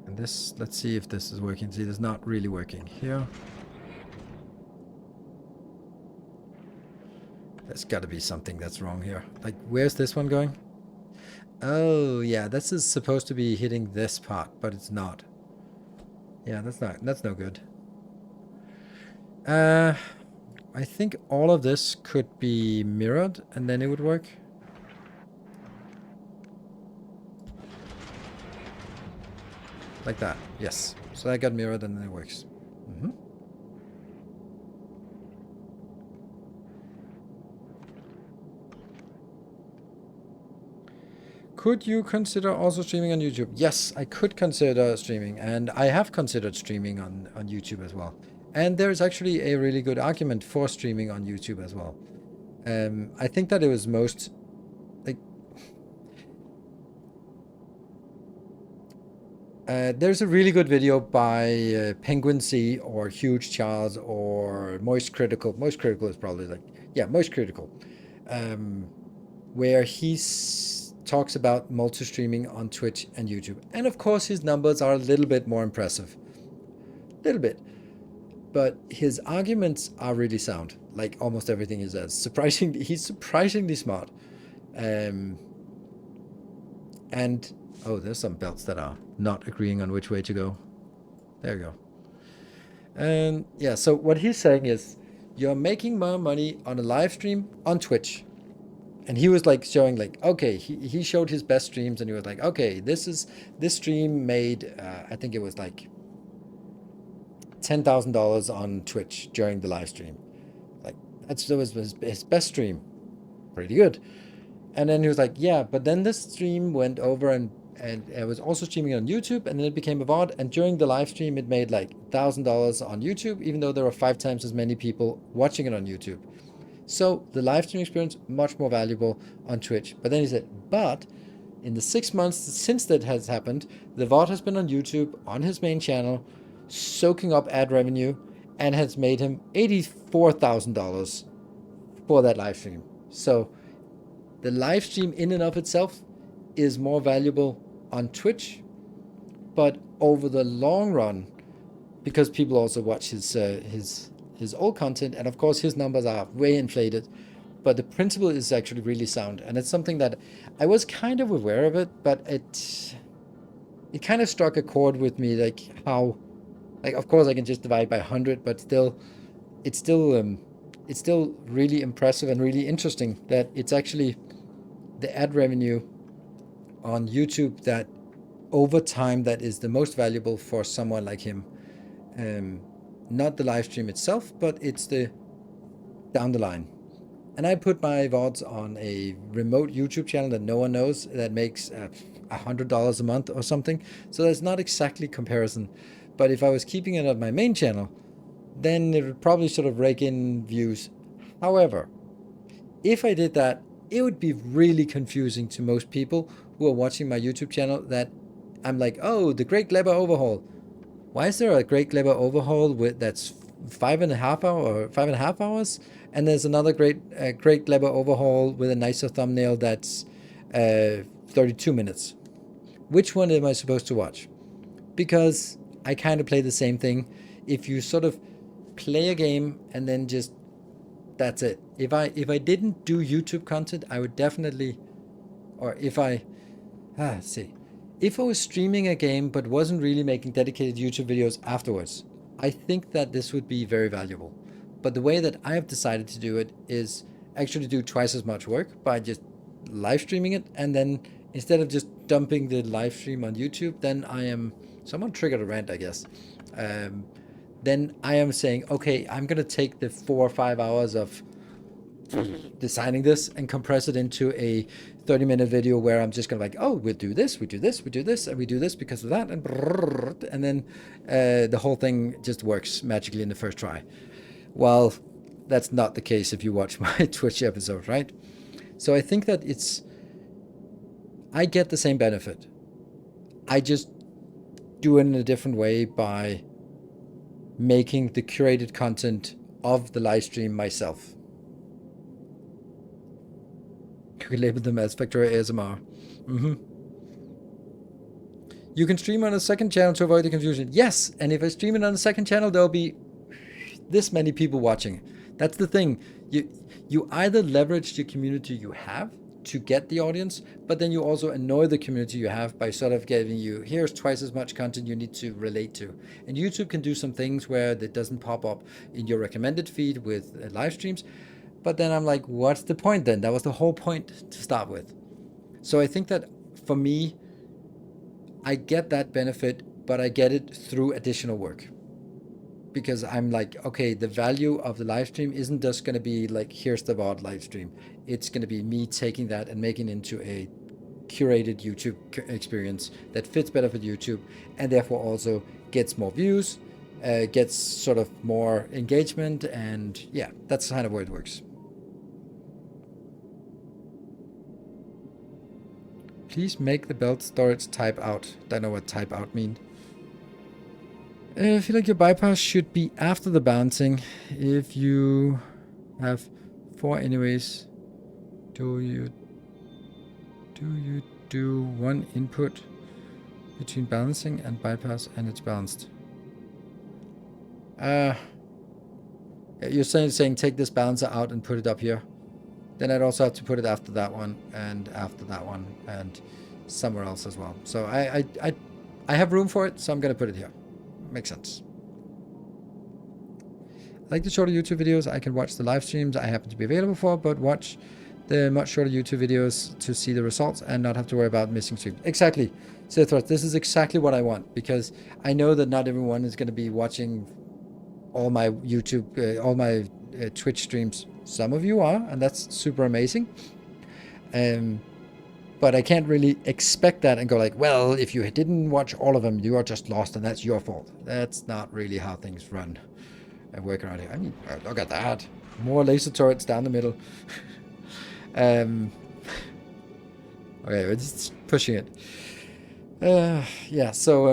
And this, let's see if this is working. See, it's not really working here. There's got to be something that's wrong here. Like, where's this one going? Oh, yeah, this is supposed to be hitting this part, but it's not. Yeah, that's no good. I think all of this could be mirrored, and then it would work. Like that, yes. So that got mirrored, and then it works. Could you consider also streaming on YouTube? Yes, I could consider streaming, and I have considered streaming on YouTube as well. And there's actually a really good argument for streaming on YouTube as well. I think that it was most, like, there's a really good video by Penguin C or Huge Charles or Moist Critical. Moist Critical is probably like, yeah, Moist Critical, where he's talks about multi-streaming on Twitch and YouTube. And of course his numbers are a little bit more impressive. Little bit. But his arguments are really sound. Like almost everything he says. He's surprisingly smart. And oh, there's some belts that are not agreeing on which way to go. There you go. And yeah, so what he's saying is you're making more money on a live stream on Twitch. And he was like showing like, okay, he showed his best streams and he was like, okay, this stream made, I think it was like $10,000 on Twitch during the live stream. Like that was his best stream. Pretty good. And then he was like, yeah, but then this stream went over and it was also streaming on YouTube, and then it became a VOD, and during the live stream it made like $1,000 on YouTube, even though there were 5 times as many people watching it on YouTube. So the live stream experience, much more valuable on Twitch. But then he said, but in the 6 months since that has happened, the VOD has been on YouTube, on his main channel, soaking up ad revenue, and has made him $84,000 for that live stream. So the live stream in and of itself is more valuable on Twitch, but over the long run, because people also watch his old content, and of course his numbers are way inflated, but the principle is actually really sound, and it's something that I was kind of aware of it, but it kind of struck a chord with me, like how, like of course I can just divide by 100, but still, it's still really impressive and really interesting that it's actually the ad revenue on YouTube that over time that is the most valuable for someone like him. Not the live stream itself, but it's the down the line. And I put my VODs on a remote YouTube channel that no one knows that makes $100 a month or something. So that's not exactly comparison. But if I was keeping it on my main channel, then it would probably sort of rake in views. However, if I did that, it would be really confusing to most people who are watching my YouTube channel that I'm like, oh, the Great Gleba Overhaul. Why is there a Great Gleba Overhaul that's 5.5 hours? And there's another Great Gleba Overhaul with a nicer thumbnail that's 32 minutes. Which one am I supposed to watch? Because I kind of play the same thing. If you sort of play a game and then just, that's it. If I didn't do YouTube content, I would definitely, or if I was streaming a game but wasn't really making dedicated YouTube videos afterwards, I think that this would be very valuable. But the way that I have decided to do it is actually do twice as much work by just live streaming it, and then instead of just dumping the live stream on YouTube, then someone triggered a rant, I guess. Then I am saying, okay, I'm going to take the 4 or 5 hours of designing this and compress it into a 30-minute video where I'm just going to like, oh, we'll do this, we do this, we do this, and we do this because of that, and then the whole thing just works magically in the first try. Well, that's not the case if you watch my Twitch episodes, right? So I think that I get the same benefit. I just do it in a different way by making the curated content of the live stream myself. could label them as Factorio ASMR. You can stream on a second channel to avoid the confusion. Yes, and if I stream it on a second channel, there'll be this many people watching. That's the thing. You either leverage the community you have to get the audience, but then you also annoy the community you have by sort of giving you, here's twice as much content you need to relate to. And YouTube can do some things where it doesn't pop up in your recommended feed with live streams. But then I'm like, what's the point then? That was the whole point to start with. So I think that for me, I get that benefit, but I get it through additional work. Because I'm like, okay, the value of the live stream isn't just going to be like, here's the VOD live stream. It's going to be me taking that and making it into a curated YouTube experience that fits better for YouTube and therefore also gets more views, gets sort of more engagement, and yeah, that's kind of where it works. Please make the belt storage type out. Don't know what type out mean. I feel like your bypass should be after the balancing. If you have 4 anyways, do you do one input between balancing and bypass and it's balanced? You're saying take this balancer out and put it up here. Then I'd also have to put it after that one and after that one and somewhere else as well. So I have room for it, so I'm gonna put it here. Makes sense. I like the shorter YouTube videos. I can watch the live streams I happen to be available for, but watch the much shorter YouTube videos to see the results and not have to worry about missing streams. Exactly. Sithroth, this is exactly what I want, because I know that not everyone is going to be watching all my YouTube, all my Twitch streams. Some of you are, and that's super amazing. But I can't really expect that and go like, well, if you didn't watch all of them, you are just lost and that's your fault. That's not really how things run and work around here. I mean, look at that. More laser turrets down the middle. Okay, we're just pushing it. Yeah, so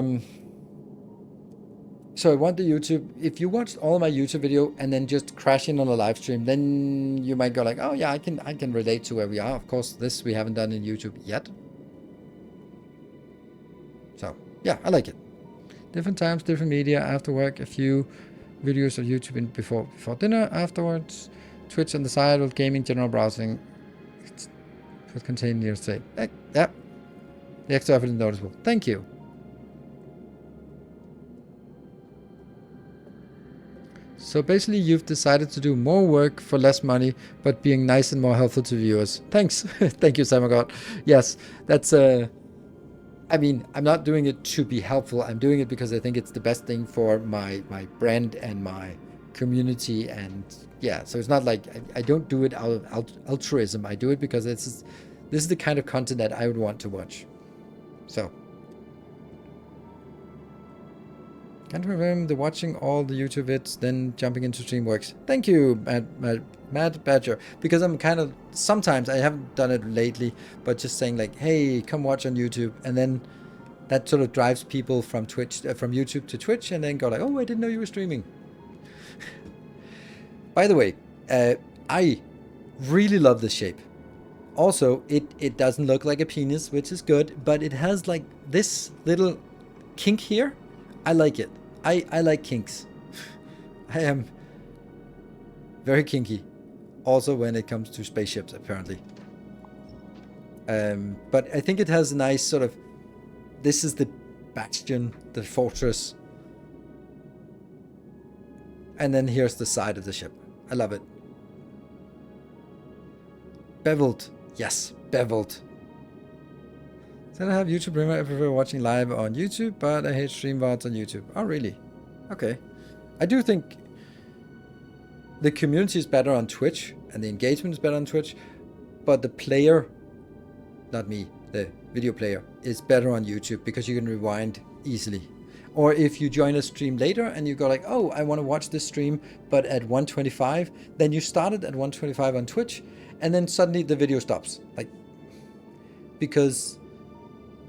I want the YouTube. If you watched all of my YouTube video and then just crash in on a live stream, then you might go like, oh yeah, I can relate to where we are. Of course, this we haven't done in YouTube yet. So yeah, I like it. Different times, different media. After work, a few videos of YouTube in before dinner. Afterwards, Twitch on the side with gaming, general browsing. Could contain near state. Yeah, the extra effort is noticeable. Thank you. So basically you've decided to do more work for less money, but being nice and more helpful to viewers. Thanks. Thank you, Samagod. Yes, that's I mean, I'm not doing it to be helpful. I'm doing it because I think it's the best thing for my brand and my community. And yeah, so it's not like I don't do it out of altruism. I do it because this is the kind of content that I would want to watch. So. Can't remember the watching all the YouTube vids, then jumping into stream works. Thank you, Mad Badger. Because I'm kind of, sometimes, I haven't done it lately, but just saying like, hey, come watch on YouTube. And then that sort of drives people from Twitch, from YouTube to Twitch, and then go like, oh, I didn't know you were streaming. By the way, I really love this shape. Also, it doesn't look like a penis, which is good, but it has like this little kink here. I like it. I like kinks. I am very kinky. Also when it comes to spaceships, apparently. But I think it has a nice sort of... This is the bastion, the fortress. And then here's the side of the ship. I love it. Beveled. Yes, beveled. Then I have YouTube Premium. I prefer watching live on YouTube, but I hate stream VODs on YouTube. Oh, really? Okay. I do think the community is better on Twitch, and the engagement is better on Twitch, but the player, not me, the video player, is better on YouTube because you can rewind easily. Or if you join a stream later and you go like, oh, I want to watch this stream, but at 1:25, then you started at 1:25 on Twitch, and then suddenly the video stops. Like, because...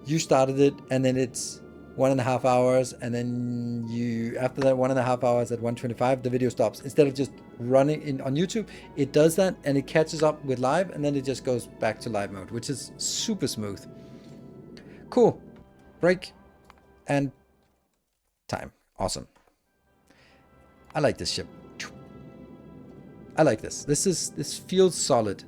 you started it, and then it's 1.5 hours, and then you, after that 1.5 hours at 1:25, the video stops. Instead of just running in on YouTube, it does that and it catches up with live, and then it just goes back to live mode, which is super smooth. Cool. Break and time. Awesome. I like this ship. I like this. This feels solid.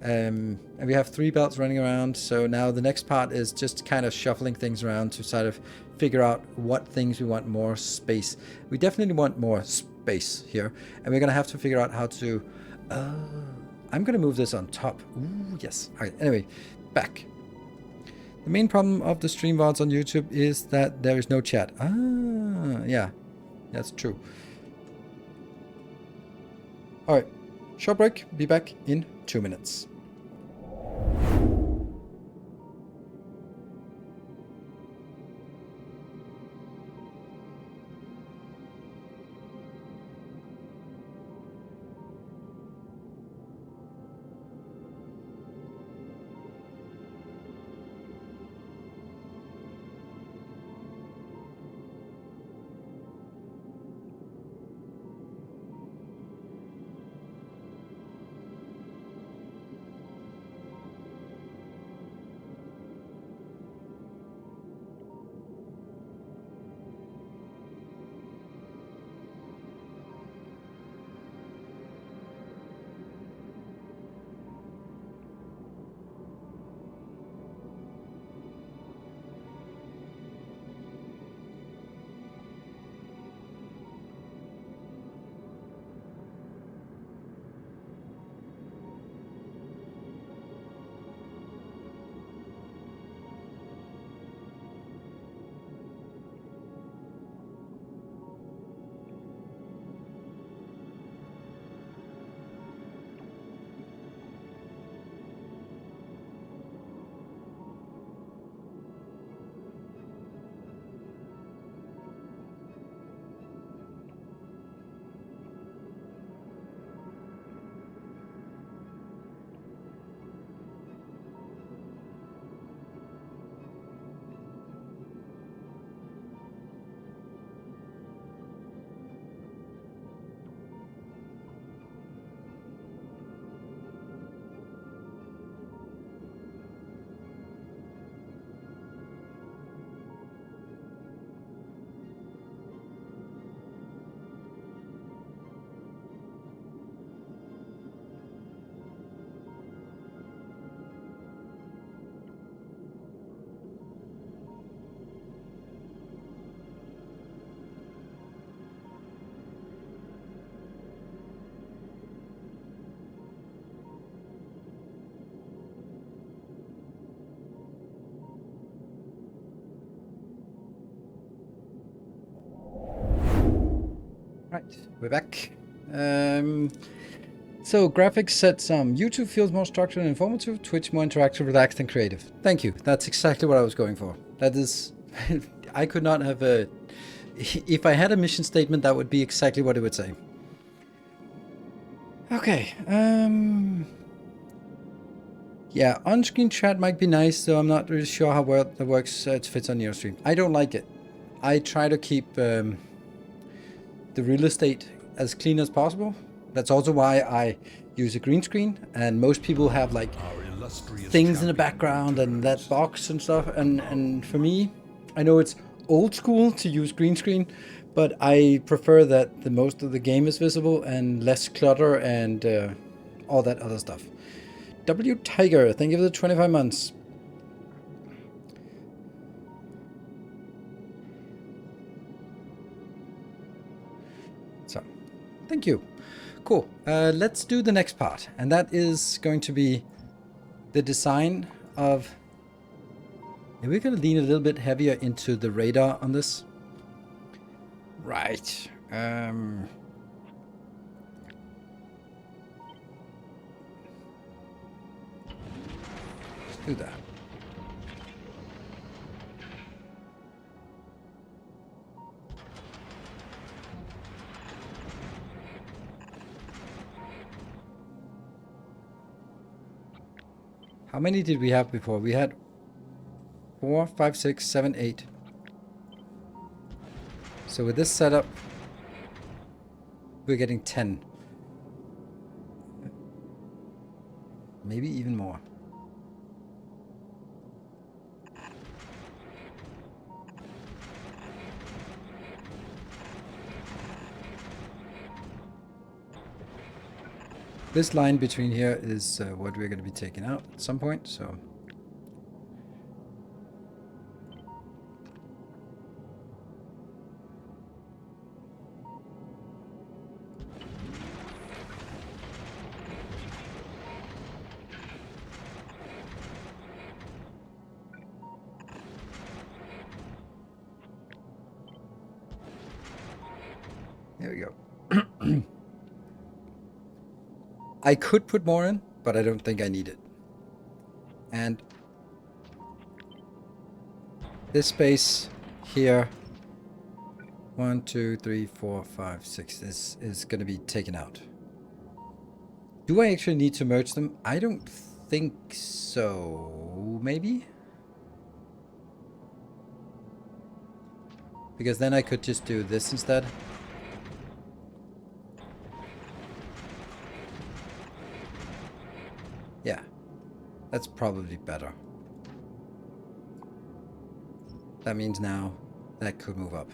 And we have 3 belts running around, so now the next part is just kind of shuffling things around to sort of figure out what things we want more space. We definitely want more space here, and we're gonna have to figure out how to... I'm gonna move this on top. Ooh, yes. Alright, anyway, back. The main problem of the stream VODs on YouTube is that there is no chat. Ah, yeah, that's true. Alright, short break, be back in 2 minutes. Right, we're back. So graphics said YouTube feels more structured and informative, Twitch more interactive, relaxed, and creative. Thank you. That's exactly what I was going for. That is, I could not have a. If I had a mission statement, that would be exactly what it would say. Okay. Yeah, on-screen chat might be nice, though I'm not really sure how well that works. It fits on your stream. I don't like it. I try to keep the real estate as clean as possible. That's also why I use a green screen, and most people have like things in the background and that box and stuff, and for me, I know it's old school to use green screen, but I prefer that the most of the game is visible and less clutter and all that other stuff. W Tiger, thank you for the 25 months. So, thank you. Cool. Let's do the next part, and that is going to be the design of... We're going to lean a little bit heavier into the radar on this. Right. Let's do that. How many did we have before? We had 4, 5, 6, 7, 8. So with this setup, we're getting 10. Maybe even more. This line between here is what we're going to be taking out at some point, so... There we go. I could put more in, but I don't think I need it. And this space here, 1, 2, 3, 4, 5, 6, this is going to be taken out. Do I actually need to merge them? I don't think so. Maybe? Because then I could just do this instead. Yeah, that's probably better. That means now that could move up.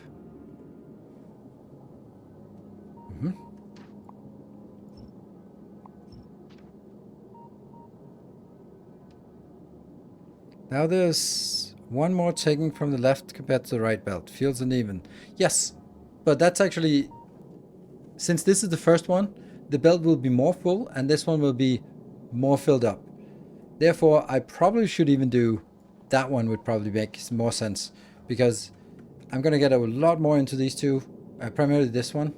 Now there's one more taking from the left compared to the right belt. Feels uneven. Yes, but that's actually... Since this is the first one, the belt will be more full and this one will be more filled up. Therefore, I probably should even do... That one would probably make more sense. Because I'm going to get a lot more into these two. Primarily this one.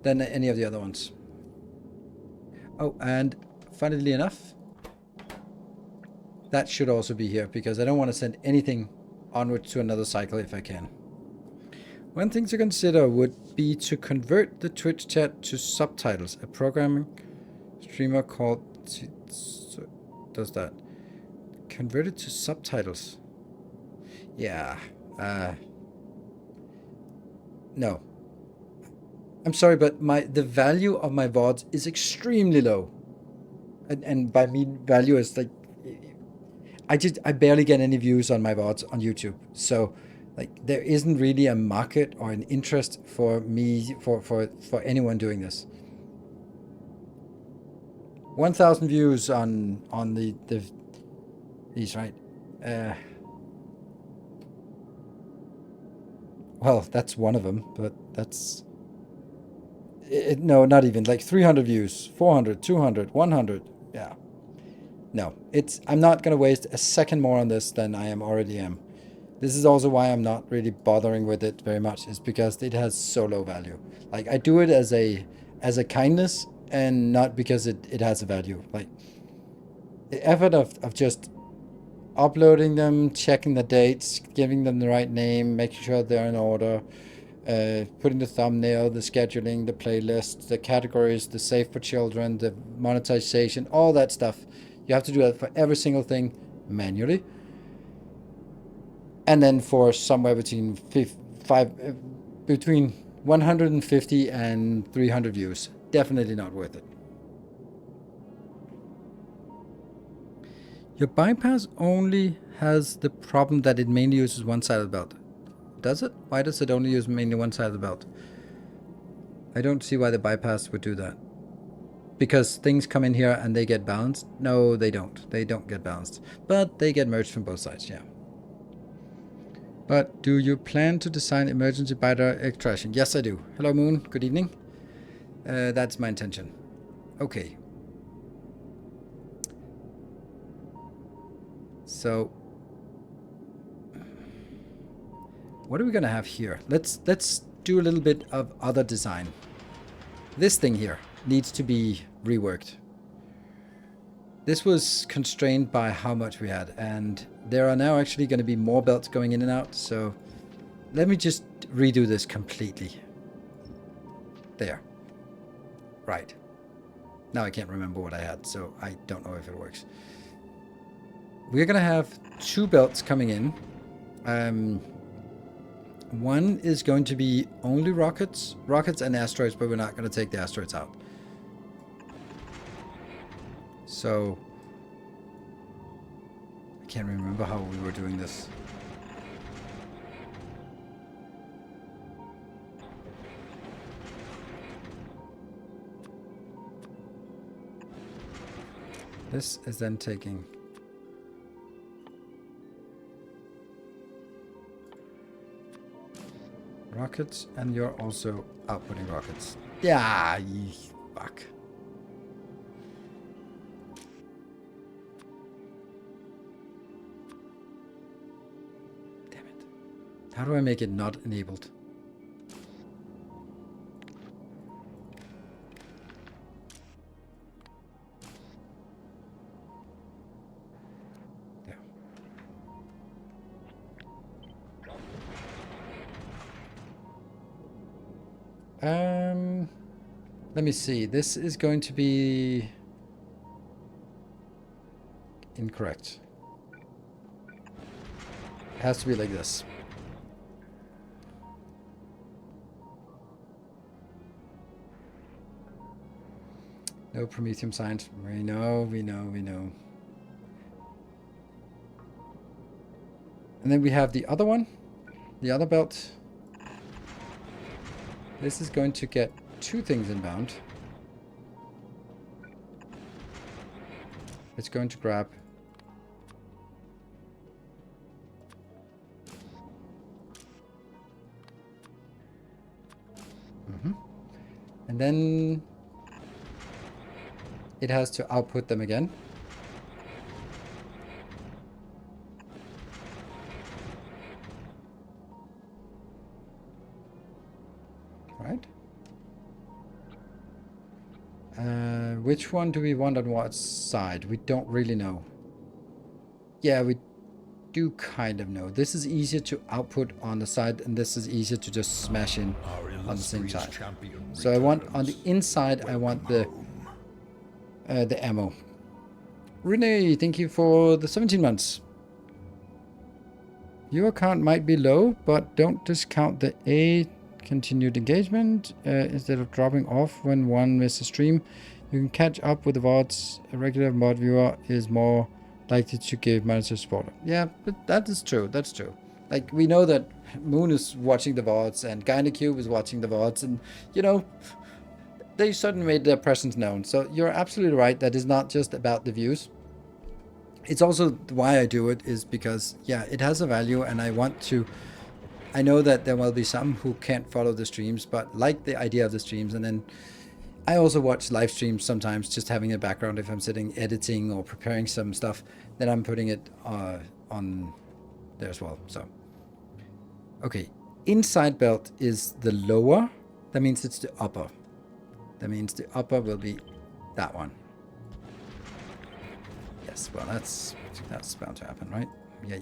Than any of the other ones. Oh, and funnily enough... That should also be here, because I don't want to send anything onwards to another cycle if I can. One thing to consider would be to convert the Twitch chat to subtitles. A programming streamer called... does that. Convert it to subtitles. Yeah. No. I'm sorry, but the value of my VODs is extremely low. And by me, value is like... I barely get any views on my VODs on YouTube. So, like, there isn't really a market or an interest for me, for anyone doing this. 1,000 views on these, right? Well, that's one of them, but that's... no, not even. Like 300 views, 400, 200, 100. Yeah. No, I'm not going to waste a second more on this than I already am. This is also why I'm not really bothering with it very much, is because it has so low value. Like, I do it as a kindness and not because it has a value. Like, the effort of just uploading them, checking the dates, giving them the right name, making sure they're in order, putting the thumbnail, the scheduling, the playlist, the categories, the safe for children, the monetization, all that stuff. You have to do that for every single thing manually. And then for somewhere between 150 and 300 views. Definitely not worth it. Your bypass only has the problem that it mainly uses one side of the belt. Does it? Why does it only use mainly one side of the belt? I don't see why the bypass would do that. Because things come in here and they get balanced? No, they don't. They don't get balanced. But they get merged from both sides, yeah. But do you plan to design emergency bidirectional extraction? Yes, I do. Hello, Moon. Good evening. That's my intention. Okay. So, what are we gonna have here? Let's do a little bit of other design. This thing here needs to be reworked. This was constrained by how much we had, and there are now actually going to be more belts going in and out, so let me just redo this completely. There. Right. Now I can't remember what I had, so I don't know if it works. We're going to have 2 belts coming in. One is going to be only rockets and asteroids, but we're not going to take the asteroids out. So I can't remember how we were doing this. This is then taking rockets, and you're also outputting rockets. Yeah, fuck. Damn it. How do I make it not enabled? Let me see. This is going to be incorrect. It has to be like this. No Prometheum signs. We know. And then we have the other one, the other belt. This is going to get two things inbound. It's going to grab and then it has to output them again. Right? Which one do we want on what side? We don't really know. Yeah, we do kind of know. This is easier to output on the side, and this is easier to just smash in on the same side. So I want on the inside, I want the ammo. Renee, thank you for the 17 months. Your account might be low, but don't discount the continued engagement. Instead of dropping off when one misses a stream, you can catch up with the VODs. A regular VOD viewer is more likely to give manager support. Yeah, but that is true. That's true. Like, we know that Moon is watching the VODs and Gynacube is watching the VODs, and, you know, they certainly made their presence known. So you're absolutely right. That is not just about the views. It's also why I do it is because, yeah, it has a value, and I want to... I know that there will be some who can't follow the streams, but like the idea of the streams. And then I also watch live streams sometimes, just having a background if I'm sitting editing or preparing some stuff, then I'm putting it on there as well. So, okay, inside belt is the lower. That means it's the upper. That means the upper will be that one. Yes, well, that's bound to happen, right? Yeah.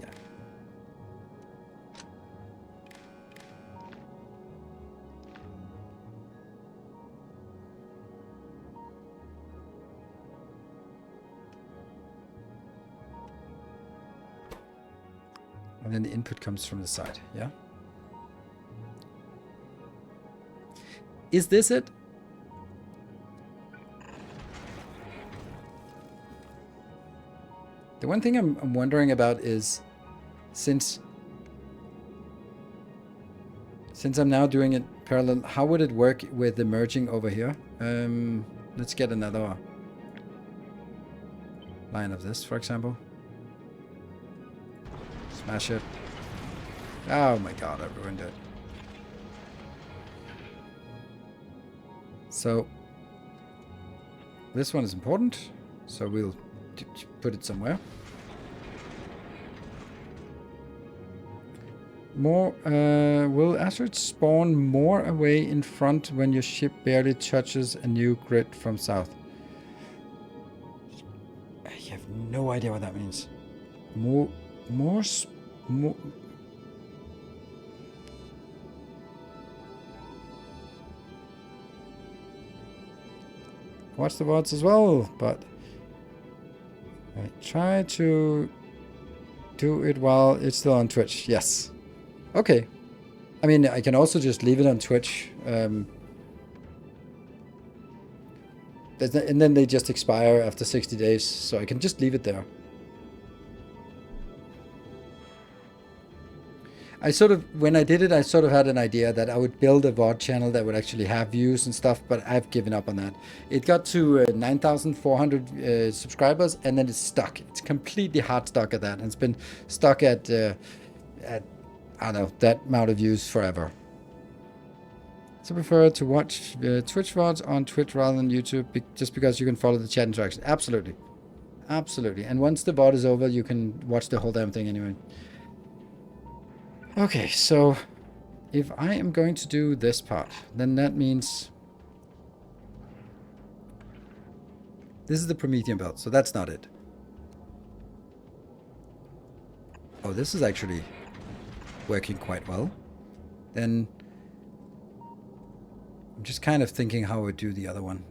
And then the input comes from the side, yeah? Is this it? The one thing I'm wondering about is, since I'm now doing it parallel, how would it work with the merging over here? Let's get another line of this, for example. Smash it. Oh my god, I ruined it. So this one is important, so we'll put it somewhere. More will asteroids spawn more away in front when your ship barely touches a new grid from south? I have no idea what that means. More. Watch the VODs as well, but I try to do it while it's still on Twitch. Yes. Okay. I mean, I can also just leave it on Twitch. And then they just expire after 60 days, so I can just leave it there. I sort of, when I did it, I sort of had an idea that I would build a VOD channel that would actually have views and stuff, but I've given up on that. It got to 9,400 subscribers, and then it's stuck. It's completely hard stuck at that, and it's been stuck at I don't know, that amount of views forever. So I prefer to watch Twitch VODs on Twitch rather than YouTube, just because you can follow the chat interaction. Absolutely. Absolutely. And once the VOD is over, you can watch the whole damn thing anyway. Okay, so if I am going to do this part, then that means this is the Promethean belt, so that's not it. Oh, this is actually working quite well. Then I'm just kind of thinking how I would do the other one.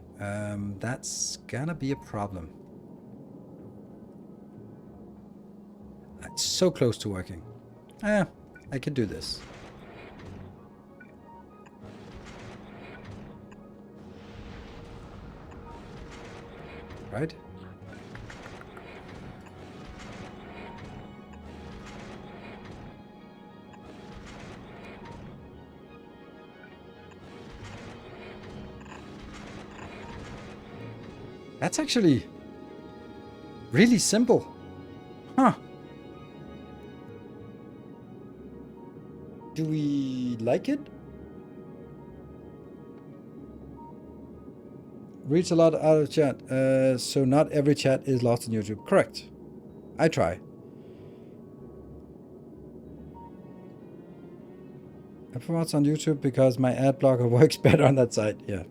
That's gonna be a problem. It's so close to working. I could do this. Right? That's actually really simple. Huh. Do we like it? Reads a lot out of chat. So not every chat is lost on YouTube. Correct. I try. I promote on YouTube because my ad blocker works better on that side. Yeah.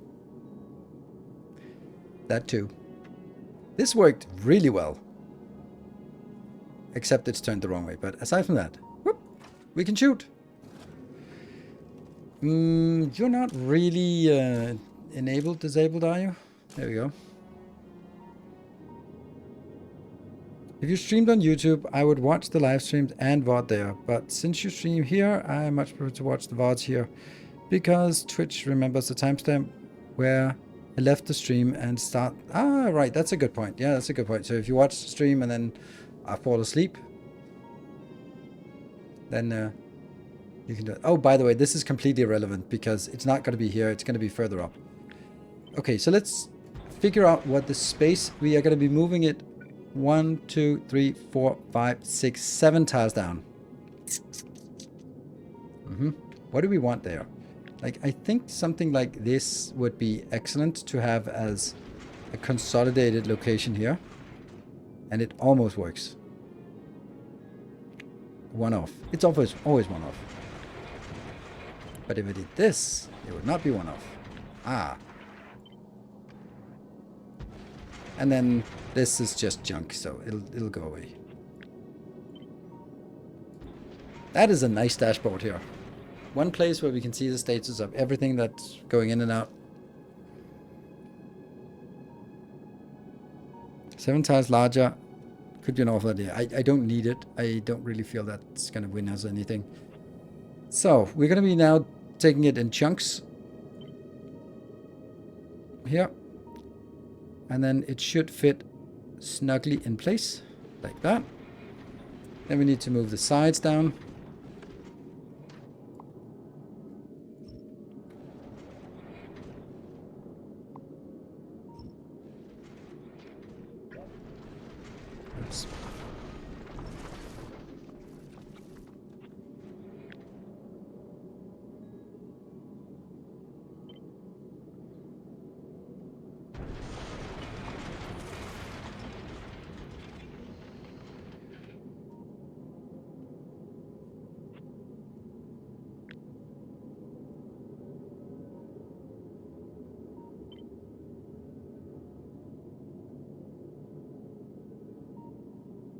That too. This worked really well. Except it's turned the wrong way. But aside from that, whoop, we can shoot. You're not really enabled, disabled, are you? There we go. If you streamed on YouTube, I would watch the live streams and VOD there. But since you stream here, I much prefer to watch the VODs here. Because Twitch remembers the timestamp where I left the stream and start... Ah, right, that's a good point. Yeah, that's a good point. So if you watch the stream and then I fall asleep, then... you can do it. Oh, by the way, this is completely irrelevant because it's not going to be here. It's going to be further up. Okay, so let's figure out what the space... We are going to be moving it 1, 2, 3, 4, 5, 6, 7 tiles down. What do we want there? Like, I think something like this would be excellent to have as a consolidated location here. And it almost works. One off. It's always one off. But if I did this, it would not be one off. Ah. And then this is just junk, so it'll go away. That is a nice dashboard here. One place where we can see the status of everything that's going in and out. 7 tiles larger. Could be an awful idea. I don't need it. I don't really feel that's going to win us anything. So, we're going to be now taking it in chunks. Here. And then it should fit snugly in place. Like that. Then we need to move the sides down. Oops.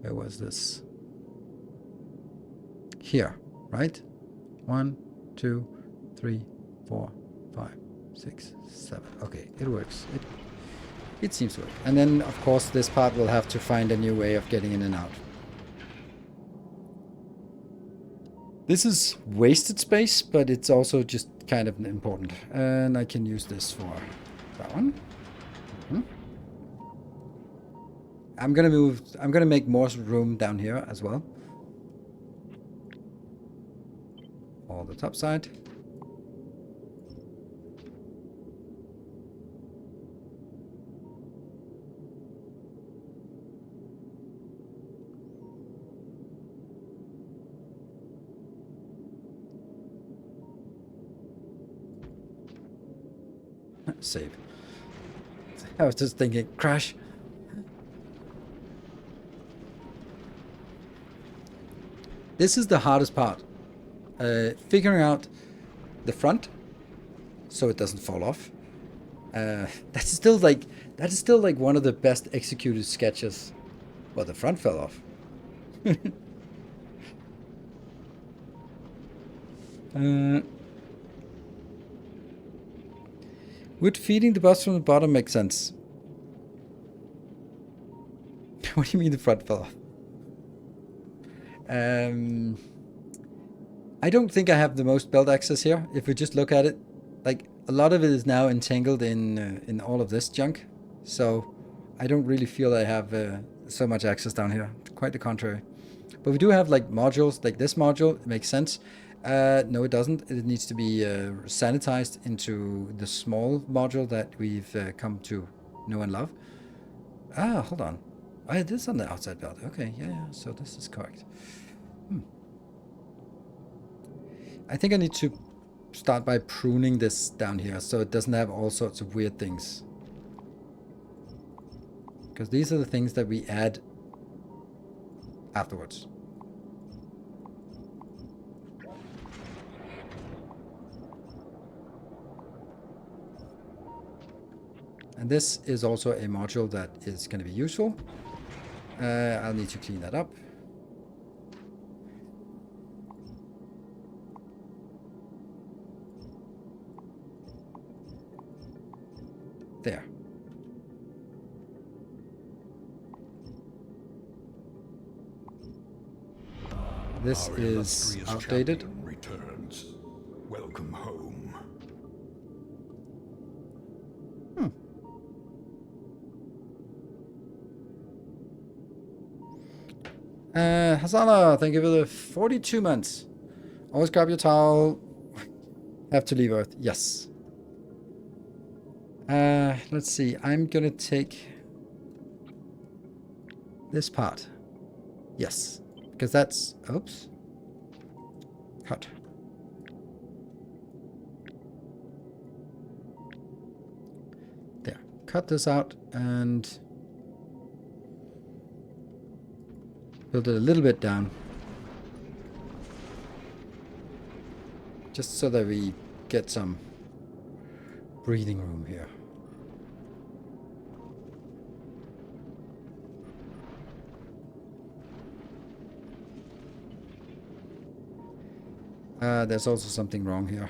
Where was this? Here, right? 1, 2, 3, 4, 5, 6, 7. Okay, it works. It seems to work. And then, of course, this part will have to find a new way of getting in and out. This is wasted space, but it's also just kind of important. And I can use this for that one. I'm gonna make more room down here as well. On the top side. Save. I was just thinking, crash. This is the hardest part. Figuring out the front so it doesn't fall off. That is still like one of the best executed sketches. Well, the front fell off. Would feeding the bus from the bottom make sense? What do you mean the front fell off? I don't think I have the most belt access here. If we just look at it, like a lot of it is now entangled in all of this junk, so I don't really feel I have so much access down here. Quite the contrary. But we do have like modules, like this module. It makes sense. No, it doesn't. It needs to be sanitized into the small module that we've come to know and love. Ah, hold on. Oh, it is on the outside belt. Okay, yeah, so this is correct. I think I need to start by pruning this down here so it doesn't have all sorts of weird things. Because these are the things that we add afterwards. And this is also a module that is going to be useful. I'll need to clean that up. There. This is outdated. Returns. Welcome home. Hasana, thank you for the 42 months. Always grab your towel. Have to leave Earth. Yes. Let's see. I'm gonna take this part. Yes. Because that's... Oops. Cut. There. Cut this out and... build it a little bit down. Just so that we get some breathing room here. There's also something wrong here.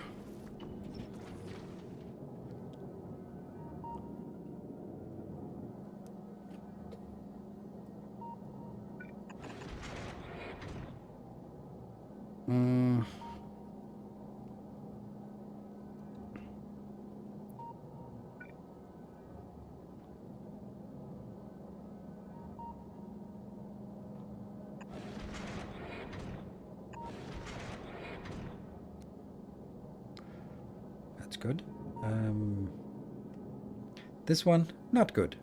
That's good. This one, not good.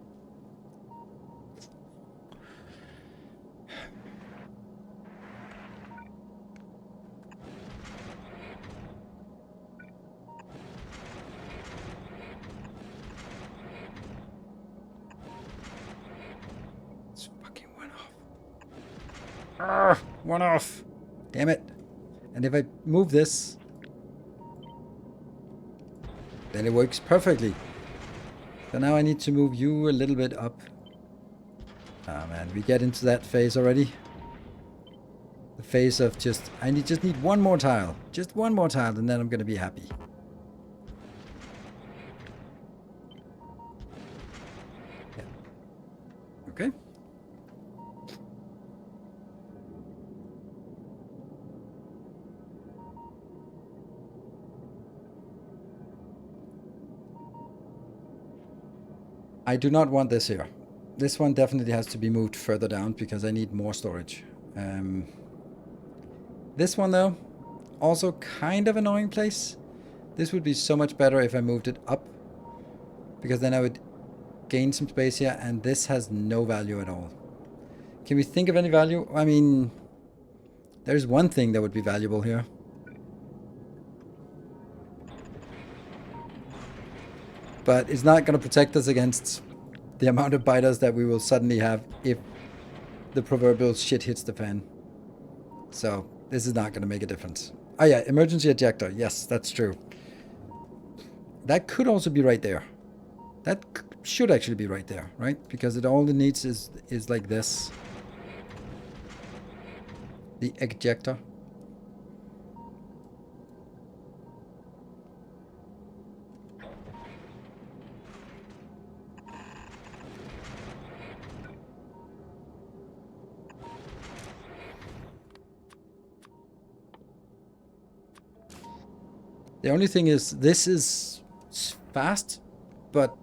It's fucking went off. Ah, one off. Damn it. And if I move this, then it works perfectly. So now I need to move you a little bit up. Ah man, we get into that phase already. The phase of just, just need one more tile. Just one more tile and then I'm gonna be happy. Yeah. Okay. I do not want this here. This one definitely has to be moved further down because I need more storage. This one though, also kind of annoying place. This would be so much better if I moved it up, because then I would gain some space here, and this has no value at all. Can we think of any value? I mean, there's one thing that would be valuable here. But it's not going to protect us against the amount of biters that we will suddenly have if the proverbial shit hits the fan. So this is not going to make a difference. Oh yeah, emergency ejector. Yes, that's true. That could also be right there. That should actually be right there, right? Because all it needs is like this. The ejector. The only thing is, this is fast, but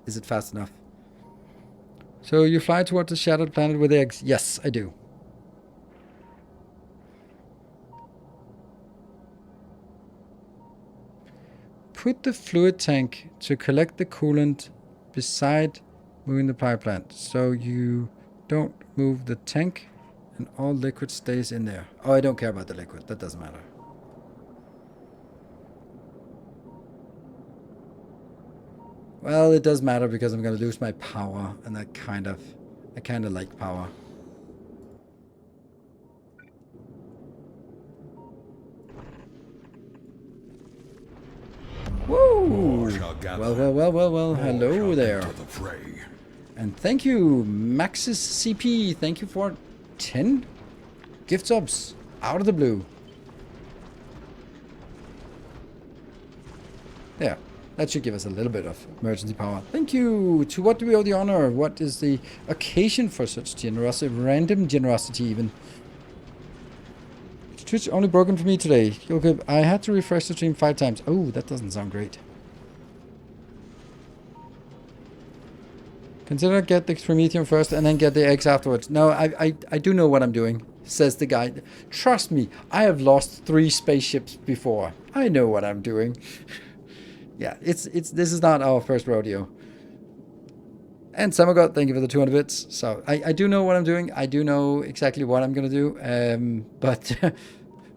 is it fast enough? So you fly towards the shattered planet with eggs? Yes, I do. Put the fluid tank to collect the coolant beside moving the power plant, so you don't move the tank and all liquid stays in there. Oh, I don't care about the liquid. That doesn't matter. Well, it does matter because I'm going to lose my power, and I kind of like power. Woo! Well, hello there. And thank you, Maxis CP. Thank you for 10 gift subs out of the blue. Yeah, that should give us a little bit of emergency power. Thank you. To what do we owe the honor? What is the occasion for such generosity? Random generosity, even. Twitch only broken for me today. Okay, I had to refresh the stream 5 times. Oh, that doesn't sound great. Consider get the Prometheum first and then get the eggs afterwards. No, I do know what I'm doing, says the guy. Trust me, I have lost 3 spaceships before. I know what I'm doing. Yeah, this is not our first rodeo. And Samagot, thank you for the 200 bits. So I do know what I'm doing. I do know exactly what I'm gonna do.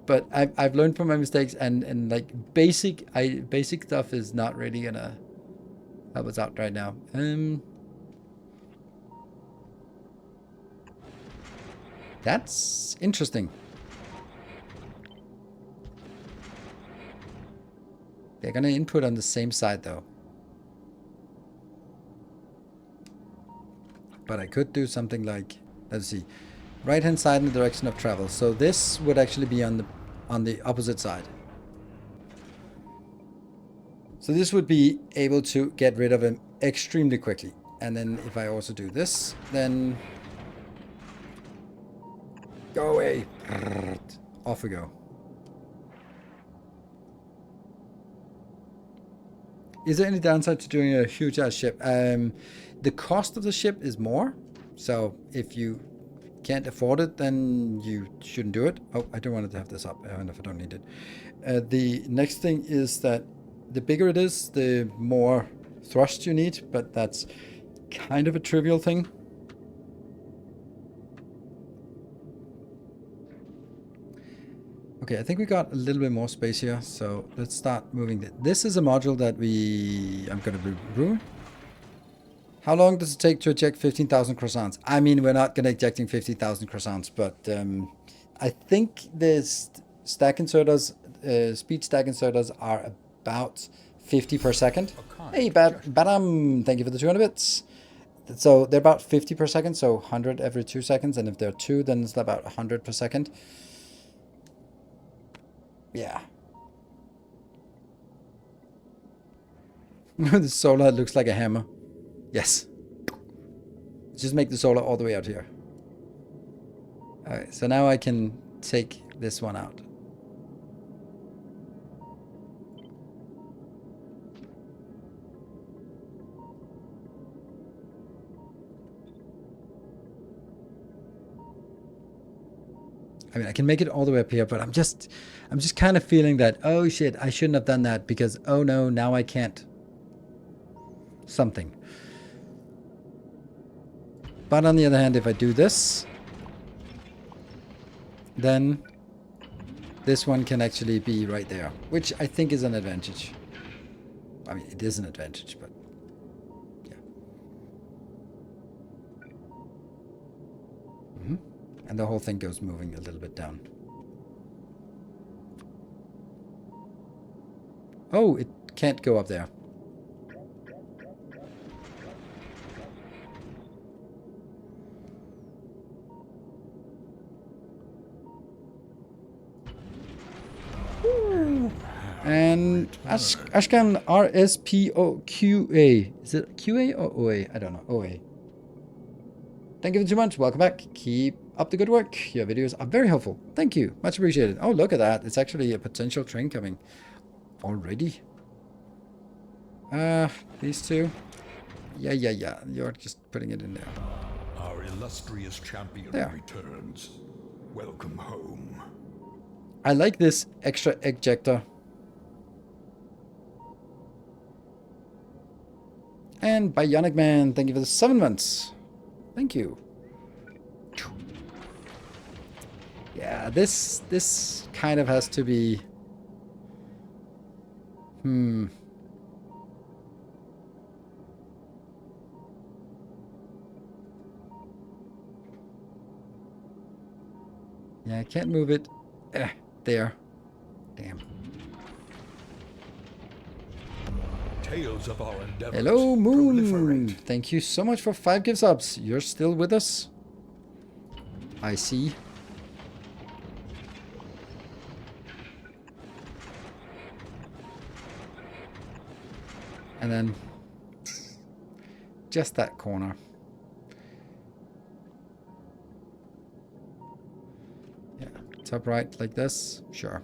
But I've learned from my mistakes, and like basic stuff is not really gonna help us out right now. That's interesting. They're gonna input on the same side though. But I could do something like, let's see, right hand side in the direction of travel. So this would actually be on the opposite side. So this would be able to get rid of him extremely quickly. And then if I also do this, then go away. Off we go. Is there any downside to doing a huge ass ship? The cost of the ship is more. So if you can't afford it, then you shouldn't do it. Oh, I don't want to have this up, even if I don't need it. The next thing is that the bigger it is, the more thrust you need, but that's kind of a trivial thing. Okay, I think we got a little bit more space here, so let's start moving. This is a module that I'm going to brew. How long does it take to eject 15,000 croissants? I mean, we're not going to ejecting 50,000 croissants, but I think the stack inserters, speed stack inserters are about 50 per second. Hey, Badam, thank you for the 200 bits. So they're about 50 per second, so 100 every 2 seconds, and if they're 2, then it's about 100 per second. Yeah. The solar looks like a hammer. Yes. Just make the solar all the way out here. Alright, so now I can take this one out. I mean, I can make it all the way up here, but I'm just kind of feeling that, oh shit, I shouldn't have done that because, oh no, now I can't. Something. But on the other hand, if I do this, then this one can actually be right there, which I think is an advantage. I mean, it is an advantage, but yeah. And the whole thing goes moving a little bit down. Oh, it can't go up there. And Ashkan RSPOQA. Is it QA or OA? I don't know. OA. Thank you so much. Welcome back. Keep up the good work. Your videos are very helpful. Thank you. Much appreciated. Oh, look at that. It's actually a potential train coming already. These two. Yeah. You're just putting it in there. Our illustrious champion returns. Welcome home. I like this extra ejector. And Bionic Man, thank you for the 7 months. Thank you. Yeah, this kind of has to be... Yeah, I can't move it. There. Damn. Tales of our endeavors. Hello, Moon. Thank you so much for 5 gift subs. You're still with us. I see. And then just that corner. Yeah, top right like this. Sure.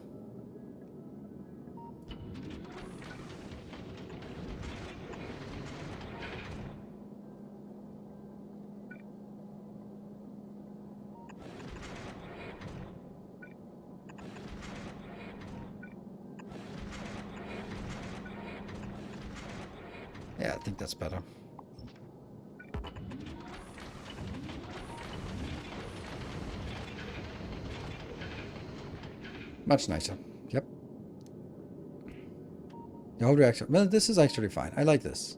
Yeah, I think that's better. Much nicer. Yep. The whole reaction. Well, this is actually fine. I like this.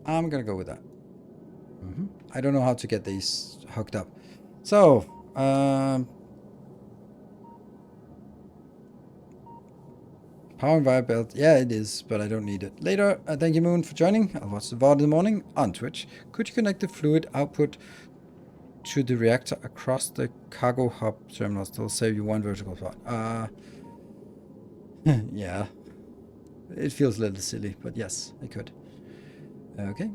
I'm gonna go with that. I don't know how to get these hooked up. So, power and wire belt. Yeah, it is, but I don't need it. Later, thank you, Moon, for joining. I'll watch the VOD in the morning on Twitch. Could you connect the fluid output to the reactor across the cargo hub terminal? Still save you 1 vertical spot. Yeah. It feels a little silly, but yes, I could. Okay.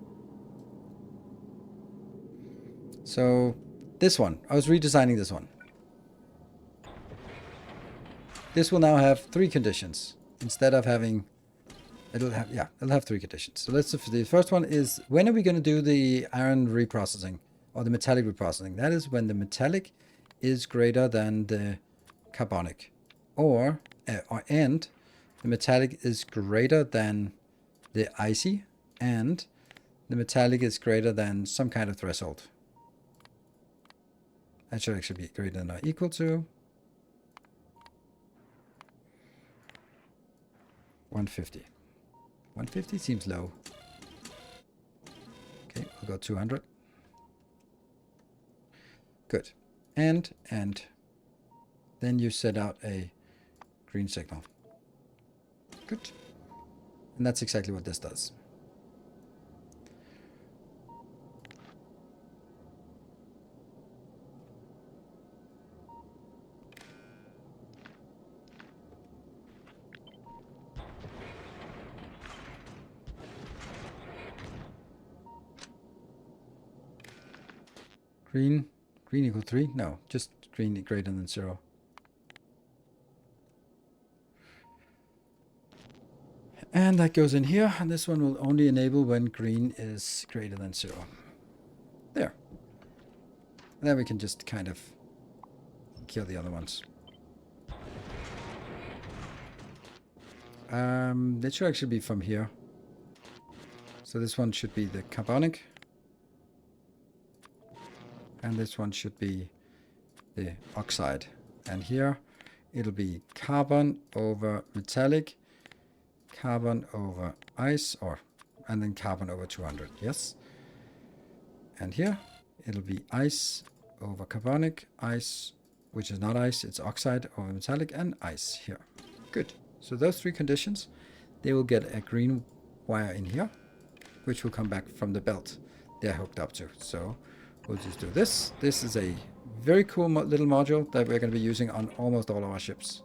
So, this one. I was redesigning this one. This will now have 3 conditions. Instead of having... It'll have 3 conditions. So let's... The first one is, when are we going to do the iron reprocessing? Or the metallic reprocessing? That is when the metallic is greater than the carbonic. And the metallic is greater than the icy. And the metallic is greater than some kind of threshold. That should actually be greater than or equal to 150. 150 seems low. Okay, we'll go 200. Good. And then you set out a green signal. Good. And that's exactly what this does. Green equal 3? No, just green greater than 0. And that goes in here, and this one will only enable when green is greater than 0. There. And then we can just kind of kill the other ones. That should actually be from here. So this one should be the carbonic. And this one should be the oxide. And here it'll be carbon over metallic, carbon over ice, and then carbon over 200. Yes. And here it'll be ice over carbonic, ice, which is not ice, it's oxide over metallic, and ice here. Good. So those three conditions, they will get a green wire in here, which will come back from the belt they're hooked up to. So we'll just do this. This is a very cool little module that we're going to be using on almost all of our ships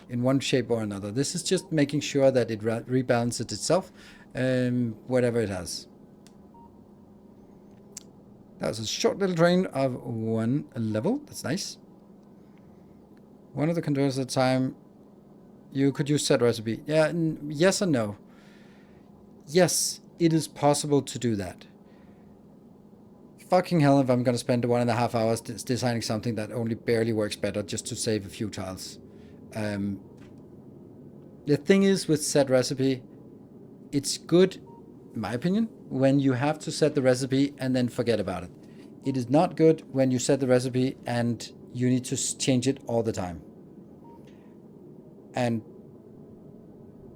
in one shape or another. This is just making sure that it rebalances itself, whatever it has. That was a short little train of one level. That's nice. One of the controllers at a time. You could use set recipe. Yeah, yes and no. Yes, it is possible to do that. Fucking hell if I'm going to spend 1.5 hours designing something that only barely works better just to save a few tiles. The thing is with set recipe, it's good, in my opinion, when you have to set the recipe and then forget about it. It is not good when you set the recipe and you need to change it all the time. And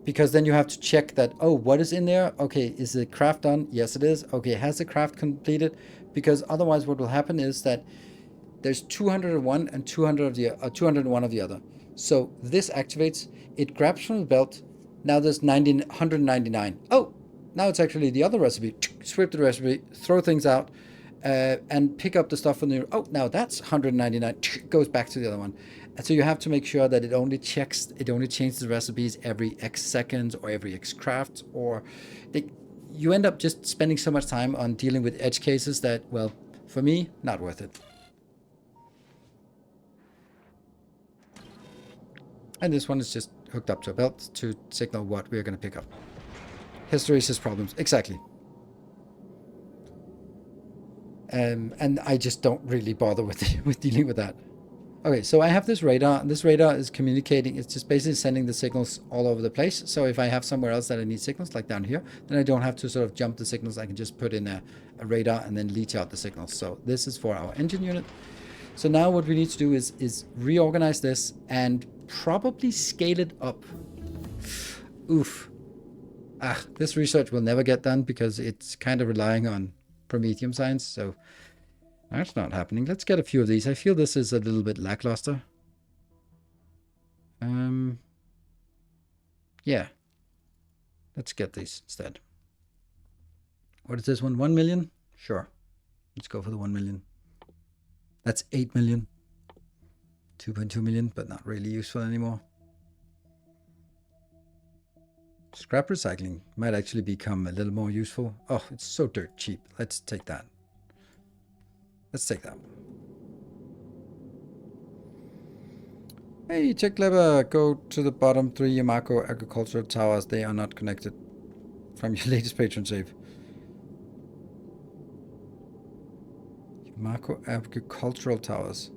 because then you have to check that, oh, what is in there? Okay, is the craft done? Yes, it is. Okay, has the craft completed? Because otherwise what will happen is that there's 201 and 201 of the other. So this activates, it grabs from the belt. Now there's 199. Oh, now it's actually the other recipe. Swip the recipe, throw things out, and pick up the stuff from the, oh, now that's 199, goes back to the other one. And so you have to make sure that it only changes the recipes every X seconds or every X craft, or you end up just spending so much time on dealing with edge cases that, well, for me, not worth it. And this one is just hooked up to a belt to signal what we're going to pick up. Hysteresis problems, exactly. And I just don't really bother with dealing with that. Okay, so I have this radar, and this radar is communicating. It's just basically sending the signals all over the place. So if I have somewhere else that I need signals, like down here, then I don't have to sort of jump the signals. I can just put in a radar and then leech out the signals. So this is for our engine unit. So now what we need to do is reorganize this and probably scale it up. Oof. This research will never get done because it's kind of relying on Prometheum science, so that's not happening. Let's get a few of these. I feel this is a little bit lackluster. Yeah. Let's get these instead. What is this one? 1 million? Sure. Let's go for the 1 million. That's 8 million. 2.2 million, but not really useful anymore. Scrap recycling might actually become a little more useful. Oh, it's so dirt cheap. Let's take that. Let's take that. Hey, check lever. Go to the bottom 3 Yamako agricultural towers. They are not connected. From your latest patron save. Yamako agricultural towers.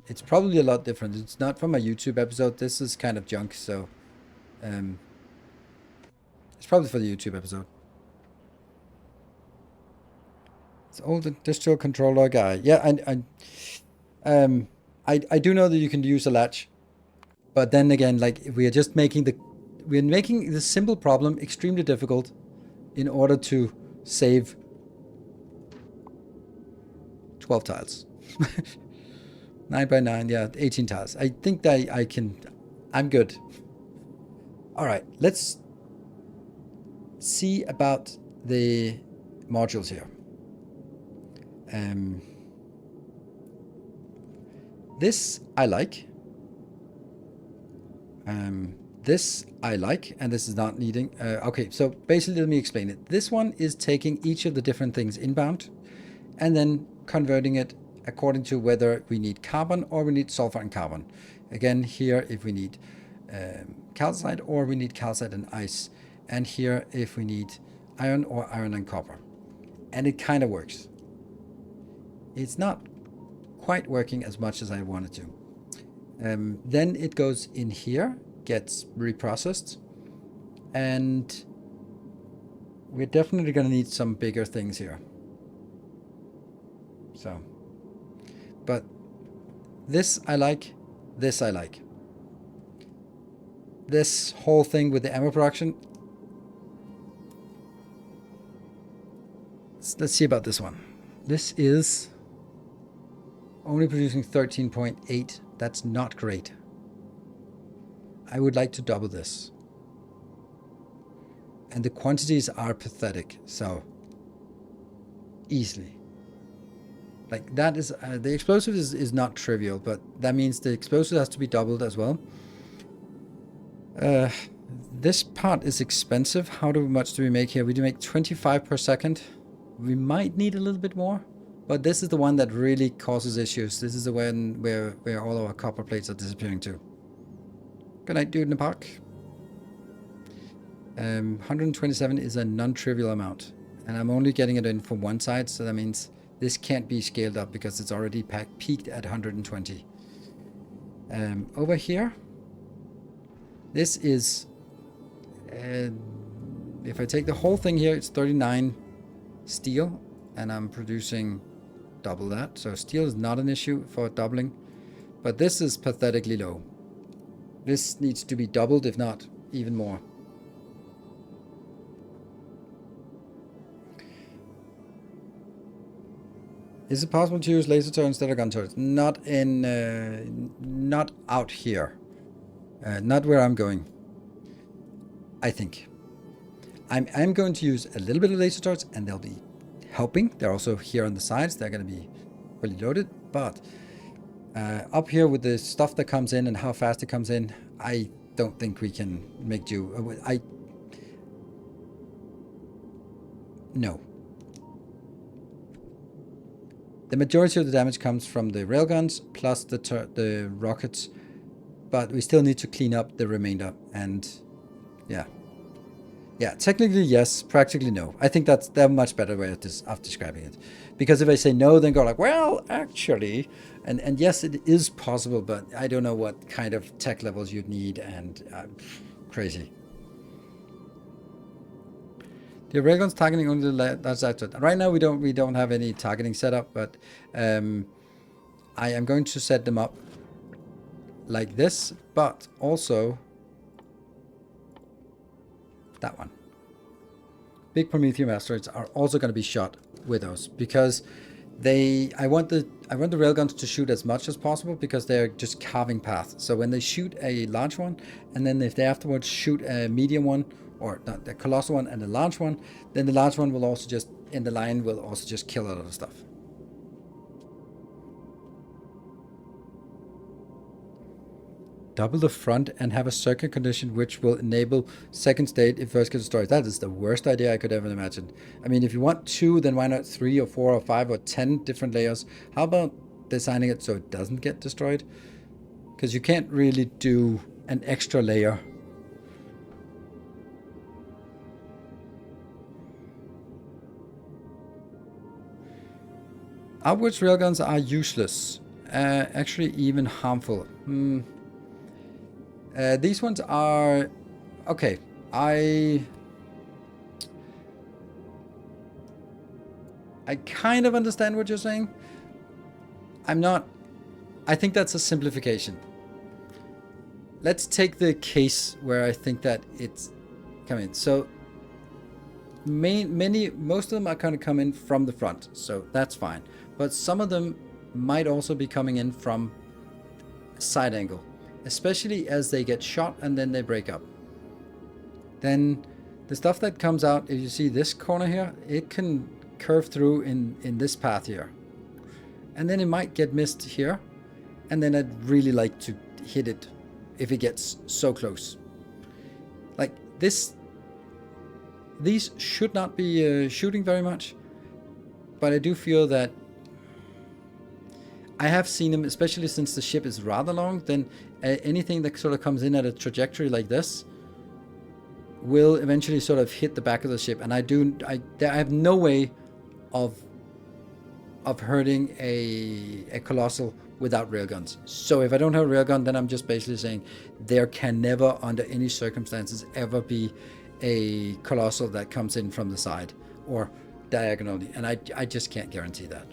It's probably a lot different. It's not from a YouTube episode. This is kind of junk, so it's probably for the YouTube episode. It's old industrial controller guy. Yeah, I do know that you can use a latch, but then again, like we are just making the simple problem extremely difficult in order to save 12 tiles. 9 by 9, yeah, 18 tiles. I think that I'm good. All right, let's see about the modules here. This I like. This I like, and this is not needing. Okay, so basically, let me explain it. This one is taking each of the different things inbound, and then converting it according to whether we need carbon or we need sulfur and carbon. Again, here if we need calcite or we need calcite and ice, and here if we need iron or iron and copper. And it kind of works. It's not quite working as much as I wanted to. Then it goes in here, gets reprocessed, and we're definitely going to need some bigger things here. So, but this I like, this I like. This whole thing with the ammo production. Let's see about this one. This is only producing 13.8. That's not great. I would like to double this. And the quantities are pathetic, so easily. Like that is, the explosive is not trivial, but that means the explosive has to be doubled as well. This part is expensive. How much do we make here? We do make 25 per second. We might need a little bit more, but this is the one that really causes issues. This is the one where all our copper plates are disappearing to. Good night, dude in the park. 127 is a non-trivial amount, and I'm only getting it in from one side, so that means this can't be scaled up because it's already peaked at 120. Over here, this is, if I take the whole thing here, it's 39 steel, and I'm producing double that. So steel is not an issue for doubling, but this is pathetically low. This needs to be doubled, if not even more. Is it possible to use laser turrets instead of gun turrets? Not out here. Not where I'm going. I think. I'm going to use a little bit of laser turrets, and they'll be helping. They're also here on the sides. They're going to be fully loaded. But up here with the stuff that comes in and how fast it comes in, I don't think we can make do. No. The majority of the damage comes from the railguns plus the rockets, but we still need to clean up the remainder. And yeah, technically yes, practically no. I think that's a much better way of describing it, because if I say no, then go like, well, actually, and yes, it is possible, but I don't know what kind of tech levels you'd need, and crazy. The railguns targeting only the side. Right now we don't have any targeting set up, but I am going to set them up like this, but also that one. Big Prometheum asteroids are also going to be shot with those, because I want the railguns to shoot as much as possible, because they're just carving paths. So when they shoot a large one, and then if they afterwards shoot a medium one, or not, the colossal one and the large one, then the large one will also just, in the line, will also just kill a lot of stuff. Double the front and have a circuit condition which will enable second state if first gets destroyed. That is the worst idea I could ever imagine. I mean, if you want 2, then why not 3 or 4 or 5 or 10 different layers? How about designing it so it doesn't get destroyed? Because you can't really do an extra layer. Outwards railguns are useless, actually even harmful. These ones are okay. I kind of understand what you're saying. I'm not. I think that's a simplification. Let's take the case where I think that it's coming. So most of them are going to come in from the front, so that's fine. But some of them might also be coming in from a side angle, especially as they get shot and then they break up. Then the stuff that comes out, if you see this corner here, it can curve through in this path here. And then it might get missed here. And then I'd really like to hit it if it gets so close. Like this, these should not be shooting very much. But I do feel that I have seen them, especially since the ship is rather long, then anything that sort of comes in at a trajectory like this will eventually sort of hit the back of the ship. And I have no way of of hurting a Colossal without railguns. So if I don't have a railgun, then I'm just basically saying there can never, under any circumstances, ever be a Colossal that comes in from the side or diagonally, and I just can't guarantee that.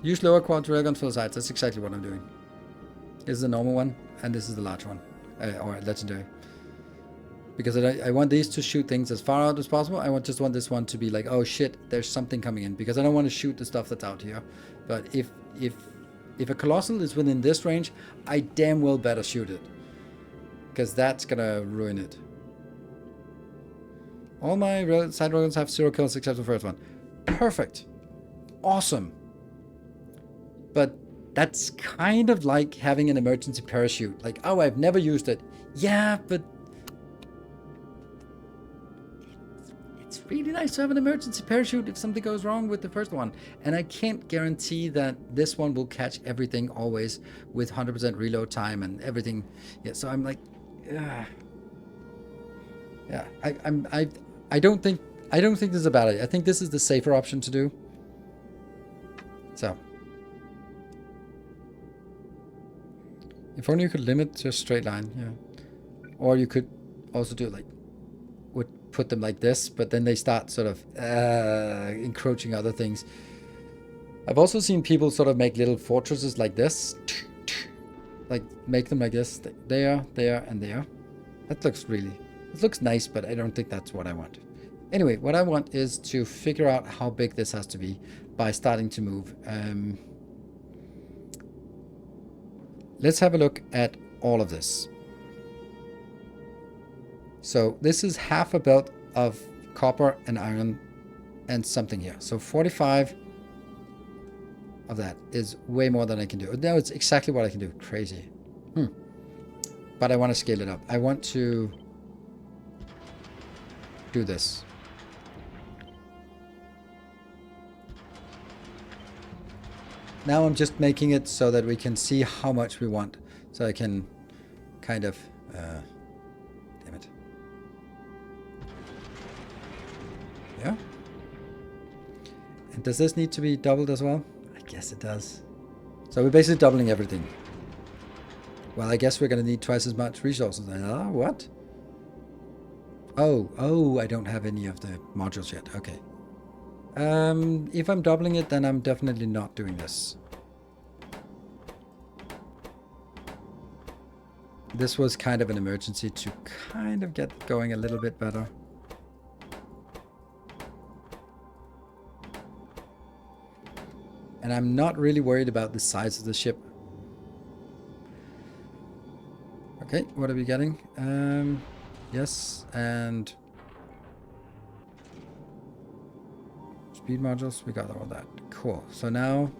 Use lower quality railguns for the sides. That's exactly what I'm doing. This is the normal one, and this is the large one, or legendary. Because I want these to shoot things as far out as possible. I just want this one to be like, oh shit, there's something coming in. Because I don't want to shoot the stuff that's out here. But if a Colossal is within this range, I damn well better shoot it. Because that's gonna ruin it. All my side railguns have 0 kills except the first one. Perfect. Awesome. But that's kind of like having an emergency parachute. Like, oh, I've never used it. Yeah, but it's really nice to have an emergency parachute if something goes wrong with the first one. And I can't guarantee that this one will catch everything always with 100% reload time and everything. Yeah, so I'm like, yeah. I don't think this is a bad idea. I think this is the safer option to do. So, if only you could limit to a straight line, yeah. Or you could also do like, would put them like this, but then they start sort of encroaching other things. I've also seen people sort of make little fortresses like this, like make them like this, there, and there. That looks it looks nice, but I don't think that's what I want. Anyway, what I want is to figure out how big this has to be by starting to move. Let's have a look at all of this. So this is half a belt of copper and iron and something here. So 45 of that is way more than I can do. Now it's exactly what I can do. Crazy. But I want to scale it up. I want to do this. Now I'm just making it so that we can see how much we want. So I can kind of... damn it. Yeah. And does this need to be doubled as well? I guess it does. So we're basically doubling everything. Well, I guess we're going to need twice as much resources. What? Oh, I don't have any of the modules yet. Okay. If I'm doubling it, then I'm definitely not doing this. This was kind of an emergency to kind of get going a little bit better. And I'm not really worried about the size of the ship. Okay, what are we getting? Yes, and speed modules, we got all that. Cool. So now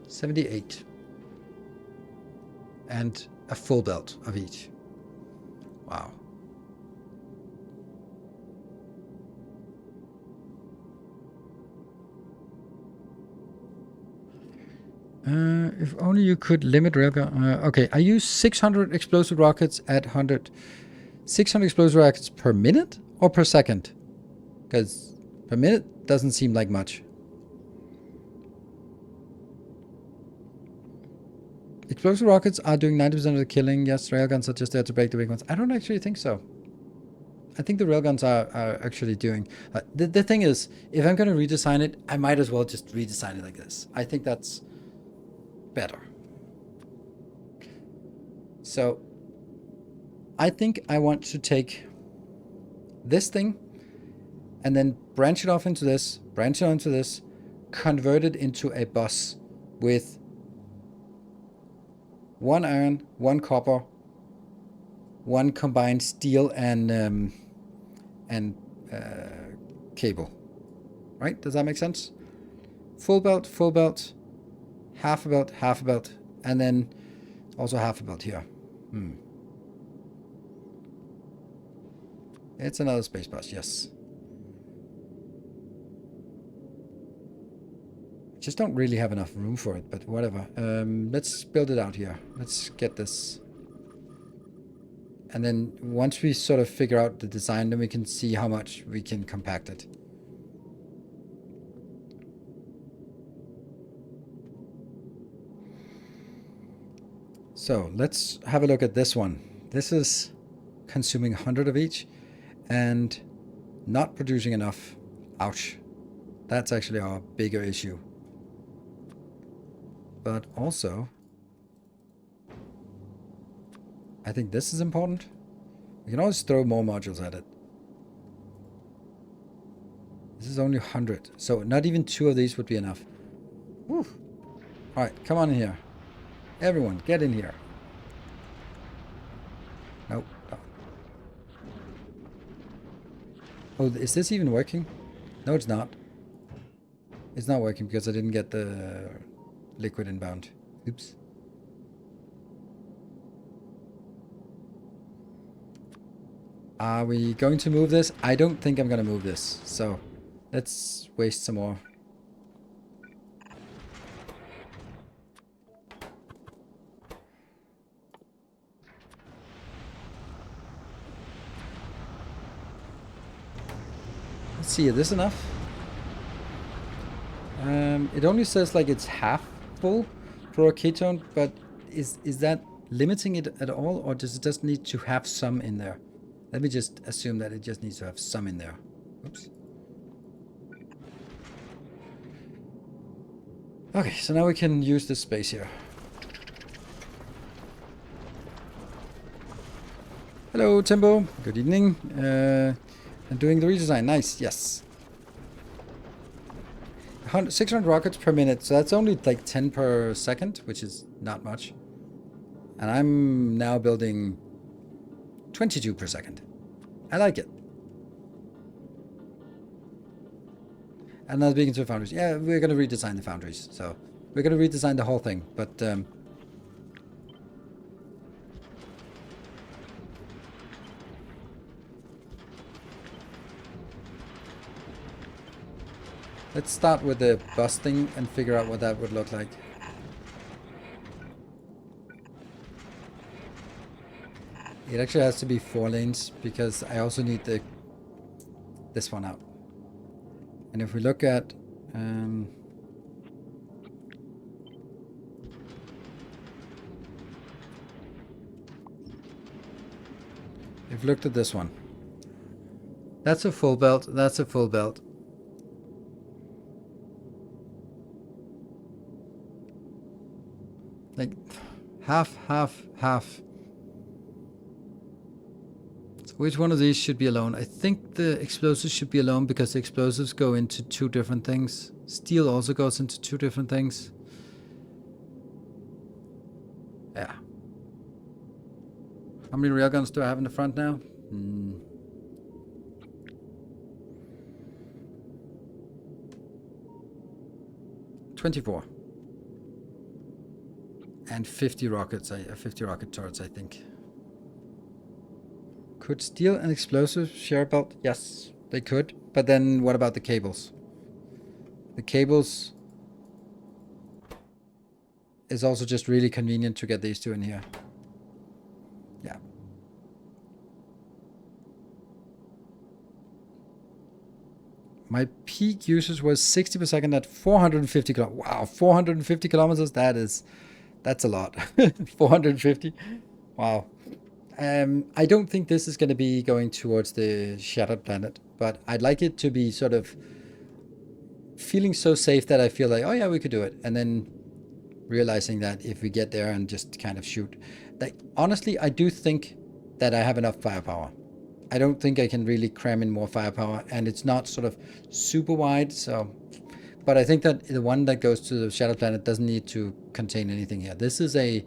78. And a full belt of each. Wow. If only you could limit railgun. Okay, I use 600 explosive rockets at 100. 600 explosive rockets per minute or per second? Because per minute doesn't seem like much. Explosive rockets are doing 90% of the killing. Yes, railguns are just there to break the big ones. I don't actually think so. I think the railguns are actually doing... the thing is, if I'm going to redesign it, I might as well just redesign it like this. I think that's better. So, I think I want to take this thing and then branch it off into this, branch it onto this, convert it into a bus with 1 iron, 1 copper, 1 combined steel and cable. Right? Does that make sense? Full belt, half a belt, and then also half a belt here. It's another space bus, yes. Just don't really have enough room for it, but whatever. Let's build it out here. Let's get this. And then once we sort of figure out the design, then we can see how much we can compact it. So let's have a look at this one. This is consuming 100 of each and not producing enough. Ouch. That's actually our bigger issue. But also, I think this is important. We can always throw more modules at it. This is only 100, so not even 2 of these would be enough. Whew. Alright, come on in here. Everyone, get in here. Nope. Oh, is this even working? No, it's not. It's not working because I didn't get the liquid inbound. Oops. Are we going to move this? I don't think I'm going to move this. So let's waste some more. Let's see, is this enough? It only says like it's half full for a ketone, but is that limiting it at all, or does it just need to have some in there? Let me just assume that it just needs to have some in there. Oops. Okay, so now we can use this space here. Hello, Timbo. Good evening. And doing the redesign. Nice, yes. 600 rockets per minute, so that's only like 10 per second, which is not much. And I'm now building 22 per second. I like it. And now speaking to the foundries. Yeah, we're going to redesign the foundries. So we're going to redesign the whole thing. But let's start with the busting and figure out what that would look like. It actually has to be 4 lanes because I also need this one out. And if we look at we've looked at this one. That's a full belt. That's a full belt. Like half, half, half. So which one of these should be alone? I think the explosives should be alone because the explosives go into 2 different things. Steel also goes into 2 different things. Yeah. How many railguns do I have in the front now? 24. And 50 rockets, 50 rocket turrets, I think. Could steel and explosives share a belt? Yes, they could. But then what about the cables? The cables is also just really convenient to get these 2 in here. Yeah. My peak usage was 60 per second at 450 kilometers. Wow, 450 kilometers, that's a lot. 450. Wow. I don't think this is going to be going towards the Shattered Planet, but I'd like it to be sort of feeling so safe that I feel like, oh yeah, we could do it. And then realizing that if we get there and just kind of shoot. Like, honestly, I do think that I have enough firepower. I don't think I can really cram in more firepower, and it's not sort of super wide, so... But I think that the one that goes to the Shadow Planet doesn't need to contain anything here. This is a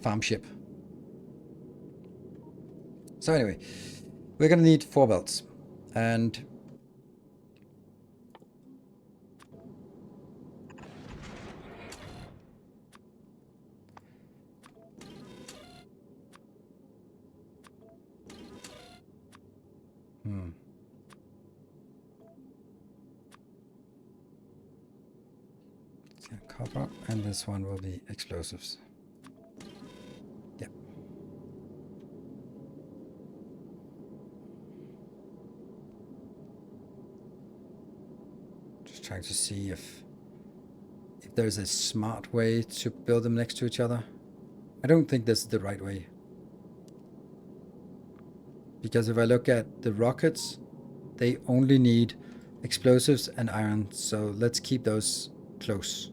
farm ship. So anyway, we're going to need 4 belts. And... copper, and this one will be explosives. Yep. Just trying to see if there's a smart way to build them next to each other. I don't think this is the right way. Because if I look at the rockets, they only need explosives and iron, so let's keep those close.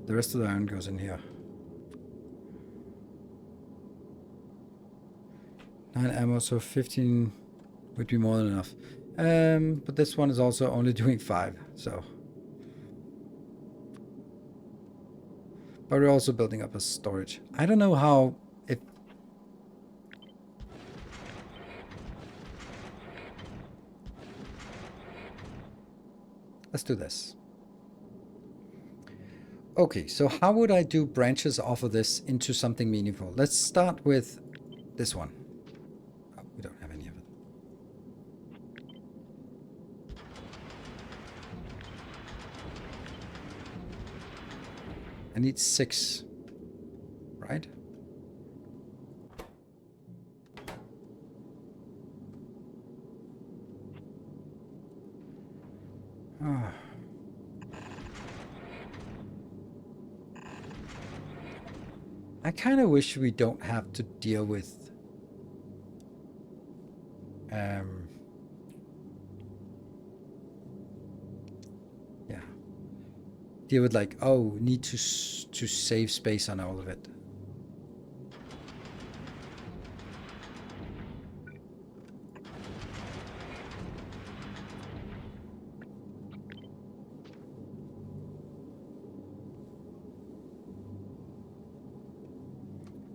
The rest of the iron goes in here. 9 ammo, so 15 would be more than enough. But this one is also only doing 5, so. But we're also building up a storage. I don't know how, if... Let's do this. Okay, so how would I do branches off of this into something meaningful? Let's start with this one. Oh, we don't have any of it. I need 6, right? Ah. I kind of wish we don't have to deal with yeah, deal with like, oh, need to save space on all of it.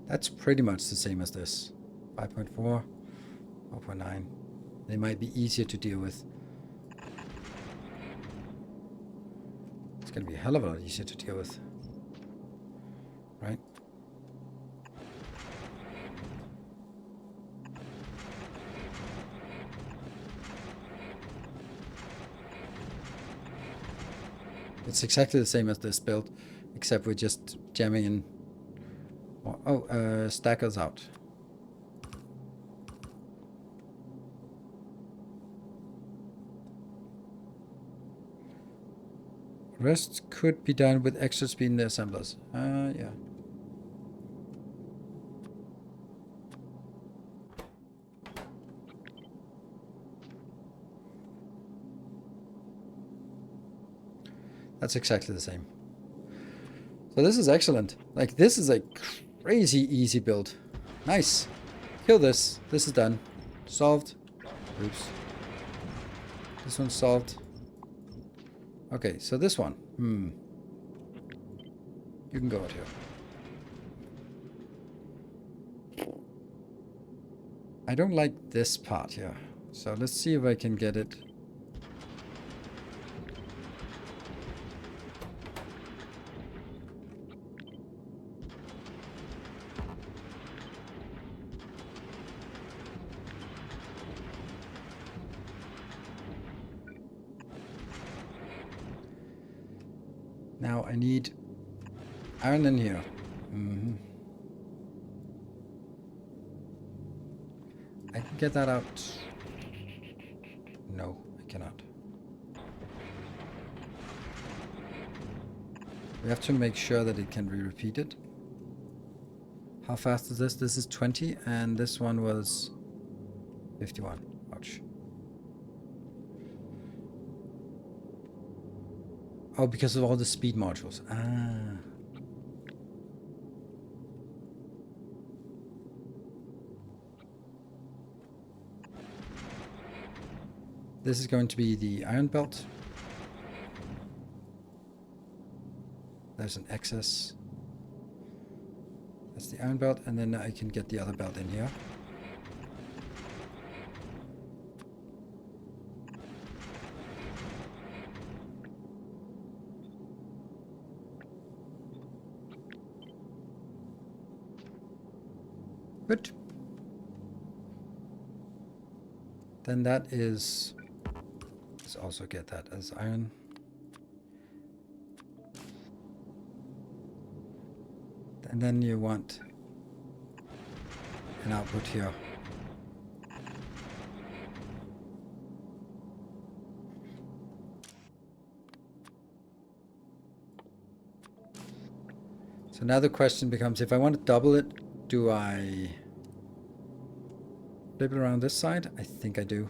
That's pretty much the same as this. 5.4, 4.9. They might be easier to deal with. It's going to be a hell of a lot easier to deal with. Right? It's exactly the same as this build, except we're just jamming in. Oh, stackers out. Rest could be done with extra speed in the assemblers. Yeah. That's exactly the same. So this is excellent. Like, this is a crazy easy build. Nice. Kill this. This is done. Solved. Oops. This one's solved. Okay, so this one. You can go out here. I don't like this part here. So let's see if I can get it. Now I need iron in here. I can get that out. No, I cannot. We have to make sure that it can be repeated. How fast is this? This is 20 and this one was 51. Ouch. Oh, because of all the speed modules. Ah. This is going to be the iron belt. There's an excess. That's the iron belt, and then I can get the other belt in here. Good. Then that is, let's also get that as iron. And then you want an output here. So now the question becomes, if I want to double it, do I flip it around this side? I think I do.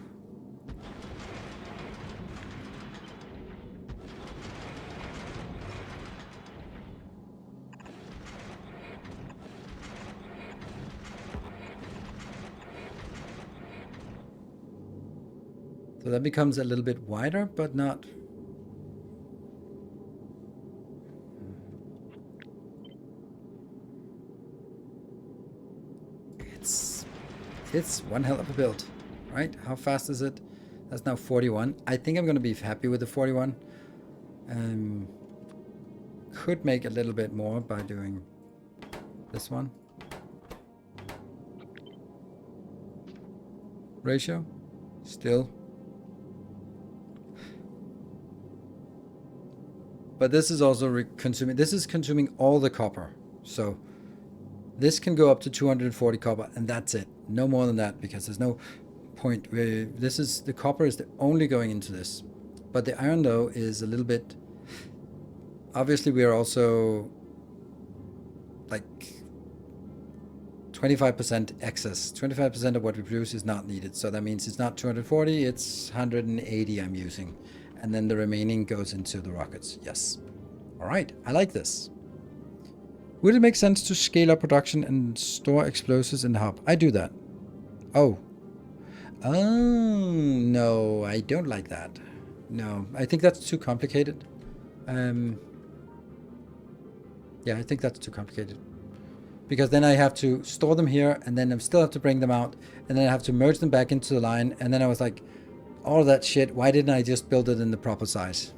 So that becomes a little bit wider, but not... It's one hell of a build, right? How fast is it? That's now 41. I think I'm going to be happy with the 41. Could make a little bit more by doing this one. Ratio, still. But this is also consuming, this is consuming all the copper. So this can go up to 240 copper and that's it. No more than that, because there's no point where this is, the copper is only going into this. But the iron though is a little bit, obviously we are also like 25% excess. 25% of what we produce is not needed. So that means it's not 240, it's 180 I'm using. And then the remaining goes into the rockets. Yes. All right, I like this. Would it make sense to scale up production and store explosives in the hub? I do that. Oh. Oh, no, I don't like that. No, I think that's too complicated. Yeah, I think that's too complicated. Because then I have to store them here, and then I still have to bring them out, and then I have to merge them back into the line, and then I was like, all that shit, why didn't I just build it in the proper size?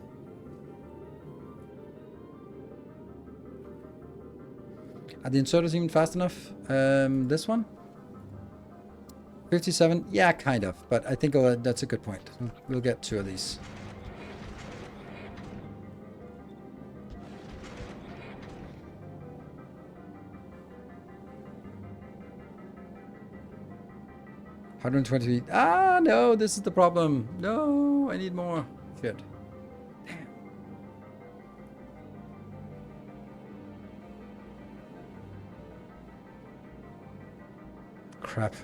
Are the inserters even fast enough? This one? 57? Yeah, kind of. But I think that's a good point. We'll get 2 of these. $120 feet. Ah, no, this is the problem. No, I need more. Shit. Damn. Crap.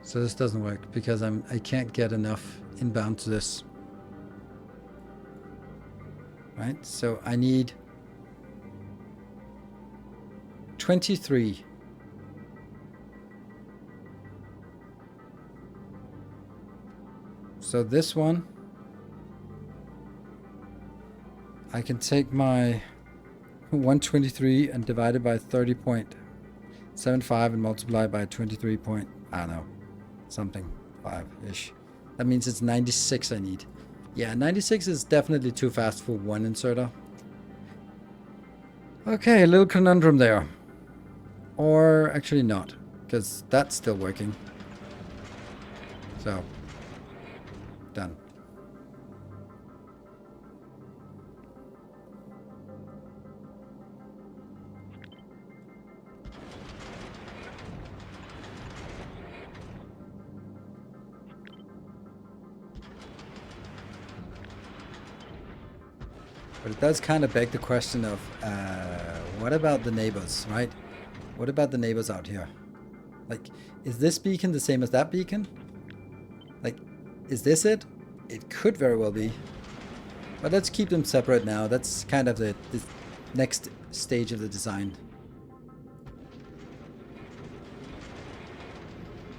So this doesn't work because I can't get enough inbound to this. Right? So I need 23. So this one, I can take my 123 and divide it by 30.75 and multiply by 23 point, I don't know, something 5-ish. That means it's 96 I need. Yeah, 96 is definitely too fast for one inserter. Okay, a little conundrum there. Or actually not, because that's still working. So, done. But it does kind of beg the question of, what about the neighbors, right? What about the neighbors out here? Like, is this beacon the same as that beacon? Like, is this it? It could very well be. But let's keep them separate now. That's kind of the next stage of the design.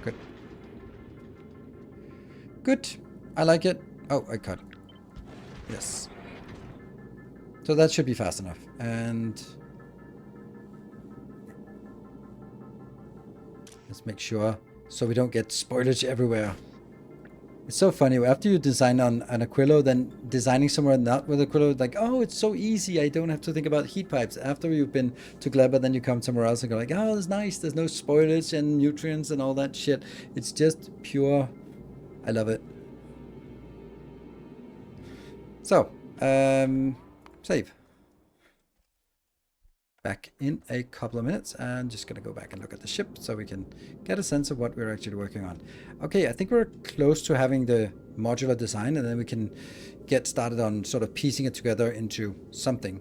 Good. Good. I like it. Oh, I cut. Yes. So that should be fast enough. And let's make sure so we don't get spoilage everywhere. It's so funny. After you design on an Aquilo, then designing somewhere not with Aquilo, like, oh, it's so easy. I don't have to think about heat pipes. After you've been to Gleba, then you come somewhere else and go like, oh, it's nice. There's no spoilage and nutrients and all that shit. It's just pure. I love it. So, save. Back in a couple of minutes, and just gonna go back and look at the ship so we can get a sense of what we're actually working on. Okay, I think we're close to having the modular design, and then we can get started on sort of piecing it together into something.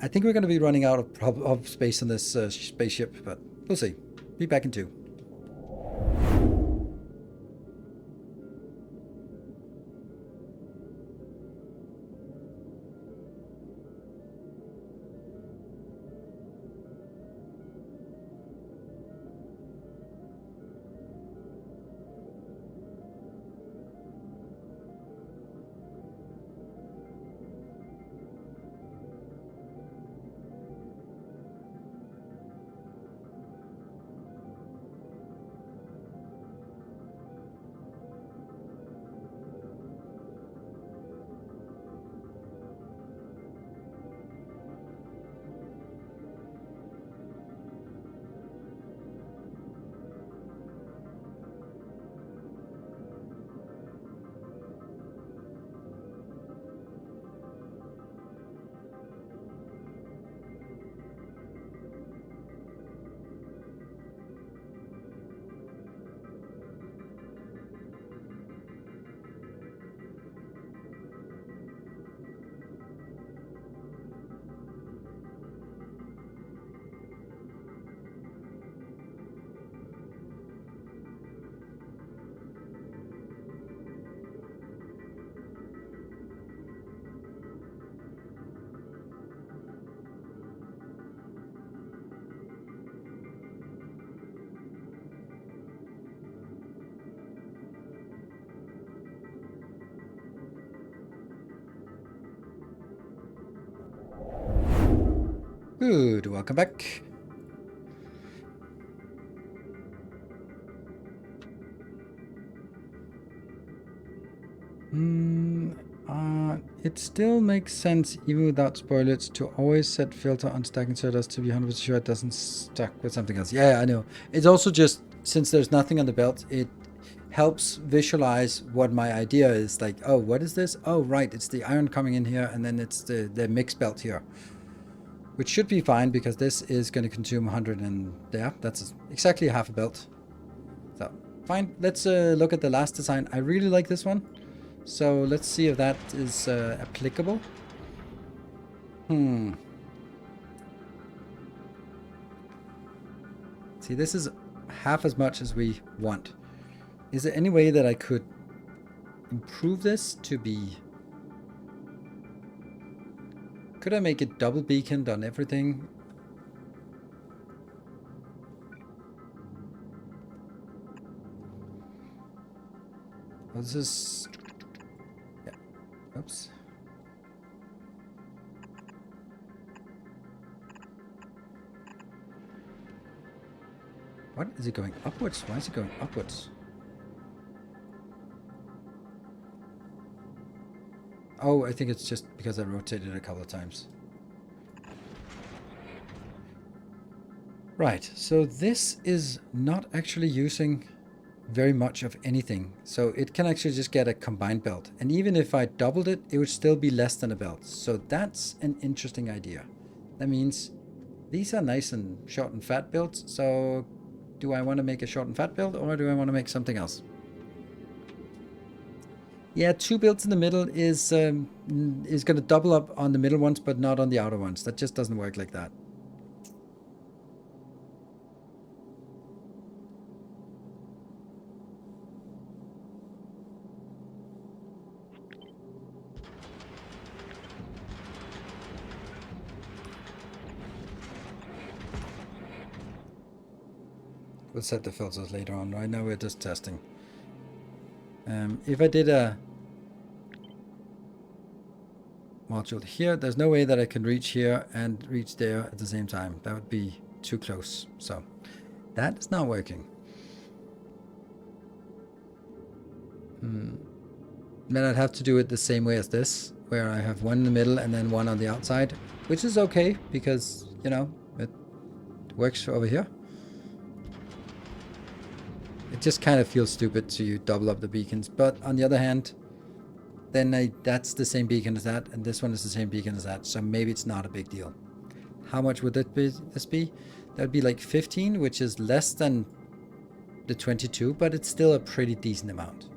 I think we're going to be running out of space on this spaceship, but we'll see. Be back in 2. Good, welcome back. It still makes sense, even without spoilers, to always set filter on stacking so as to be 100% sure it doesn't stuck with something else. Yeah, I know. It's also just, since there's nothing on the belt, it helps visualize what my idea is. Like, oh, what is this? Oh, right, it's the iron coming in here, and then it's the mix belt here. Which should be fine, because this is going to consume 100, and yeah, that's exactly half a belt. So, fine. Let's look at the last design. I really like this one. So let's see if that is applicable. See, this is half as much as we want. Is there any way that I could improve this to be... Could I make it double beaconed on everything? Well, this is... Yeah. Oops. What? Is it going upwards? Why is it going upwards? Oh, I think it's just because I rotated it a couple of times. Right, so this is not actually using very much of anything. So it can actually just get a combined belt. And even if I doubled it, it would still be less than a belt. So that's an interesting idea. That means these are nice and short and fat builds. So do I want to make a short and fat build, or do I want to make something else? Yeah, 2 builds in the middle is going to double up on the middle ones, but not on the outer ones. That just doesn't work like that. We'll set the filters later on. Right now we're just testing. If I did a module here, there's no way that I can reach here and reach there at the same time. That would be too close. So that is not working. Then I'd have to do it the same way as this, where I have one in the middle and then one on the outside, which is okay because, you know, it works over here. It just kind of feels stupid to double up the beacons, but on the other hand, then that's the same beacon as that, and this one is the same beacon as that, so maybe it's not a big deal. How much would this be? That would be like 15, which is less than the 22, but it's still a pretty decent amount.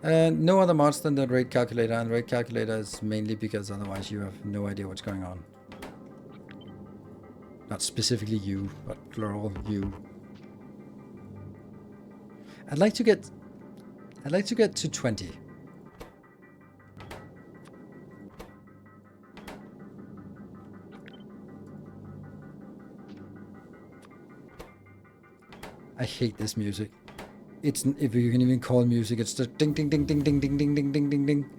No other mods than the rate calculator, and the rate calculator is mainly because otherwise you have no idea what's going on. Not specifically you, but plural you. I'd like to get to 20. I hate this music. It's, if you can even call music, it's just ding ding ding ding ding ding ding ding ding ding ding.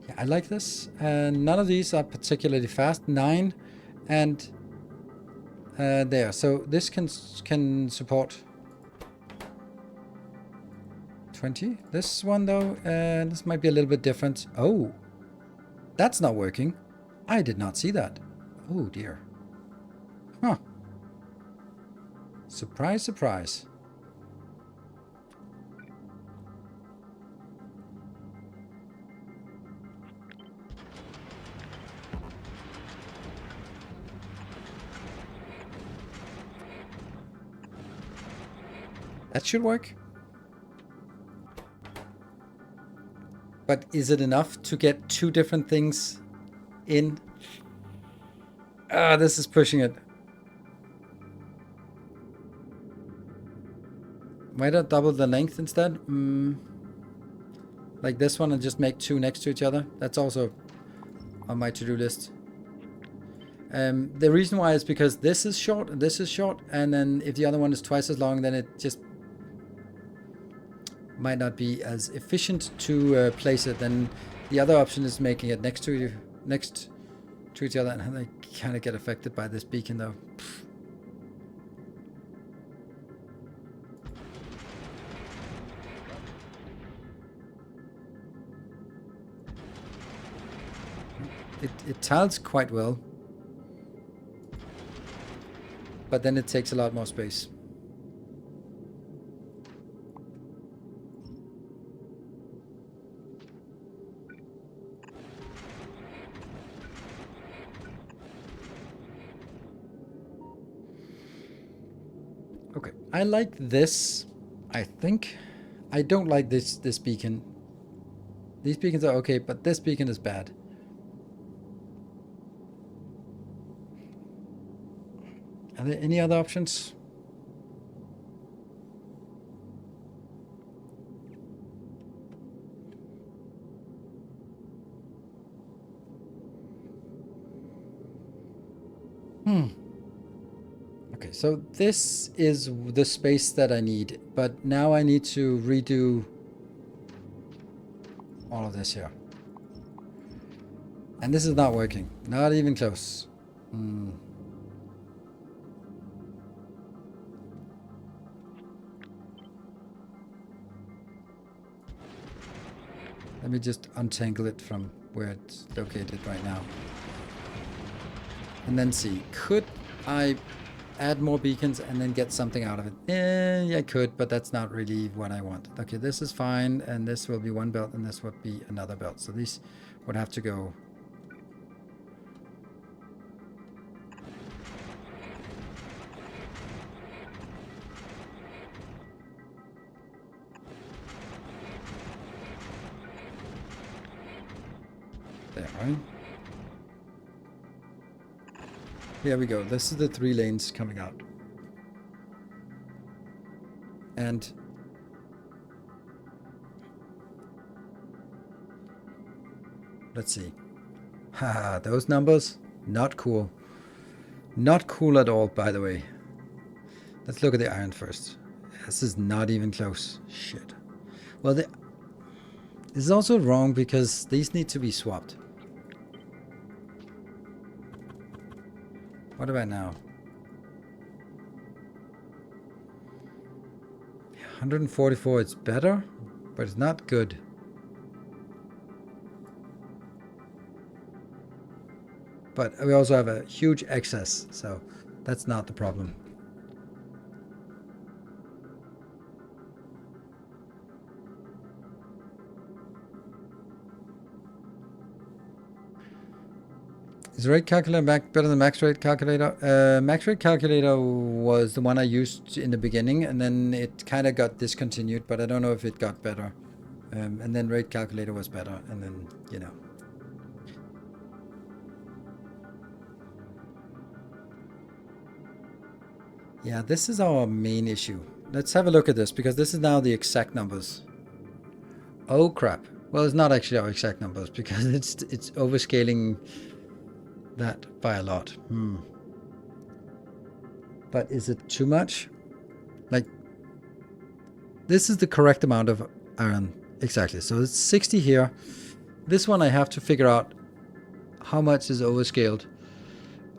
Yeah, I like this. None of these are particularly fast. 9 and there. So this can support 20. This one though, this might be a little bit different. Oh, that's not working. I did not see that. Oh dear. Huh. Surprise, surprise. That should work. But is it enough to get 2 different things in? Ah, this is pushing it. Why not double the length instead? Like this one and just make 2 next to each other. That's also on my to-do list. The reason why is because this is short and this is short, and then if the other one is twice as long, then it just might not be as efficient to place it. Then the other option is making it next to each other, and I kind of get affected by this beacon though. It tiles quite well, but then it takes a lot more space. Okay, I like this, I think. I don't like this beacon. These beacons are okay, but this beacon is bad. Are there any other options? Okay, so this is the space that I need, but now I need to redo all of this here. And this is not working. Not even close. Let me just untangle it from where it's located right now. And then see, could I add more beacons and then get something out of it? Yeah, I could, but that's not really what I want. Okay, this is fine, and this will be one belt, and this would be another belt. So these would have to go. There, right? Here we go. This is the 3 lanes coming out. And let's see. Haha, those numbers, not cool. Not cool at all, by the way. Let's look at the iron first. This is not even close. Shit. Well, this is also wrong because these need to be swapped. What about now? 144, it's better, but it's not good. But we also have a huge excess, so that's not the problem. Is rate calculator better than max rate calculator? Max rate calculator was the one I used in the beginning, and then it kind of got discontinued, but I don't know if it got better. And then rate calculator was better, and then, you know. Yeah, this is our main issue. Let's have a look at this, because this is now the exact numbers. Oh crap. Well, it's not actually our exact numbers, because it's overscaling that by a lot. But is it too much? Like, this is the correct amount of iron. Exactly. So it's 60 here. This one I have to figure out how much is overscaled.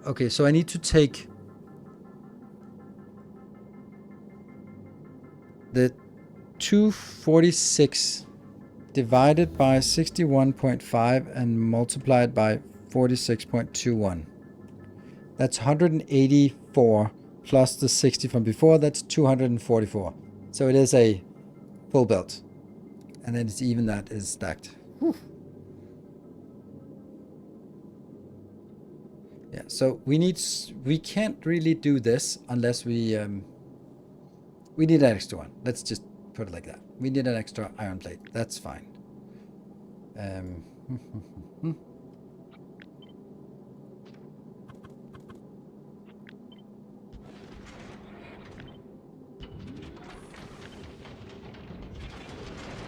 Okay, so I need to take the 246 divided by 61.5 and multiplied by 46.21. That's 184 plus the 60 from before. That's 244. So it is a full belt. And then it's even that is stacked. Whew. Yeah, so we can't really do this unless we need an extra one. Let's just put it like that. We need an extra iron plate. That's fine.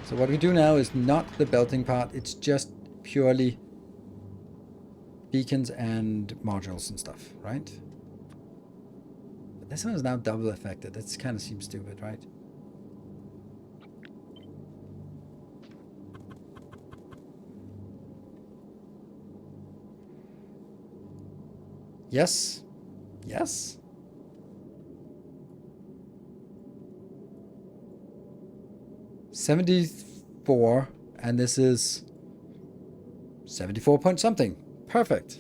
So what we do now is not the belting part. It's just purely beacons and modules and stuff, right? But this one is now double affected. That kind of seems stupid, right? Yes. Yes. $74, and this is 74 point something. Perfect.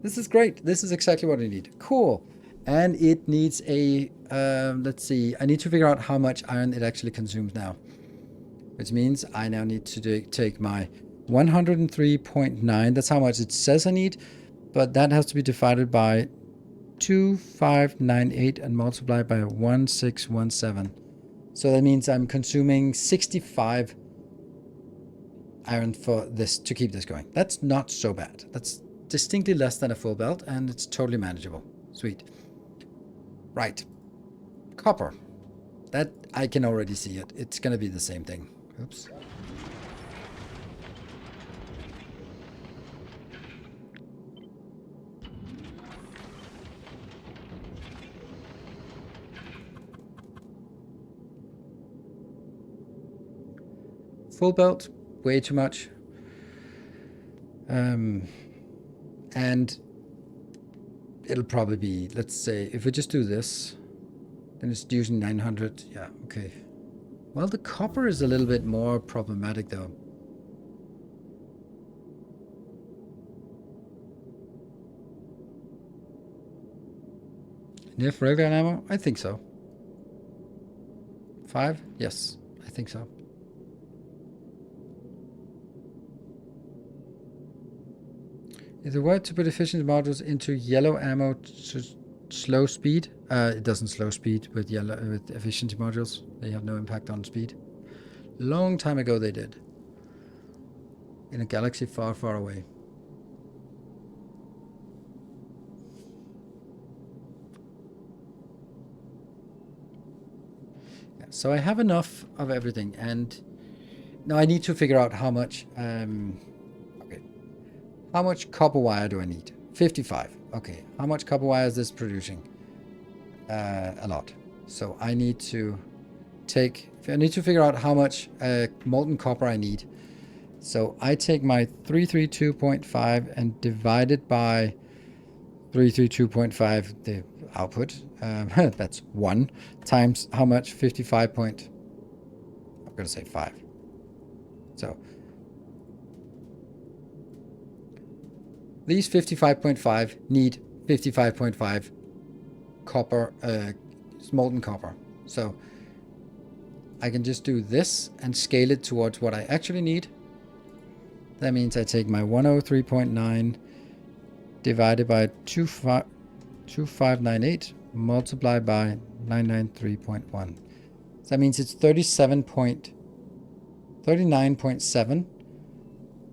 This is great. This is exactly what I need. Cool. And it needs a, let's see, I need to figure out how much iron it actually consumes now. Which means I now need to take my 103.9, that's how much it says I need, but that has to be divided by 2598 and multiplied by 1617. So that means I'm consuming 65 iron for this to keep this going. That's not so bad. That's distinctly less than a full belt, and it's totally manageable. Sweet. Right. Copper. That I can already see it. It's gonna be the same thing. Oops. Full belt, way too much. And it'll probably be, let's say, if we just do this, then it's using 900. Yeah, okay. Well, the copper is a little bit more problematic, though. Enough regular ammo? I think so. 5? Yes, I think so. Is it worth to put efficiency modules into yellow ammo to slow speed? It doesn't slow speed with with efficiency modules. They have no impact on speed. Long time ago they did. In a galaxy far, far away. Yeah, so I have enough of everything, and now I need to figure out how much. Okay, how much copper wire do I need? 55. Okay, how much copper wire is this producing? A lot. So I need to figure out how much molten copper I need. So I take my 332.5 and divide it by 332.5, the output. That's 1 times how much? 55 point. I'm going to say 5. So these 55.5 need 55.5 copper, molten copper. So I can just do this and scale it towards what I actually need. That means I take my 103.9 divided by 2598 multiplied by 993.1. So that means it's 39.7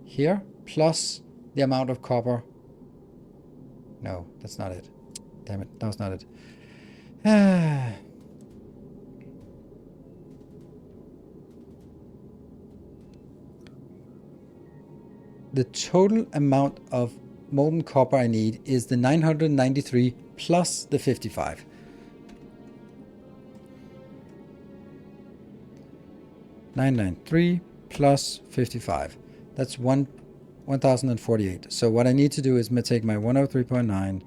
here plus the amount of copper. No, that's not it. Damn it, that's not it. The total amount of molten copper I need is the 993 plus the 55. $993 plus 55. That's 1,048. So what I need to do is take my 103.9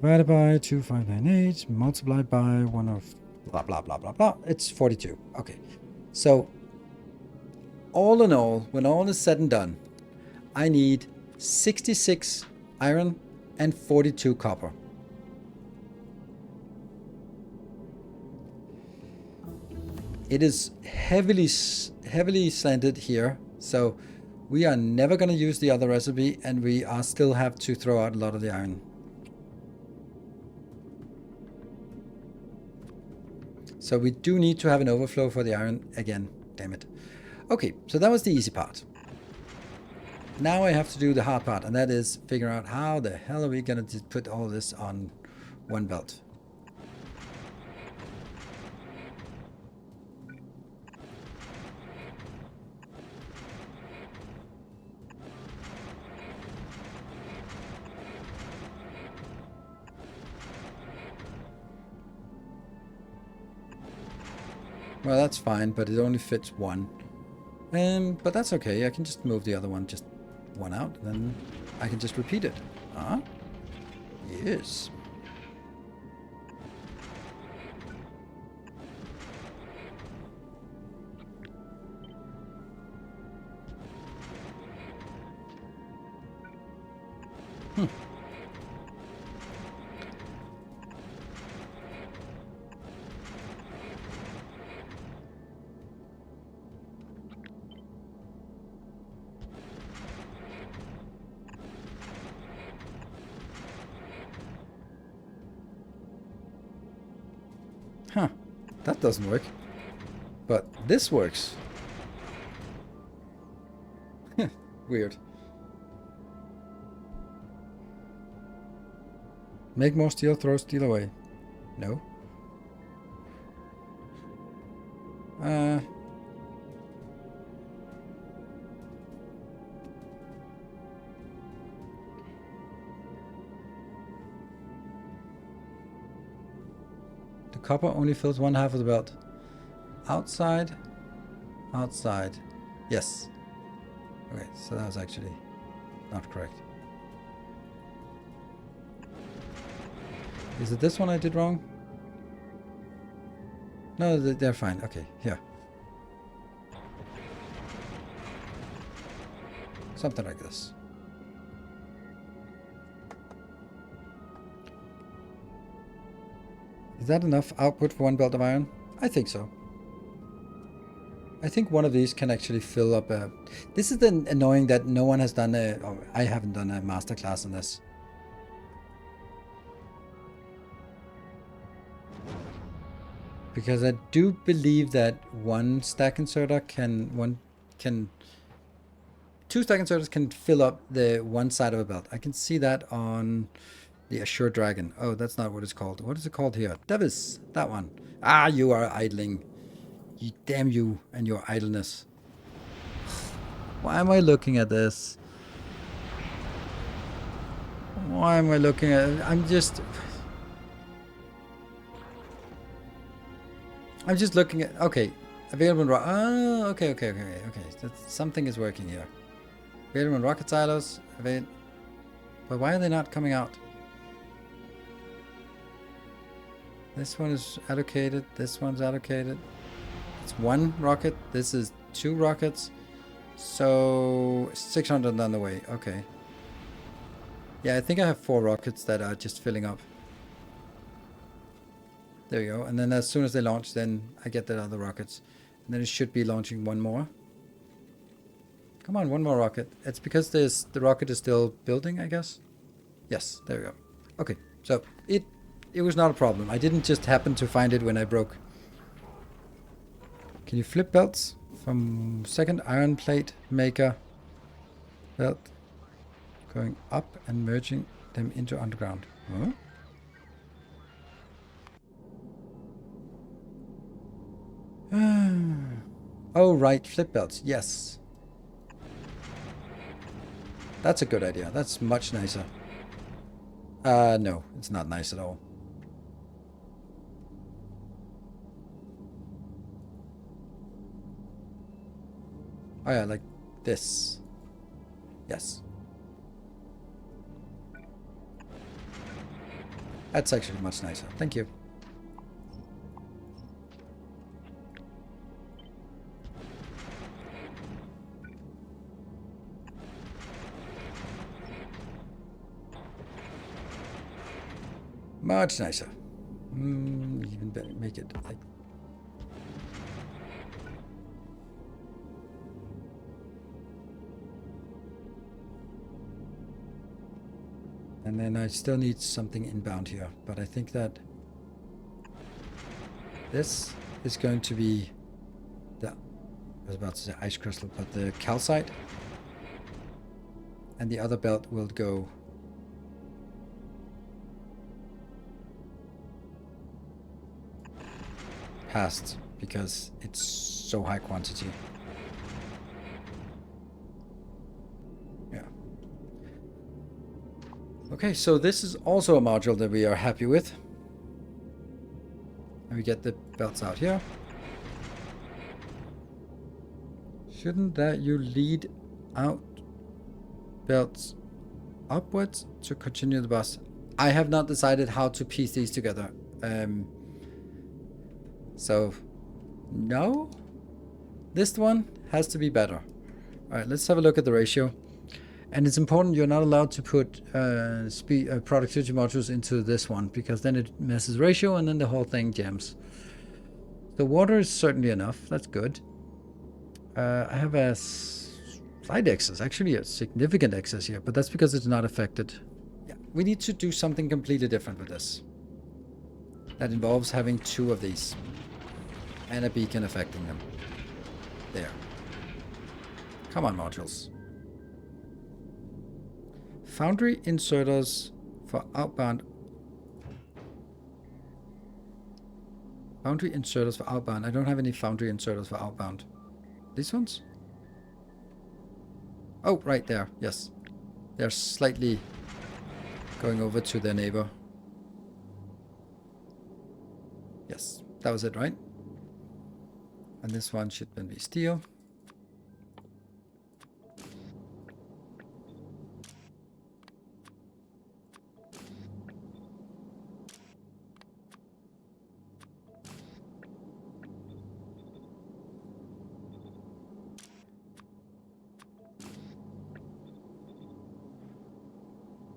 divided by 2598 multiplied by 10 blah blah blah blah blah. It's 42. Okay. So all in all, when all is said and done, I need 66 iron and 42 copper. It is heavily slanted here, so we are never going to use the other recipe, and we still have to throw out a lot of the iron. So we do need to have an overflow for the iron again. Damn it. Okay, so that was the easy part. Now I have to do the hard part, and that is figure out how the hell are we going to put all this on one belt. Well, that's fine, but it only fits one. But that's okay. I can just move the other one just one out, and then I can just repeat it. Ah, yes. Huh, that doesn't work. But this works. Weird. Make more steel, throw steel away. No. Copper only fills one half of the belt. Outside. Outside. Yes. Okay, so that was actually not correct. Is it this one I did wrong? No, they're fine. Okay, here. Something like this. Is that enough output for one belt of iron? I think so. I think one of these can actually fill up a... This is the annoying that no one has done a... Oh, I haven't done a masterclass on this. Because I do believe that one stack inserter can... Two stack inserters can fill up the one side of a belt. I can see that on... The Assured Dragon. Oh, that's not what it's called. What is it called here? Devis. That one. Ah, you are idling. You, damn you and your idleness. Why am I looking at this? Why am I looking at it? I'm just looking at... Okay. Available rock... Oh, okay. Something is working here. Available rocket silos. But why are they not coming out? This one is allocated. This one's allocated. It's one rocket. This is two rockets. So 600 on the way. Okay. Yeah, I think I have 4 rockets that are just filling up. There you go. And then as soon as they launch, then I get the other rockets. And then it should be launching one more. Come on, one more rocket. It's because the rocket is still building, I guess. Yes, there we go. Okay, so it was not a problem. I didn't just happen to find it when I broke. Can you flip belts from second iron plate maker belt going up and merging them into underground? Huh? Oh, right, flip belts. Yes. That's a good idea. That's much nicer. No, it's not nice at all. Oh yeah, like this. Yes. That's actually much nicer. Thank you. Much nicer. Even better. Make it like... And then I still need something inbound here, but I think that this is going to be the, I was about to say ice crystal, but the calcite. And the other belt will go past because it's so high quantity. Yeah. Okay, so this is also a module that we are happy with. And we get the belts out here. Shouldn't that you lead out belts upwards to continue the bus? I have not decided how to piece these together. So, no. This one has to be better. Alright, let's have a look at the ratio. And it's important you're not allowed to put productivity modules into this one, because then it messes ratio and then the whole thing jams. The water is certainly enough. That's good. I have a slight excess, actually a significant excess here, but that's because it's not affected. Yeah, we need to do something completely different with this. That involves having 2 of these. And a beacon affecting them. There. Come on, modules. Foundry inserters for outbound. Foundry inserters for outbound. I don't have any foundry inserters for outbound. These ones? Oh, right there. Yes. They're slightly going over to their neighbor. Yes, that was it, right? And this one should then be steel.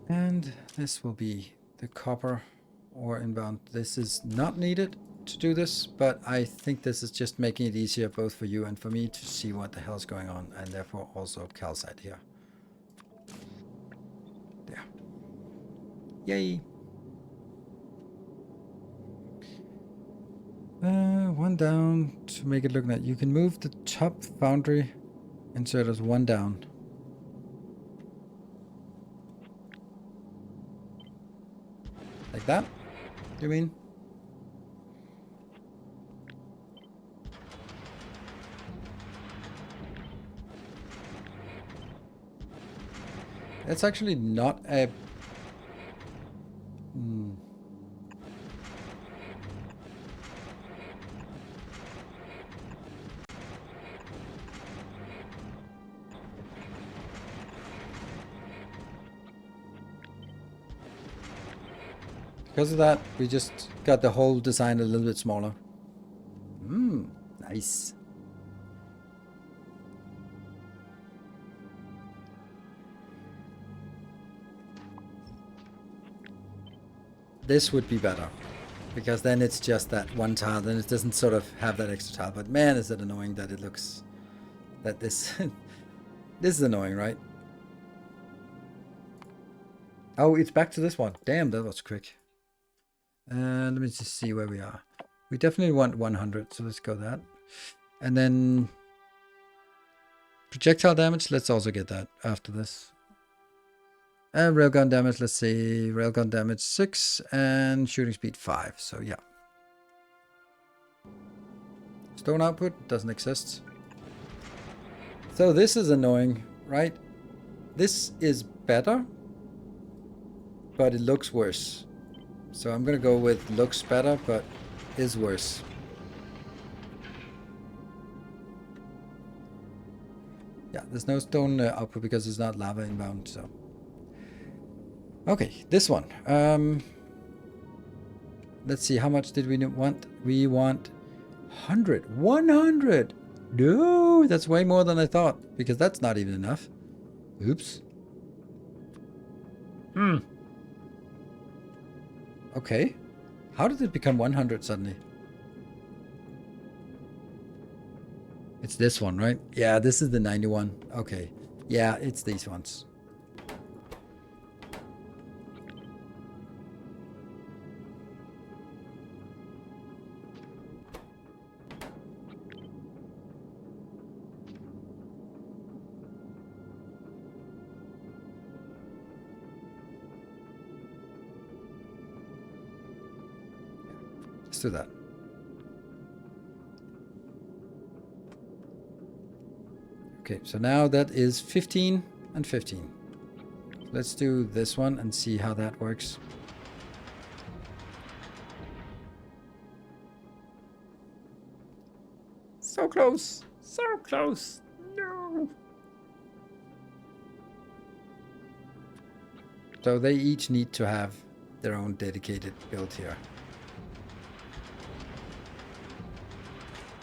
And this will be the copper ore inbound. This is not needed to do this, but I think this is just making it easier both for you and for me to see what the hell's going on, and therefore also calcite here. There. Yay! One down to make it look nice. You can move the top foundry inserters 1 down. Like that? You mean? It's actually not a... Because of that, we just got the whole design a little bit smaller. Nice. This would be better, because then it's just that one tile, then it doesn't sort of have that extra tile. But man, is it annoying that it looks... that this... this is annoying, right? Oh, it's back to this one. Damn, that was quick. And let me just see where we are. We definitely want 100, so let's go that. And then projectile damage, let's also get that after this. And railgun damage, let's see, railgun damage 6 and shooting speed 5, so yeah. Stone output doesn't exist. So this is annoying, right? This is better, but it looks worse. So I'm gonna go with looks better, but is worse. Yeah, there's no stone output because it's not lava inbound, so. Okay, this one. Let's see, how much did we want? We want 100. 100! No, that's way more than I thought, because that's not even enough. Oops. Okay. How did it become 100 suddenly? It's this one, right? Yeah, this is the 91. Okay. Yeah, it's these ones. Let's do that. Okay, so now that is 15 and 15. Let's do this one and see how that works. So close! So close! No! So they each need to have their own dedicated build here.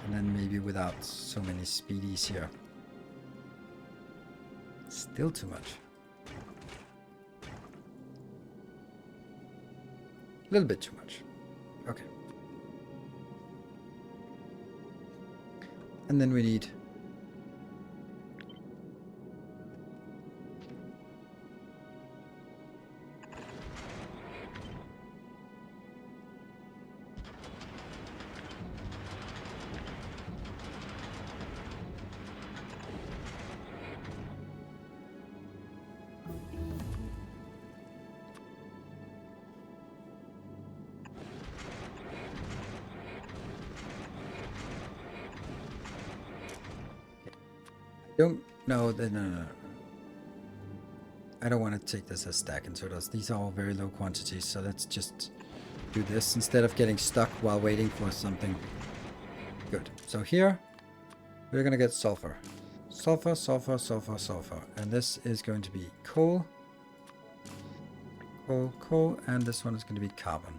And then maybe without so many speedies here. Still too much. A little bit too much. Okay. And then we need don't no, no. I don't want to take this as stack and sorters. These are all very low quantities, so let's just do this instead of getting stuck while waiting for something. Good. So here we're gonna get sulfur. Sulfur, sulfur, sulfur, sulfur. And this is going to be coal. Coal, coal, and this one is going to be carbon.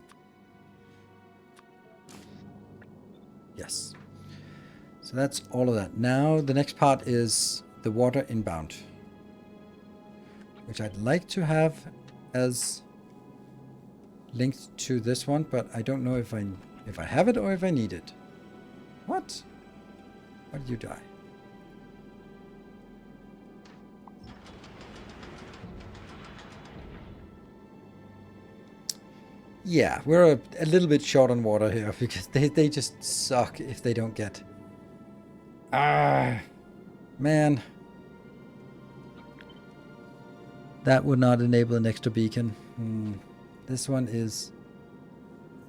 Yes. So that's all of that. Now the next part is the water inbound, which I'd like to have as linked to this one, but I don't know if I have it or if I need it. What? Why did you die? Yeah, we're a little bit short on water here because they just suck if they don't get. Ah, man. That would not enable an extra beacon. This one is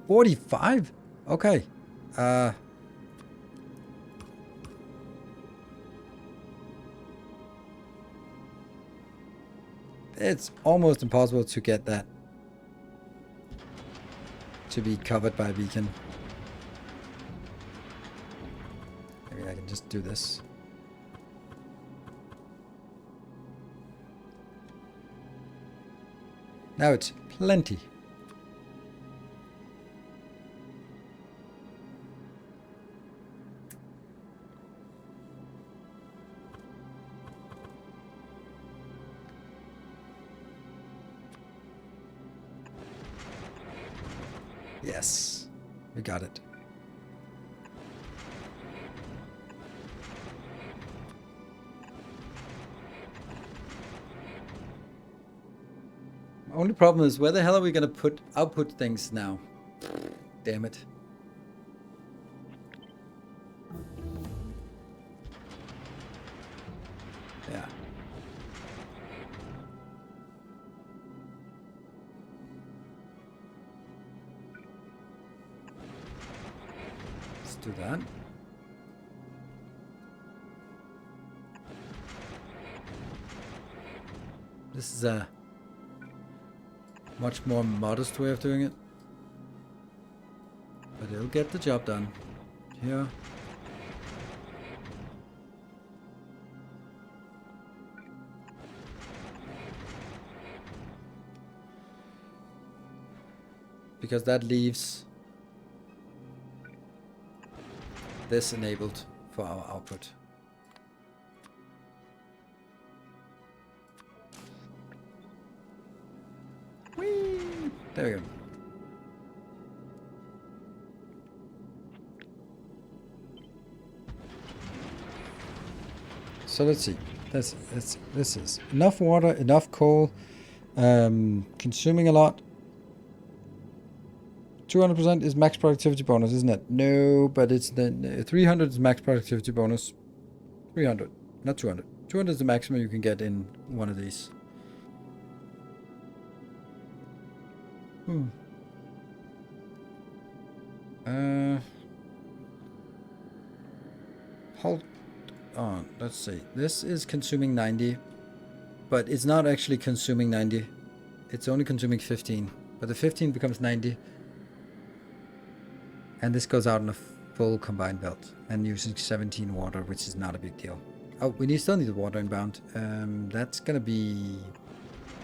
45? Okay. It's almost impossible to get that to be covered by a beacon. Maybe I can just do this. Now it's plenty. Yes, we got it. Come Only problem is, where the hell are we gonna output things now? Damn it. Yeah. Let's do that. This is a much more modest way of doing it. But it'll get the job done. Here. Because that leaves this enabled for our output. Whee! There we go. So let's see. This is enough water, enough coal, consuming a lot. 200% is max productivity bonus, isn't it? No, but it's the 300 is max productivity bonus. 300, not 200. 200 is the maximum you can get in one of these. Hold on, let's see. This is consuming 90, but it's not actually consuming 90. It's only consuming 15, but the 15 becomes 90. And this goes out in a full combined belt and using 17 water, which is not a big deal. Oh, we still need the water inbound. That's gonna be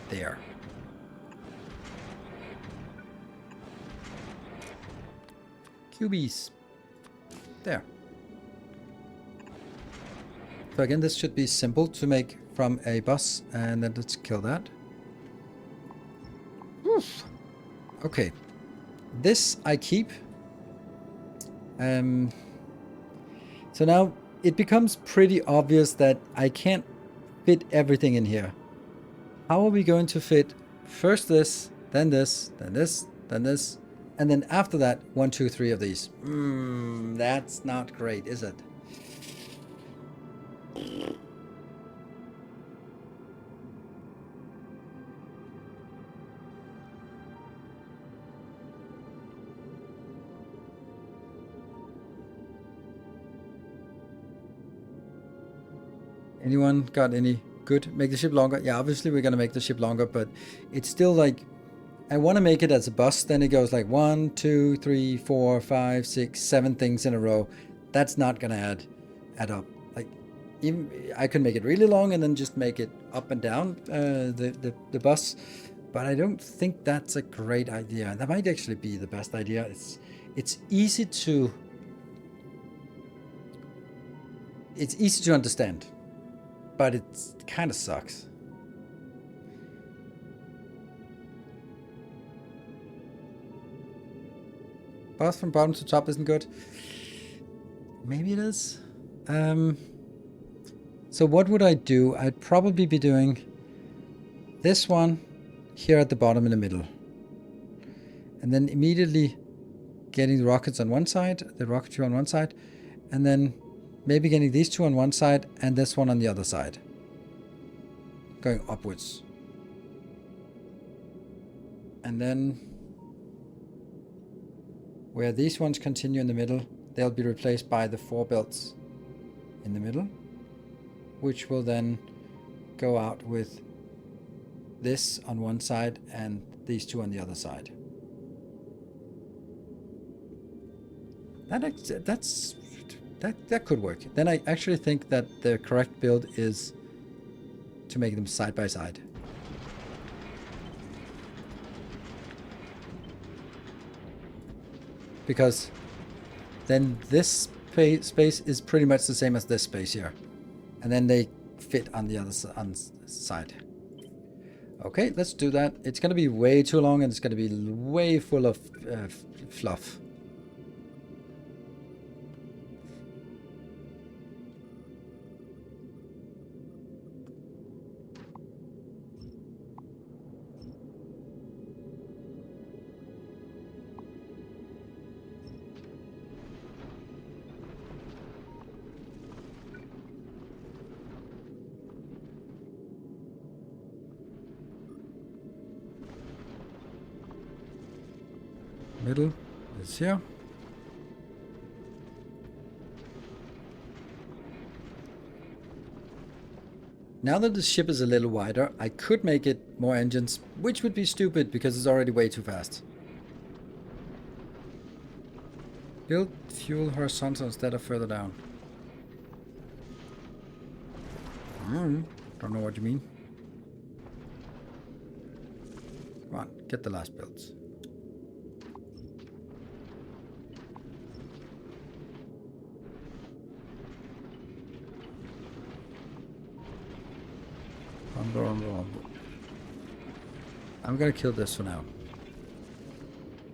there. QBs. There. So again, this should be simple to make from a bus, and then let's kill that. Oof. Okay. This I keep. So now it becomes pretty obvious that I can't fit everything in here. How are we going to fit first this, then this, then this, then this, and then after that, 1, 2, 3 of these? That's not great, is it? Anyone got any good? Make the ship longer? Yeah, obviously we're gonna make the ship longer, but it's still like, I want to make it as a bus. Then it goes like 1, 2, 3, 4, 5, 6, 7 things in a row. That's not gonna add up. Like, even I could make it really long and then just make it up and down the bus, but I don't think that's a great idea. That might actually be the best idea. It's easy to understand, but it kind of sucks. Bus from bottom to top isn't good. Maybe it is. So what would I do? I'd probably be doing this one here at the bottom in the middle. And then immediately getting the rockets on one side, the rocketry on one side, and then maybe getting these two on one side and this one on the other side. Going upwards. And then where these ones continue in the middle, they'll be replaced by the 4 belts in the middle, which will then go out with this on one side and these two on the other side. That could work. Then I actually think that the correct build is to make them side by side. Because then this space is pretty much the same as this space here. And then they fit on the other side. Okay, let's do that. It's going to be way too long and it's going to be way full of fluff. middle is here. Now that the ship is a little wider, I could make it more engines, which would be stupid because it's already way too fast. Build fuel horizontal instead of further down. Don't know what you mean. Come on, get the last builds. I'm gonna kill this for now.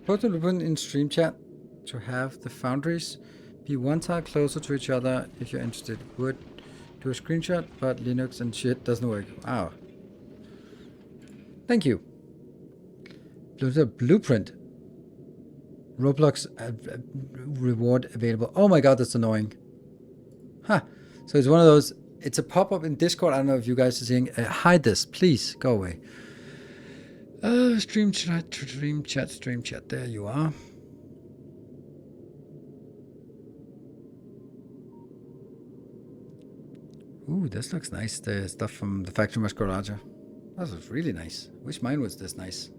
Post a button in stream chat to have the foundries be one tile closer to each other if you're interested. Would do a screenshot, but Linux and shit doesn't work. Wow. Thank you. There's a blueprint. Roblox reward available. Oh my god, that's annoying. Huh. So it's one of those. It's a pop-up in Discord. I don't know if you guys are seeing. Hide this, please. Go away. Stream chat, stream chat, stream chat. There you are. Ooh, this looks nice. The stuff from the Factorio Garage. That looks really nice. Wish mine was this nice.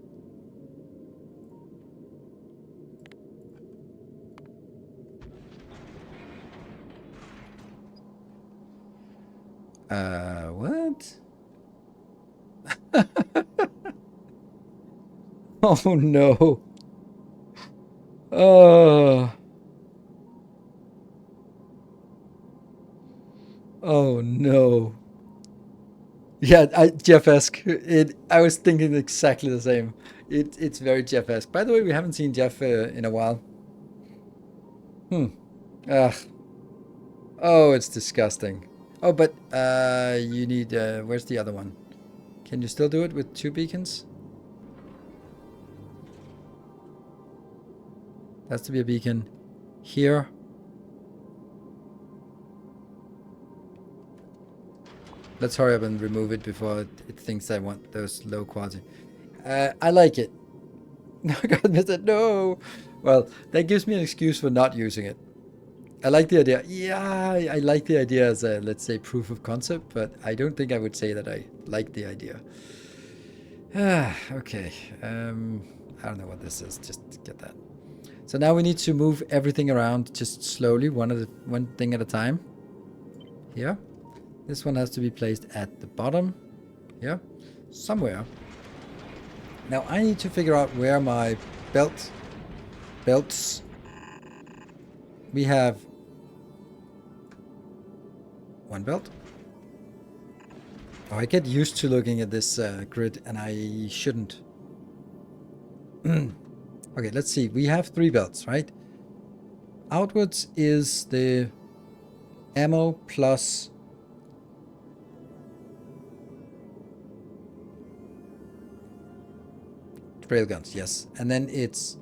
What? Oh no. Oh. Oh no. Yeah, Jeff-esque. I was thinking exactly the same. It's very Jeff-esque. By the way, we haven't seen Jeff in a while. Ugh. Oh, it's disgusting. Oh, but you need. Where's the other one? Can you still do it with 2 beacons? Has to be a beacon here. Let's hurry up and remove it before it thinks I want those low quality. I like it. No, God, missed it. No. Well, that gives me an excuse for not using it. I like the idea. Yeah, I like the idea as a, let's say, proof of concept, but I don't think I would say that I like the idea. Okay. I don't know what this is. Just get that. So now we need to move everything around just slowly, one thing at a time. Here. This one has to be placed at the bottom. Here. Somewhere. Now I need to figure out where my belts. We have 1 belt. Oh, I get used to looking at this grid, and I shouldn't. Okay, let's see. We have 3 belts, right? Outwards is the ammo plus railguns, yes. And then it's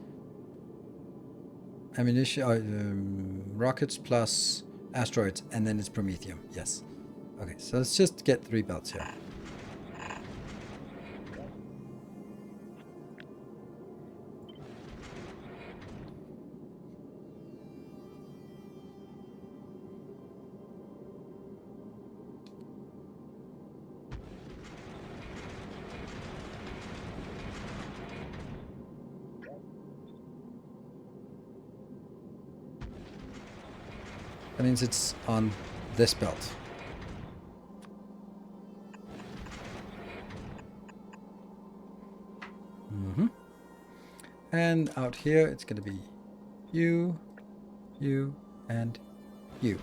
ammunition, rockets plus asteroids, and then it's Promethium, yes. Okay, so let's just get 3 belts here. That means it's on this belt. And out here, it's going to be you, and you.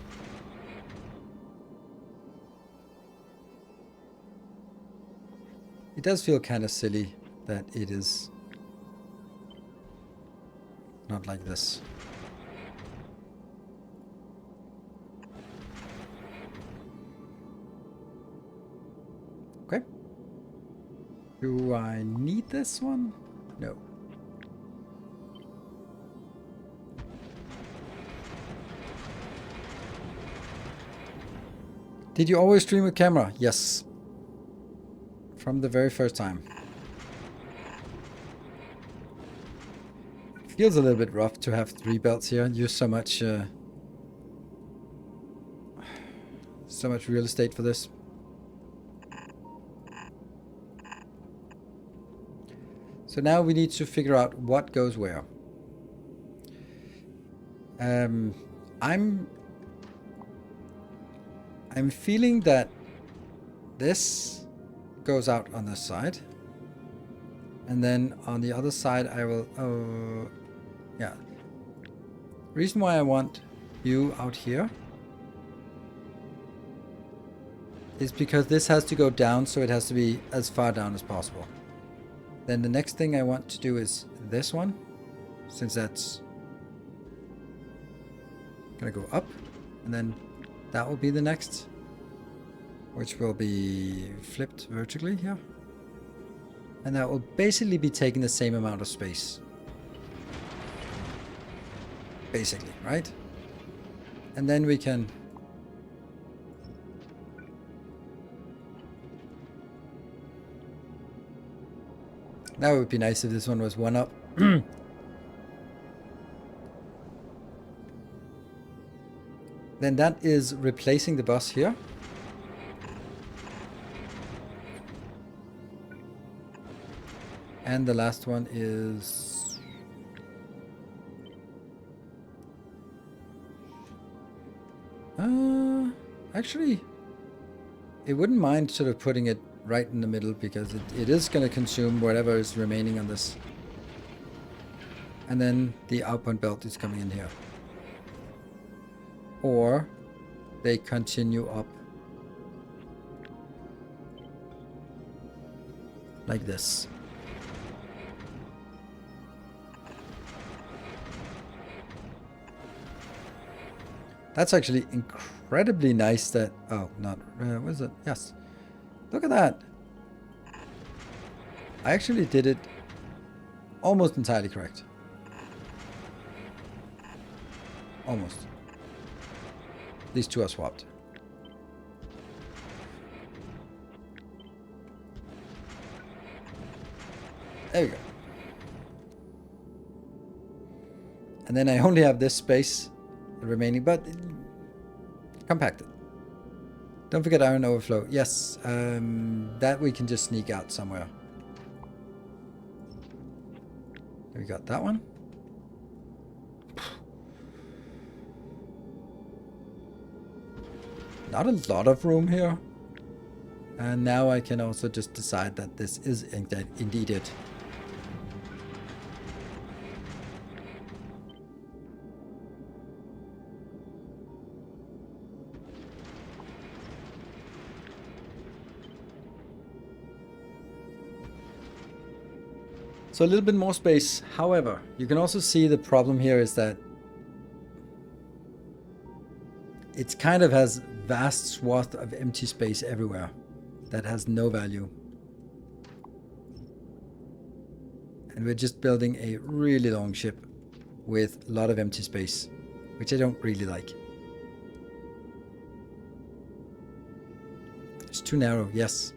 It does feel kind of silly that it is not like this. Okay. Do I need this one? No. Did you always stream with camera? Yes. From the very first time. Feels a little bit rough to have 3 belts here. Use so much real estate for this. So now we need to figure out what goes where. I'm feeling that this goes out on this side. And then on the other side I will... Oh, yeah. Reason why I want you out here is because this has to go down, so it has to be as far down as possible. Then the next thing I want to do is this one, since that's gonna go up, and then that will be the next, which will be flipped vertically here. And that will basically be taking the same amount of space. Basically, right? And then we can... That would be nice if this one was one up. Then that is replacing the bus here. And the last one is... actually, it wouldn't mind sort of putting it right in the middle, because it is going to consume whatever is remaining on this. And then the outbound belt is coming in here. Or they continue up like this. That's actually incredibly nice that... Oh, not... what is it? Yes. Look at that. I actually did it almost entirely correct. Almost. These two are swapped. There we go. And then I only have this space remaining, but compacted. Don't forget iron overflow. Yes, that we can just sneak out somewhere. We got that one. Not a lot of room here. And now I can also just decide that this is indeed it. So a little bit more space. However, you can also see the problem here is that it kind of has vast swath of empty space everywhere that has no value. And we're just building a really long ship with a lot of empty space, which I don't really like. It's too narrow, yes.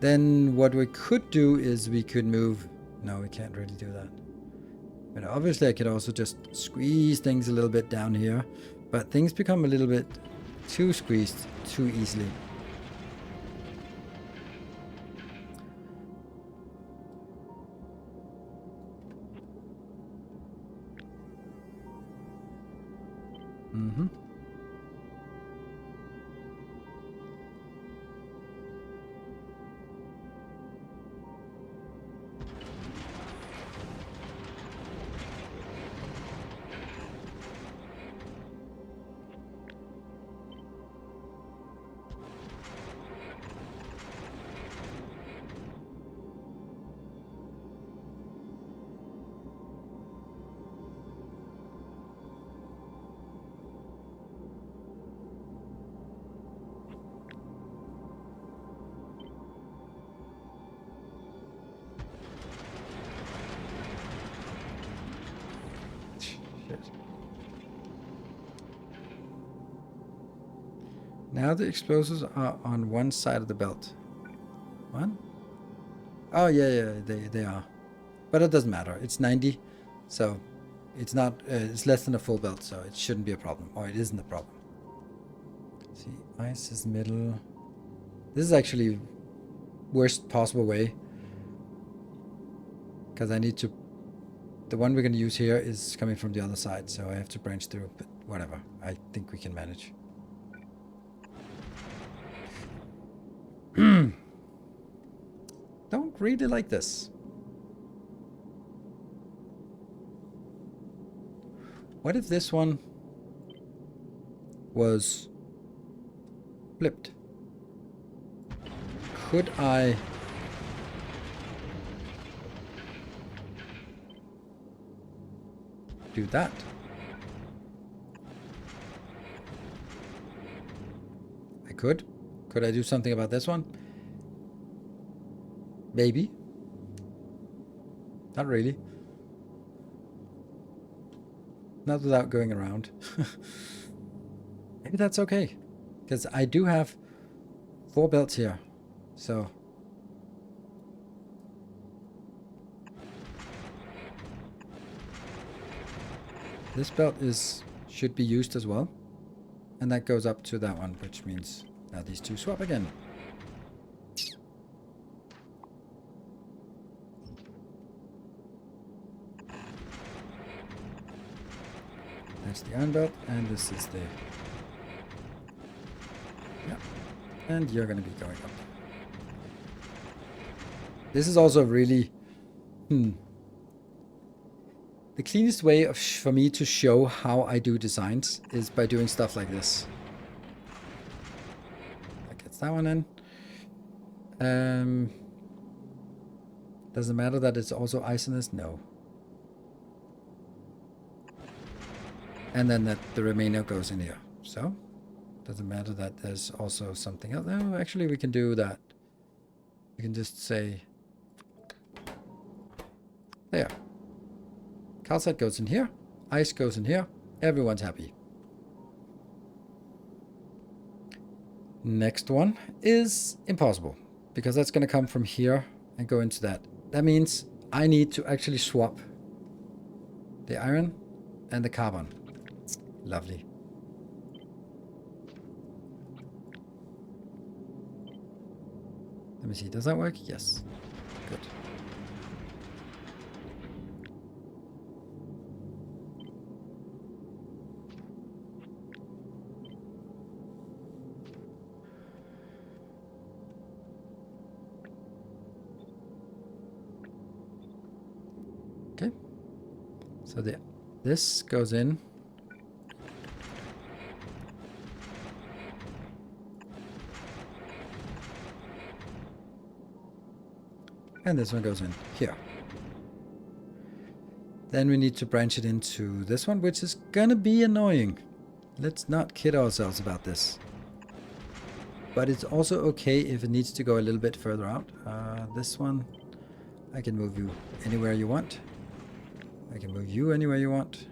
Then what we could do is we could move... No, we can't really do that. But obviously I could also just squeeze things a little bit down here. But things become a little bit too squeezed too easily. Mm-hmm. Now the explosives are on one side of the belt. What? Oh, yeah, they are. But it doesn't matter. It's 90, so it's not. It's less than a full belt, so it shouldn't be a problem, or it isn't a problem. See, ice is middle. This is actually worst possible way, because I need to. The one we're going to use here is coming from the other side, so I have to branch through. But whatever, I think we can manage. Don't really like this. What if this one was flipped? Could I do that? I could. Could I do something about this one? Maybe. Not really. Not without going around. Maybe that's okay. Because I do have 4 belts here. So. This belt should be used as well. And that goes up to that one, which means now these two swap again. That's the iron belt, and this is the... Yeah. And you're going to be going up. This is also really... The cleanest way for me to show how I do designs is by doing stuff like this. That gets that one in. Does it matter that it's also ice in this? No. And then that the remainder goes in here. So, doesn't matter that there's also something else. No, actually we can do that. We can just say... There. Calcite goes in here. Ice goes in here. Everyone's happy. Next one is impossible. Because that's going to come from here and go into that. That means I need to actually swap the iron and the carbon. Lovely. Let me see, does that work? Yes. Good. Okay. So this goes in. And this one goes in here. Then we need to branch it into this one, which is gonna be annoying. Let's not kid ourselves about this. But it's also okay if it needs to go a little bit further out. This one, I can move you anywhere you want. I can move you anywhere you want.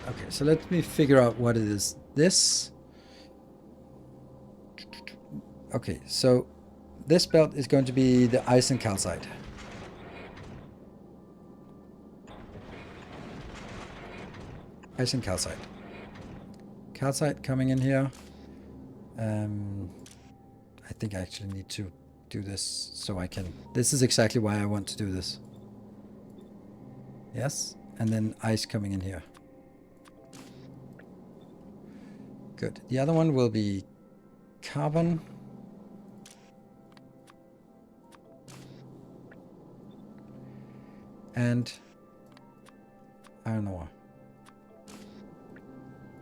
Okay, so let me figure out what it is. This... Okay, so this belt is going to be the ice and calcite. Ice and calcite. Calcite coming in here. I think I actually need to do this so I can... This is exactly why I want to do this. Yes, and then ice coming in here. Good. The other one will be carbon. And iron ore.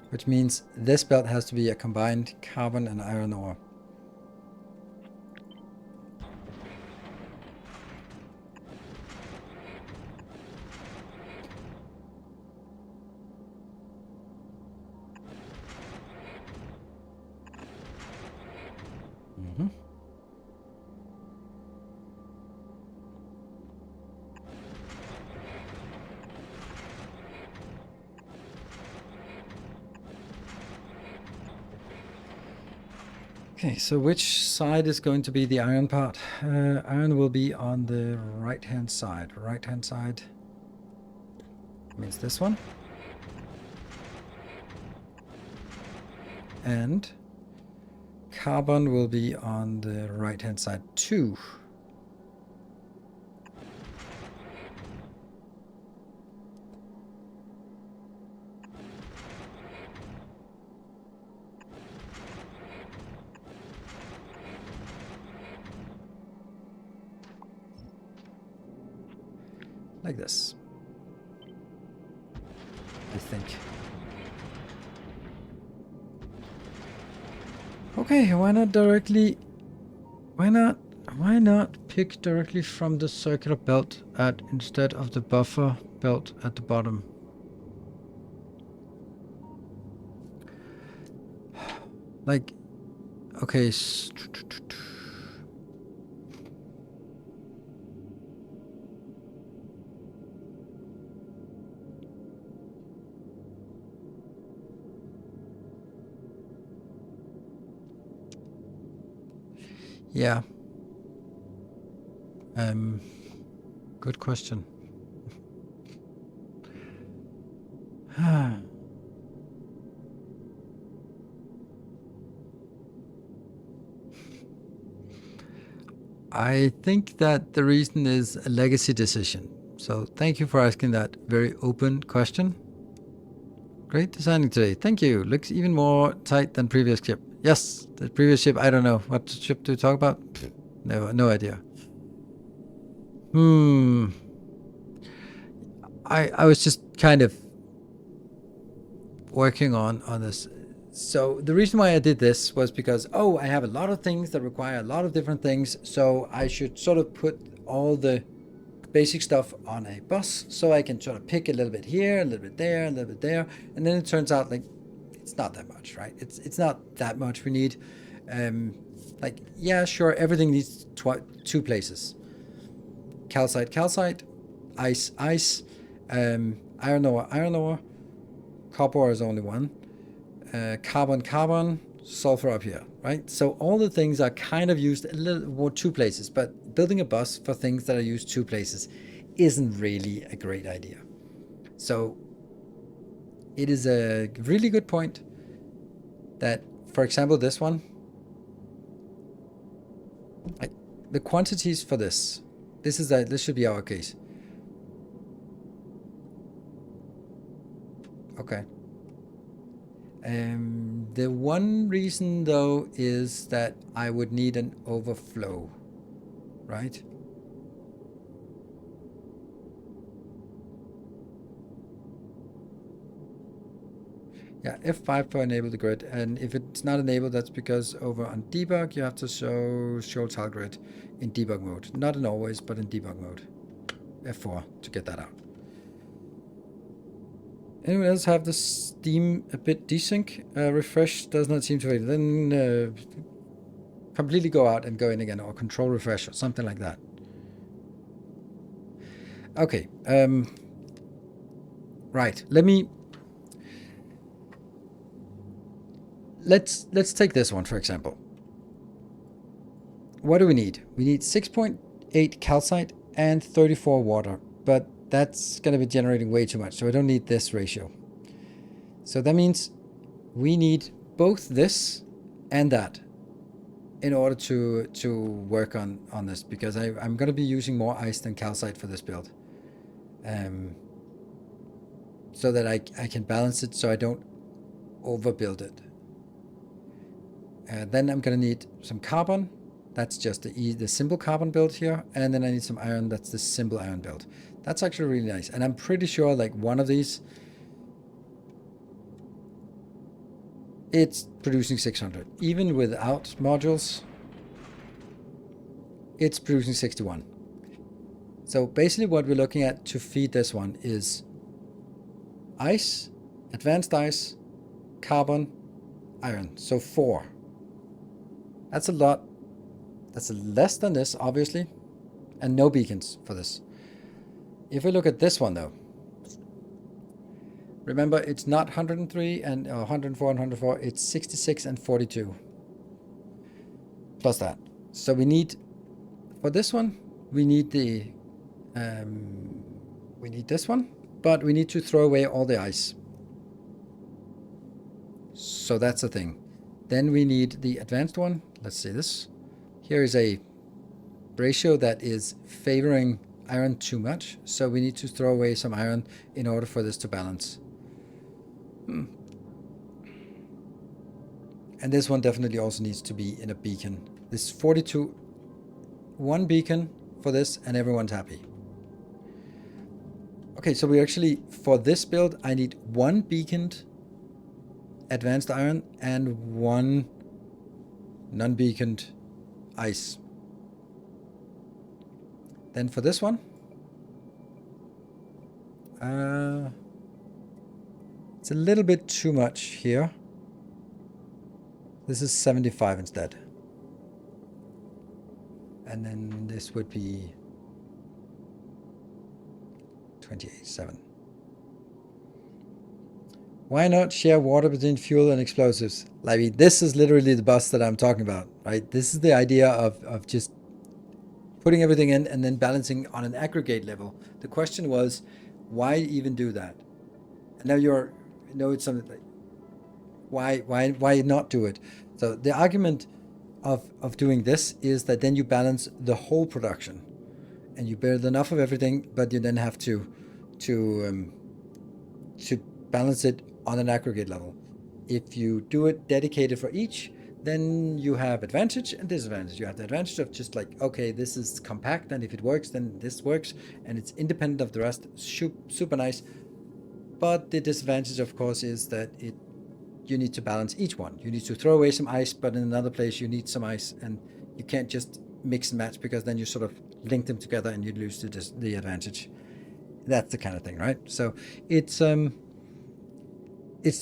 Which means this belt has to be a combined carbon and iron ore. Okay, so which side is going to be the iron part? Iron will be on the right-hand side. Right-hand side means this one. And carbon will be on the right-hand side too. Like this, I think. Okay, why not directly... Why not pick directly from the circular belt instead of the buffer belt at the bottom? Like, okay, yeah. Good question. I think that the reason is a legacy decision. So thank you for asking that very open question. Great designing today. Thank you. Looks even more tight than previous ship. Yes, the previous ship, I don't know. What ship do we talk about? No idea. I was just kind of working on this. So the reason why I did this was because, I have a lot of things that require a lot of different things. So I should sort of put all the basic stuff on a bus so I can sort of pick a little bit here, a little bit there, a little bit there. And then it turns out like it's not that much, right? It's not that much we need. Like, yeah, sure, everything needs two places. Calcite, ice, iron ore, copper is only one, carbon, sulfur up here, right? So all the things are kind of used a little more two places, but building a bus for things that are used two places isn't really a great idea. So it is a really good point that, for example, this one, like the quantities for this should be our case. Okay. The one reason though is that I would need an overflow, right? Yeah, F5 for enable the grid, and if it's not enabled, that's because over on debug you have to show tile grid in debug mode. Not in always, but in debug mode. F4 to get that out. Anyone else have the Steam a bit desync? Refresh does not seem to wait. Then completely go out and go in again, or control refresh or something like that. Okay. Right. Let's take this one for example. What do we need? We need 6.8 calcite and 34 water, but that's going to be generating way too much, so I don't need this ratio. So that means we need both this and that in order to work on this, because I'm going to be using more ice than calcite for this build, so that I can balance it so I don't overbuild it. Then I'm going to need some carbon. That's just the simple carbon build here, and then I need some iron. That's the simple iron build. That's actually really nice, and I'm pretty sure like one of these, it's producing 600. Even without modules, it's producing 61. So basically what we're looking at to feed this one is ice, advanced ice, carbon, iron. So 4. That's a lot. That's less than this, obviously, and no beacons for this. If we look at this one though, remember it's not 103 and 104 and 104, it's 66 and 42. plus that. So we need, for this one, we need the, we need this one, but we need to throw away all the ice. So that's the thing. Then we need the advanced one. Let's see this. Here is a ratio that is favoring iron too much. So we need to throw away some iron in order for this to balance. And this one definitely also needs to be in a beacon. This 42, one beacon for this and everyone's happy. Okay, so we actually, for this build, I need one beaconed advanced iron and one non-beaconed ice. Then for this one, it's a little bit too much here. This is 75 instead. And then this would be 28.7. Why not share water between fuel and explosives? Like, this is literally the bus that I'm talking about, right? This is the idea of just putting everything in and then balancing on an aggregate level. The question was, why even do that? And now it's something like, why not do it? So the argument of doing this is that then you balance the whole production, and you build enough of everything, but you then have to balance it on an aggregate level. If you do it dedicated for each, then you have advantage and disadvantage. You have the advantage of just like, okay, this is compact, and if it works, then this works, and it's independent of the rest. Super nice. But the disadvantage, of course, is that you need to balance each one. You need to throw away some ice, but in another place you need some ice, and you can't just mix and match, because then you sort of link them together and you lose the advantage. That's the kind of thing, right? So it's the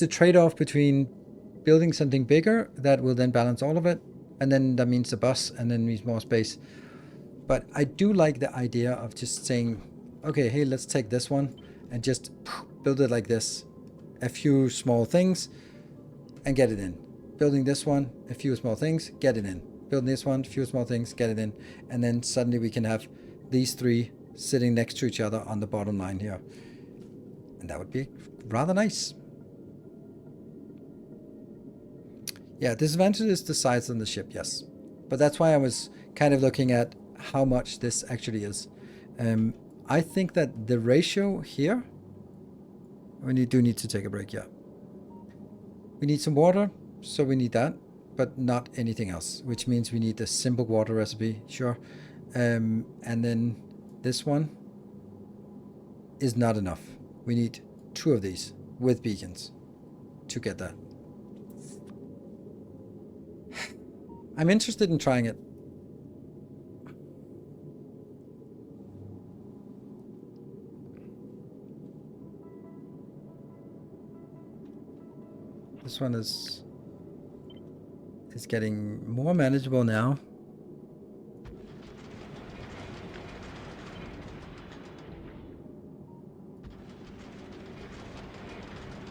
trade-off between building something bigger that will then balance all of it, and then that means the bus, and then means more space. But I do like the idea of just saying, okay, hey, let's take this one and just build it like this. A few small things and get it in. Building this one, a few small things, get it in. Building this one, a few small things, get it in. And then suddenly we can have these three sitting next to each other on the bottom line here. And that would be rather nice. Yeah, disadvantage is the size of the ship, yes. But that's why I was kind of looking at how much this actually is. I think that the ratio here, we do need to take a break, yeah. We need some water, so we need that, but not anything else, which means we need a simple water recipe, sure. And then this one is not enough. We need 2 of these with beacons to get that. I'm interested in trying it. This one is getting more manageable now.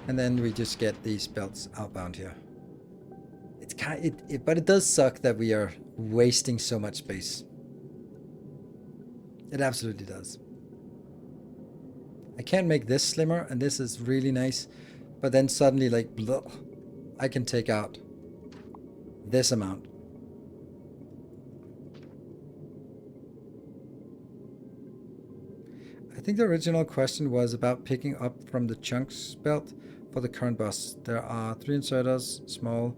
And then we just get these belts outbound here. It's but it does suck that we are wasting so much space. It absolutely does. I can't make this slimmer, and this is really nice, but then suddenly, like, bleh, I can take out this amount. I think the original question was about picking up from the chunks belt for the current bus. There are 3 inserters, small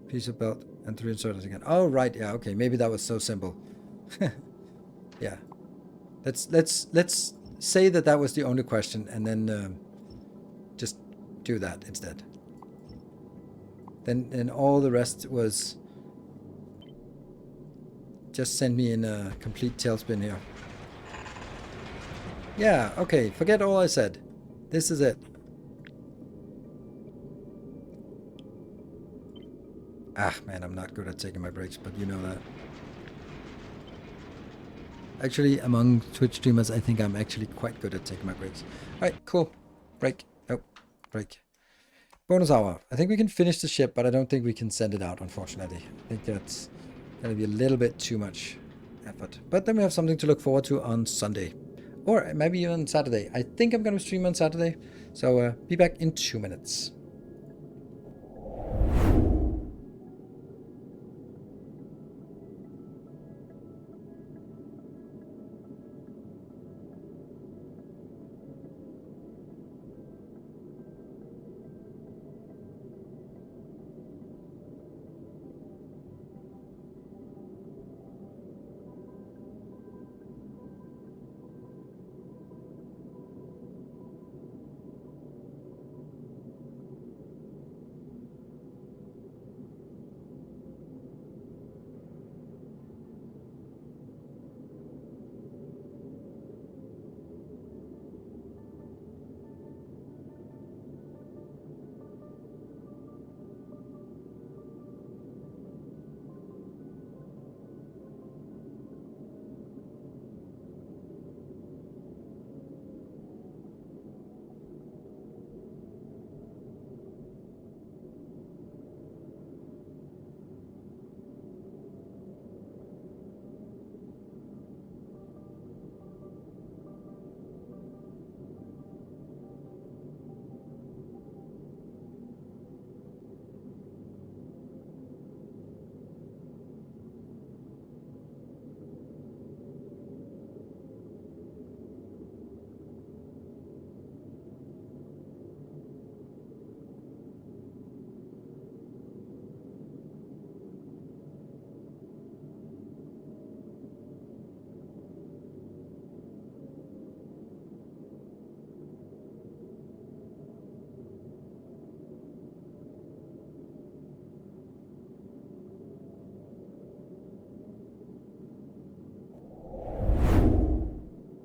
piece of belt, and 3 inserters again. Oh, right, yeah, okay, maybe that was so simple. Yeah. Let's say that was the only question, and then just do that instead. Then all the rest was just send me in a complete tailspin here. Yeah, okay, forget all I said. This is it. Ah, man, I'm not good at taking my breaks, but you know that. Actually, among Twitch streamers, I think I'm actually quite good at taking my breaks. Alright, cool. Break. Oh, break. Bonus hour. I think we can finish the ship, but I don't think we can send it out, unfortunately. I think that's Gonna be a little bit too much effort. But then we have something to look forward to on Sunday. Or maybe even Saturday. I think I'm gonna stream on Saturday. So be back in 2 minutes.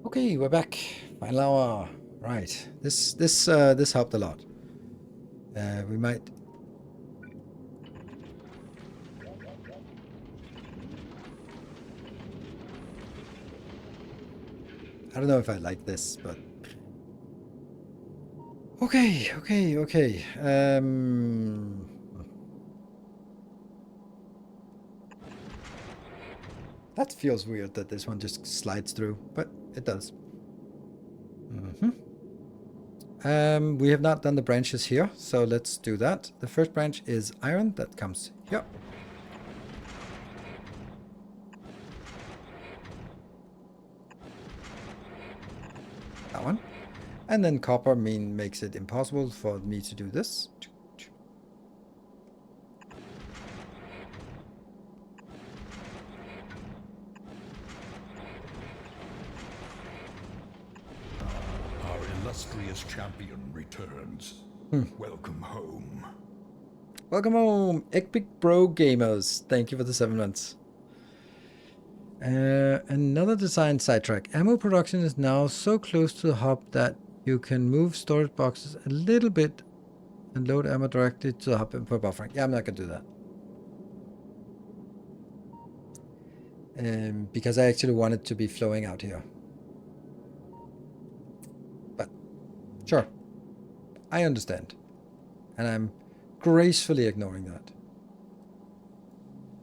Okay, we're back. Final hour. Right. This helped a lot. We might. I don't know if I like this, but okay. That feels weird that this one just slides through, but it does. We have not done the branches here, so let's do that. The first branch is iron, that comes here. That one. And then copper makes it impossible for me to do this. Illustrious champion returns. Welcome home. Welcome home, Epic Bro Gamers. Thank you for the 7 months. Another design sidetrack. Ammo production is now so close to the hub that you can move storage boxes a little bit and load ammo directly to the hub and for buffering. Yeah, I'm not gonna do that. Because I actually want it to be flowing out here. But, sure. I understand. And I'm gracefully ignoring that.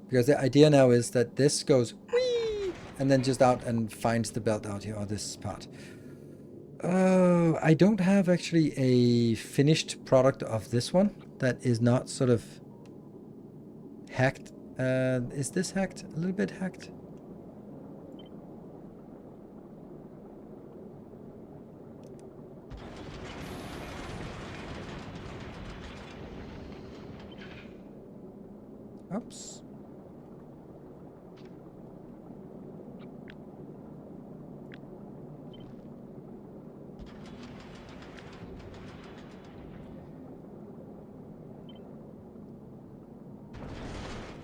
Because the idea now is that this goes whee, and then just out and finds the belt out here, or this part. I don't have actually a finished product of this one that is not sort of hacked. Is this hacked? A little bit hacked? Oops.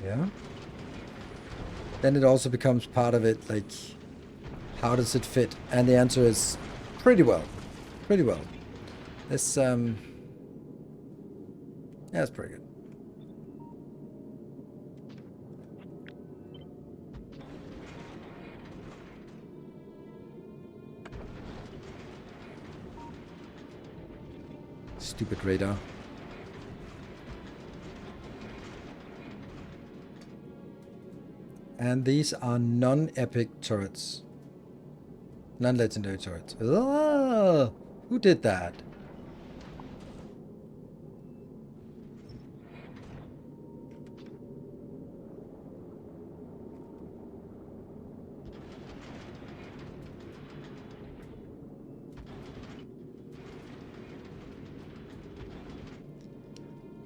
Yeah. Then it also becomes part of it, like, how does it fit? And the answer is pretty well. Pretty well. This, yeah, it's pretty good. Stupid radar. And these are non-epic turrets. Non-legendary turrets. Oh, who did that?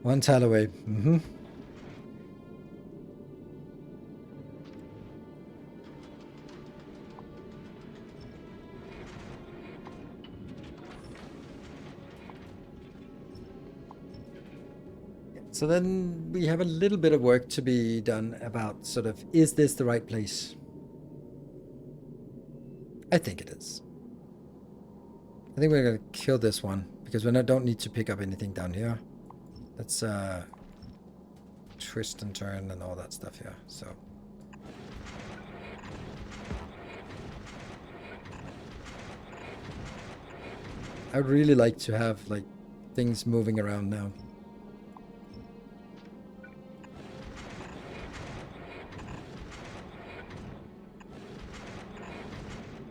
One tile away. Mm-hmm. So then we have a little bit of work to be done about sort of, is this the right place? I think it is. I think we're going to kill this one because we don't need to pick up anything down here. Let's twist and turn and all that stuff here. So I'd really like to have like things moving around now.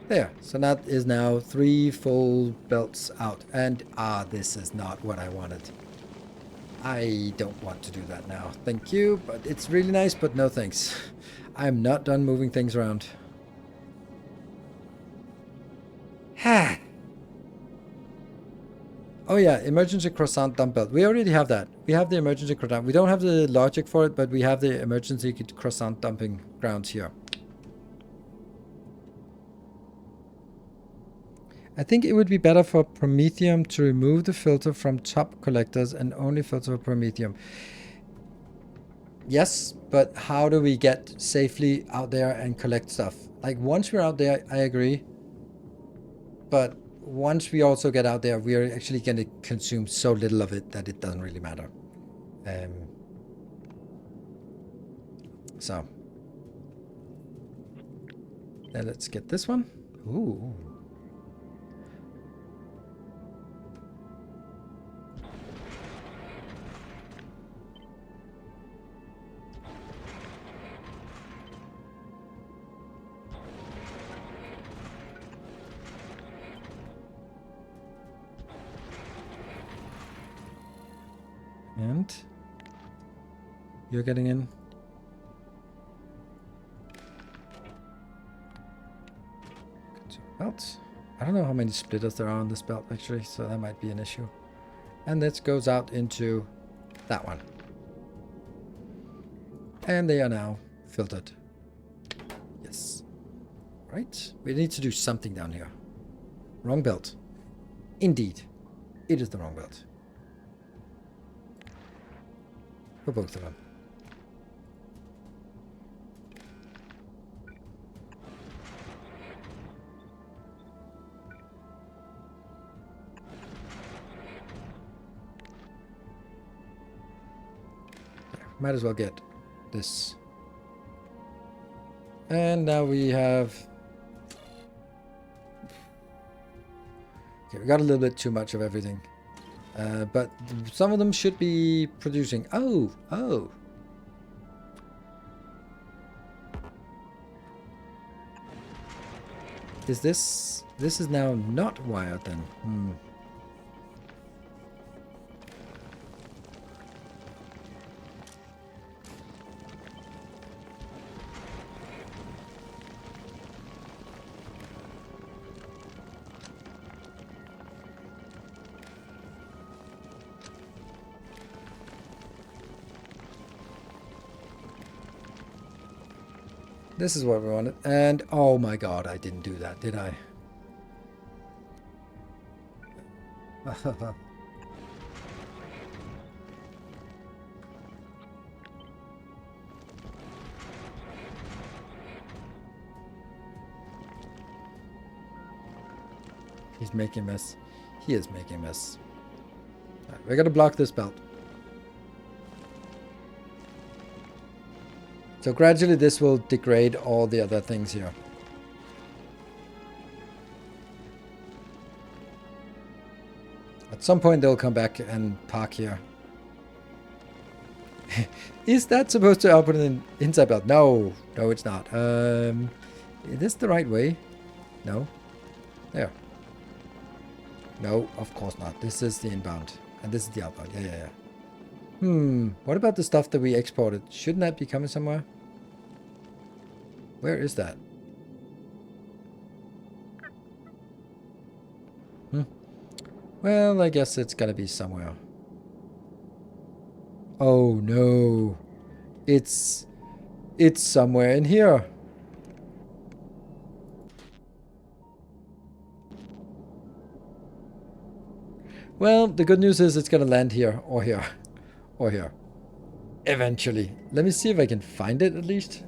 There, so that is now 3 full belts out. And this is not what I wanted. I don't want to do that now. Thank you, but it's really nice, but no thanks. I'm not done moving things around. Ha! Oh yeah, emergency croissant dump belt. We already have that. We have the emergency croissant. We don't have the logic for it, but we have the emergency croissant dumping grounds here. I think it would be better for Promethium to remove the filter from top collectors and only filter for Promethium. Yes, but how do we get safely out there and collect stuff? Like once we're out there, I agree. But once we also get out there, we are actually going to consume so little of it that it doesn't really matter. So. Then let's get this one. Ooh. And you're getting in. Belt. I don't know how many splitters there are on this belt actually, so that might be an issue. And this goes out into that one. And they are now filtered. Yes. Right. We need to do something down here. Wrong belt. Indeed. It is the wrong belt. For both of them. Might as well get this. And now we have... Okay, we got a little bit too much of everything. But some of them should be producing... Oh! Is this... This is now not wired then. This is what we wanted. And oh my god, I didn't do that, did I? He's making a mess. He is making a mess. Right, we're gonna block this belt. So gradually this will degrade all the other things here. At some point they'll come back and park here. Is that supposed to open an inside belt? No. No, it's not. Is this the right way? No. There. No, of course not. This is the inbound. And this is the outbound. Yeah. What about the stuff that we exported? Shouldn't that be coming somewhere? Where is that? Well, I guess it's gonna be somewhere. Oh no. It's somewhere in here. Well, the good news is it's gonna land here, or here, or here. Eventually. Let me see if I can find it at least.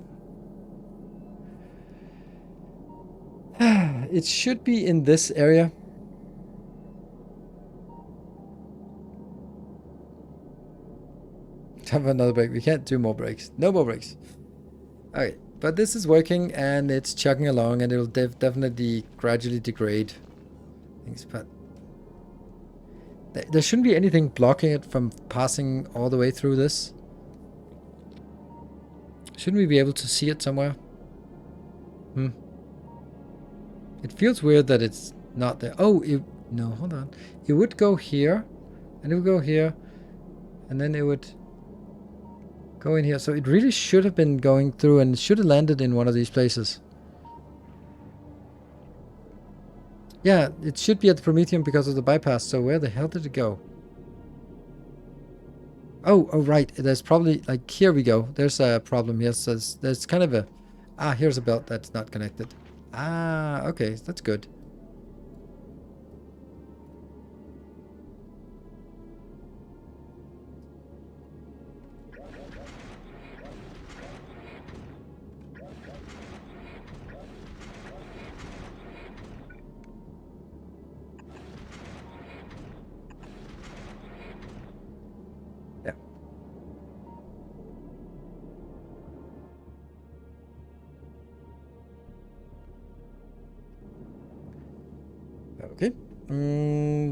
It should be in this area. Have another break. We can't do more breaks. No more breaks. Okay, but this is working and it's chugging along and it'll definitely gradually degrade things, but there shouldn't be anything blocking it from passing all the way through this. Shouldn't we be able to see it somewhere? It feels weird that it's not there. Oh, no, hold on. It would go here, and it would go here, and then it would go in here. So it really should have been going through and should have landed in one of these places. Yeah, it should be at the Prometheum because of the bypass. So where the hell did it go? Oh, right. There's probably, like, here we go. There's a problem here. So there's kind of a... Ah, here's a belt that's not connected. Ah, okay. That's good. Yeah. Okay.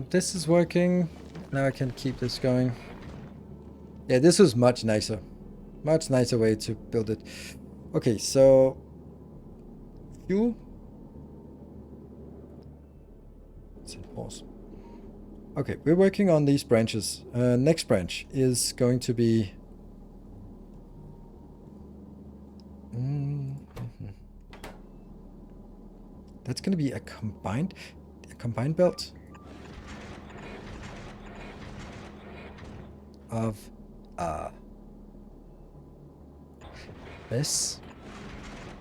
This is working. Now I can keep this going. Yeah, this was much nicer. Much nicer way to build it. Okay, so... Fuel? Let's hit pause. Okay, we're working on these branches. Next branch is going to be... That's going to be a combined belt of this,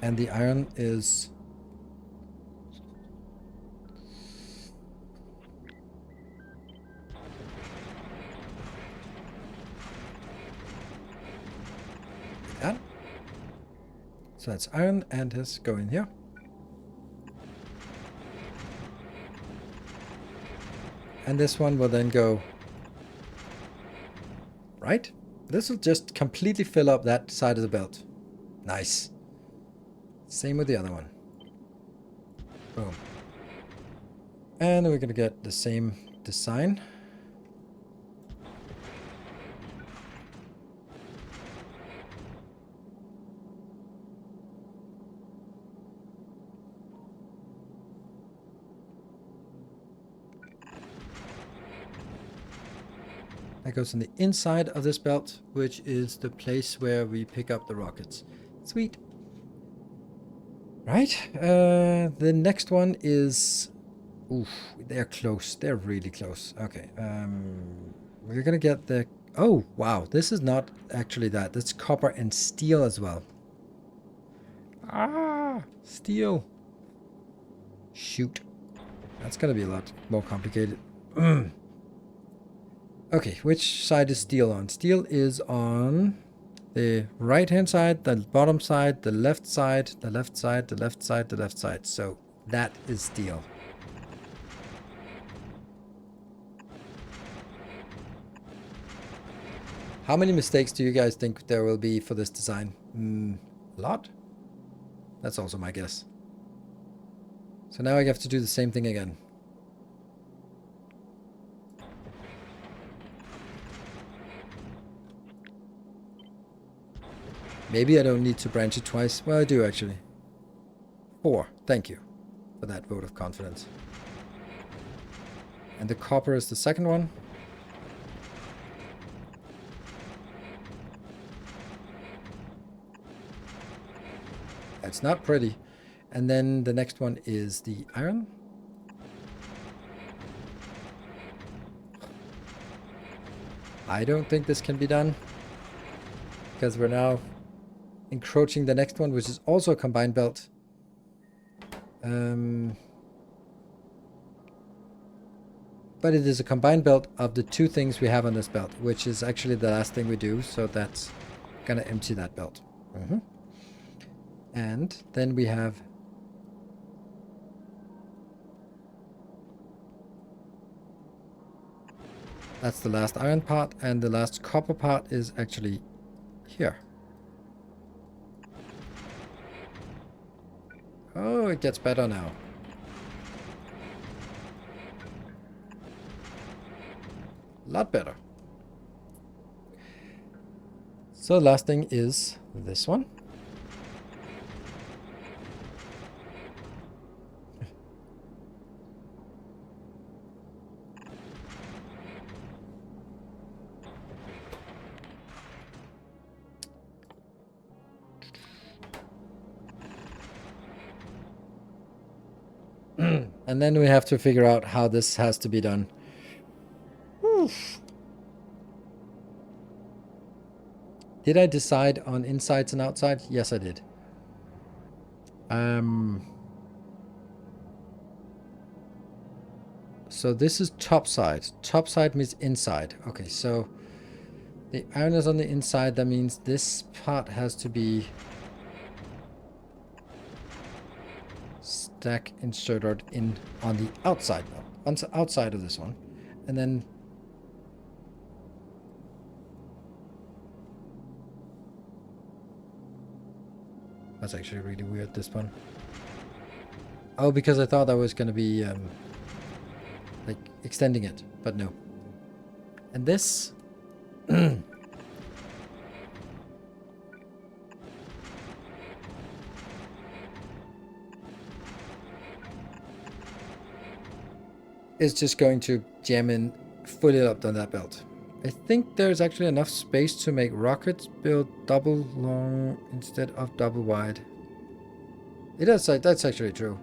and the iron is that. So that's iron and has go in here. And this one will then go right. This will just completely fill up that side of the belt. Nice. Same with the other one. Boom. And we're gonna get the same design. That goes on the inside of this belt, which is the place where we pick up the rockets. Sweet. Right. The next one is... Oof, they're close. They're really close. Okay. We're gonna get the... Oh, wow. This is not actually that. That's copper and steel as well. Ah, steel. Shoot. That's gonna be a lot more complicated. Okay, which side is steel on? Steel is on the right-hand side, the bottom side, the left side, the left side, the left side, the left side. So that is steel. How many mistakes do you guys think there will be for this design? A lot? That's also my guess. So now I have to do the same thing again. Maybe I don't need to branch it twice. Well, I do actually. 4. Thank you for that vote of confidence. And the copper is the second one. That's not pretty. And then the next one is the iron. I don't think this can be done, because we're now encroaching the next one, which is also a combined belt. But it is a combined belt of the 2 things we have on this belt, which is actually the last thing we do, so that's gonna empty that belt. And then we have that's the last iron part, and the last copper part is actually here. Oh, it gets better now. A lot better. So the last thing is this one. And then we have to figure out how this has to be done. Oof. Did I decide on insides and outside? Yes, I did. So this is top side. Top side means inside. Okay, so the iron is on the inside. That means this part has to be stack inserted in on the outside, on the outside of this one, and then that's actually really weird, this one. Oh, because I thought I was going to be like extending it, but no. And this is just going to jam in fully up on that belt. I think there's actually enough space to make rockets build double long instead of double wide. It is, that's actually true.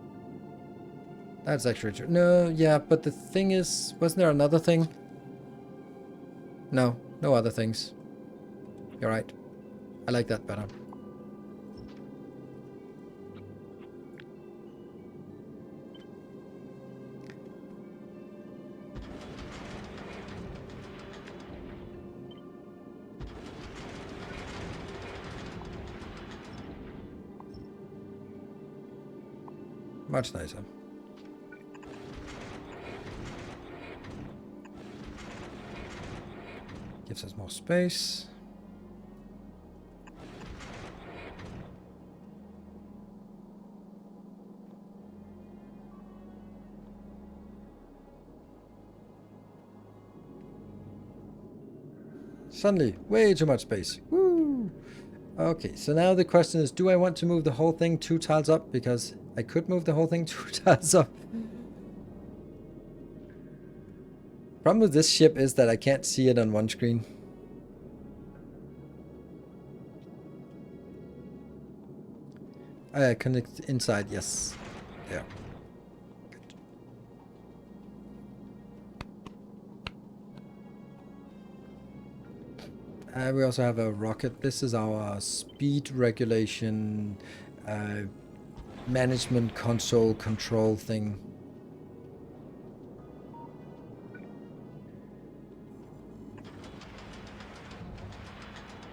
That's actually true. No, yeah, but the thing is, wasn't there another thing? No, no other things. You're right. I like that better. Much nicer. Gives us more space. Suddenly, way too much space. Woo! Okay, so now the question is, do I want to move the whole thing 2 tiles up? Because I could move the whole thing 2 tiles up. Problem with this ship is that I can't see it on one screen. Connect inside, yes. There. Good. We also have a rocket. This is our speed regulation management console control thing.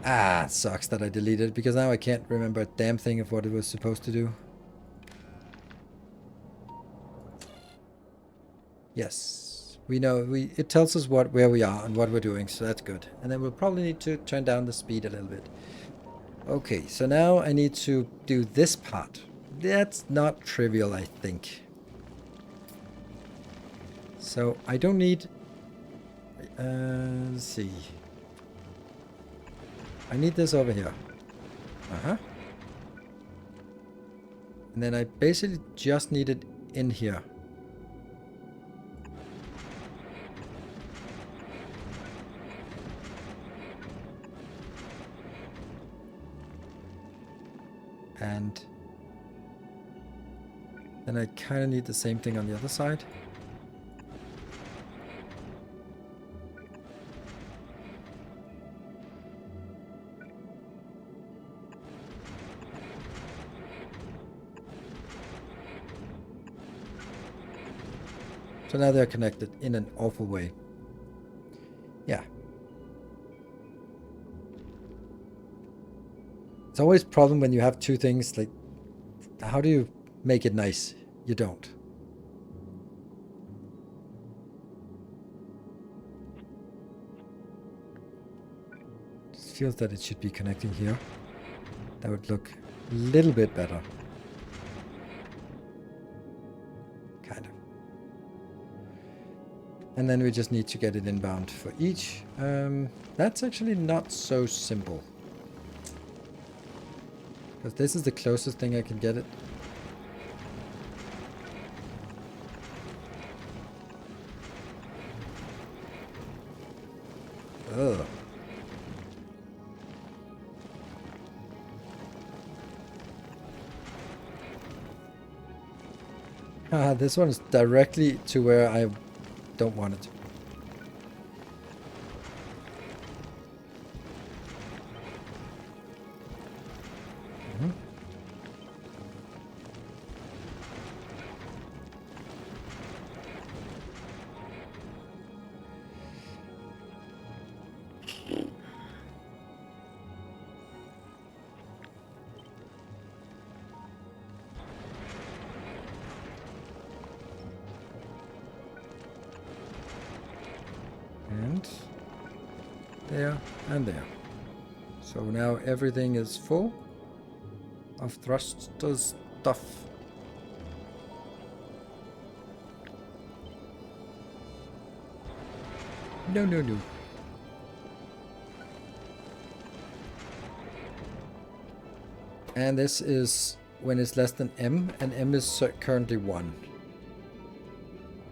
Ah, it sucks that I deleted it, because now I can't remember a damn thing of what it was supposed to do. Yes, we know, it tells us where we are and what we're doing, so that's good. And then we'll probably need to turn down the speed a little bit. Okay, so now I need to do this part. That's not trivial, I think. So I don't need... let's see. I need this over here. Uh-huh. And then I basically just need it in here. And then I kind of need the same thing on the other side. So now they're connected in an awful way. Yeah. It's always a problem when you have two things, like, how do you make it nice? You don't. Just feels that it should be connecting here. That would look a little bit better. Kind of. And then we just need to get it inbound for each. That's actually not so simple. Because this is the closest thing I can get it. Ugh. This one is directly to where I don't want it. And there and there. So now everything is full of thruster stuff. No, no, no. And this is when it's less than M, and M is currently 1.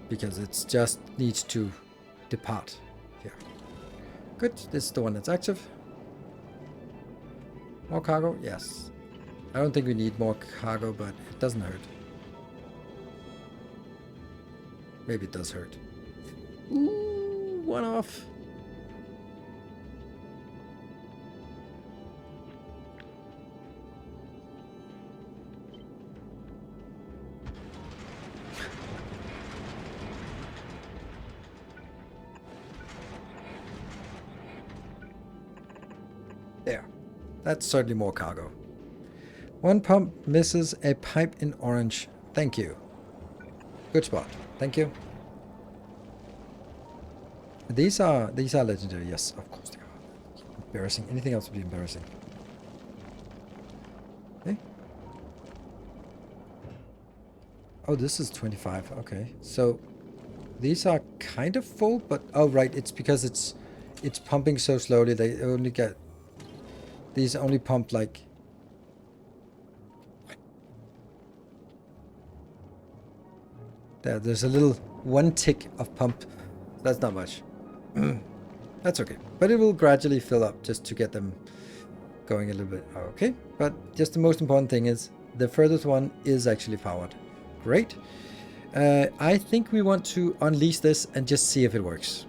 Because it just needs to depart here. Good, this is the one that's active. More cargo? Yes. I don't think we need more cargo, but it doesn't hurt. Maybe it does hurt. Ooh, one off. There. That's certainly more cargo. One pump misses a pipe in orange. Thank you. Good spot. Thank you. These are legendary. Yes, of course they are. Embarrassing. Anything else would be embarrassing. Okay. Oh, this is 25. Okay. So these are kind of full, but oh right, it's because it's pumping so slowly. They only get these only pump like there's a little one tick of pump. That's not much. That's okay. But it will gradually fill up just to get them going a little bit. Okay. But just the most important thing is the furthest one is actually powered. Great. I think we want to unleash this and just see if it works.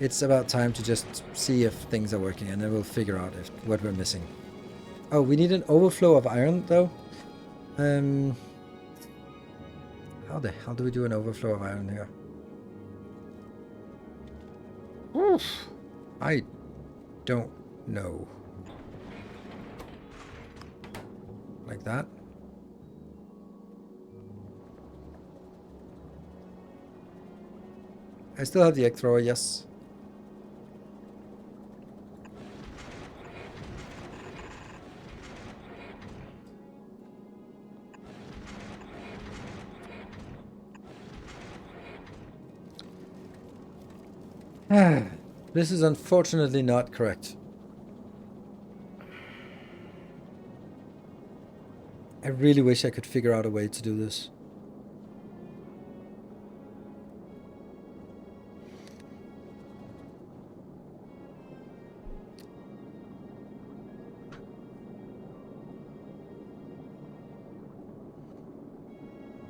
It's about time to just see if things are working, and then we'll figure out what we're missing. Oh, we need an overflow of iron though. How the hell do we do an overflow of iron here? Oof. I don't know. Like that. I still have the egg thrower, yes. This is unfortunately not correct. really wish I could figure out a way to do this.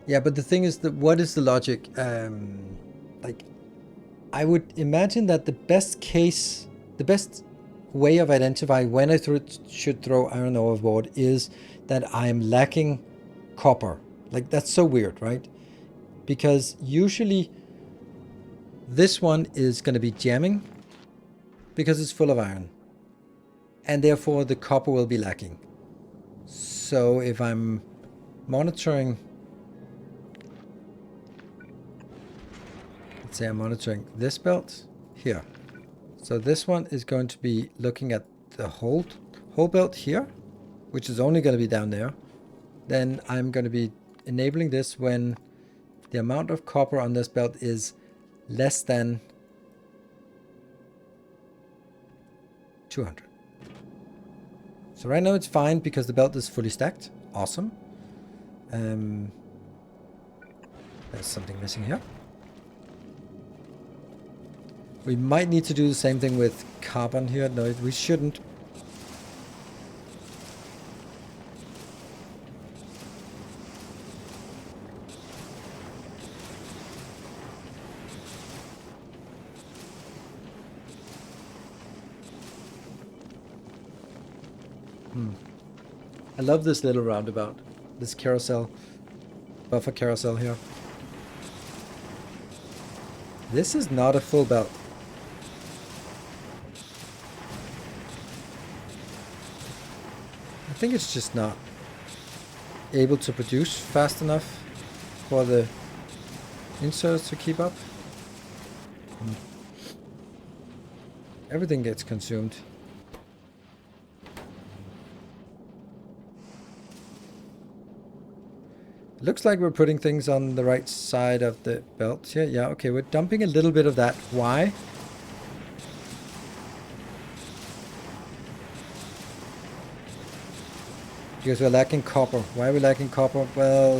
Yeah, but the thing is that what is the logic? Like, I would imagine that the best case, the best way of identifying when I should throw iron overboard is that I'm lacking copper. Like, that's so weird, right? Because usually this one is going to be jamming because it's full of iron. And therefore the copper will be lacking. So if I'm monitoring, let's say I'm monitoring this belt here. So this one is going to be looking at the whole belt here, which is only going to be down there. Then I'm going to be enabling this when the amount of copper on this belt is less than 200. So right now it's fine because the belt is fully stacked. Awesome. There's something missing here. We might need to do the same thing with carbon here. No, we shouldn't. I love this little roundabout. This carousel. Buffer carousel here. This is not a full belt. I think it's just not able to produce fast enough for the inserts to keep up. Everything gets consumed. Looks like we're putting things on the right side of the belt here. Yeah, okay, we're dumping a little bit of that. Why? Because we're lacking copper. Why are we lacking copper? Well,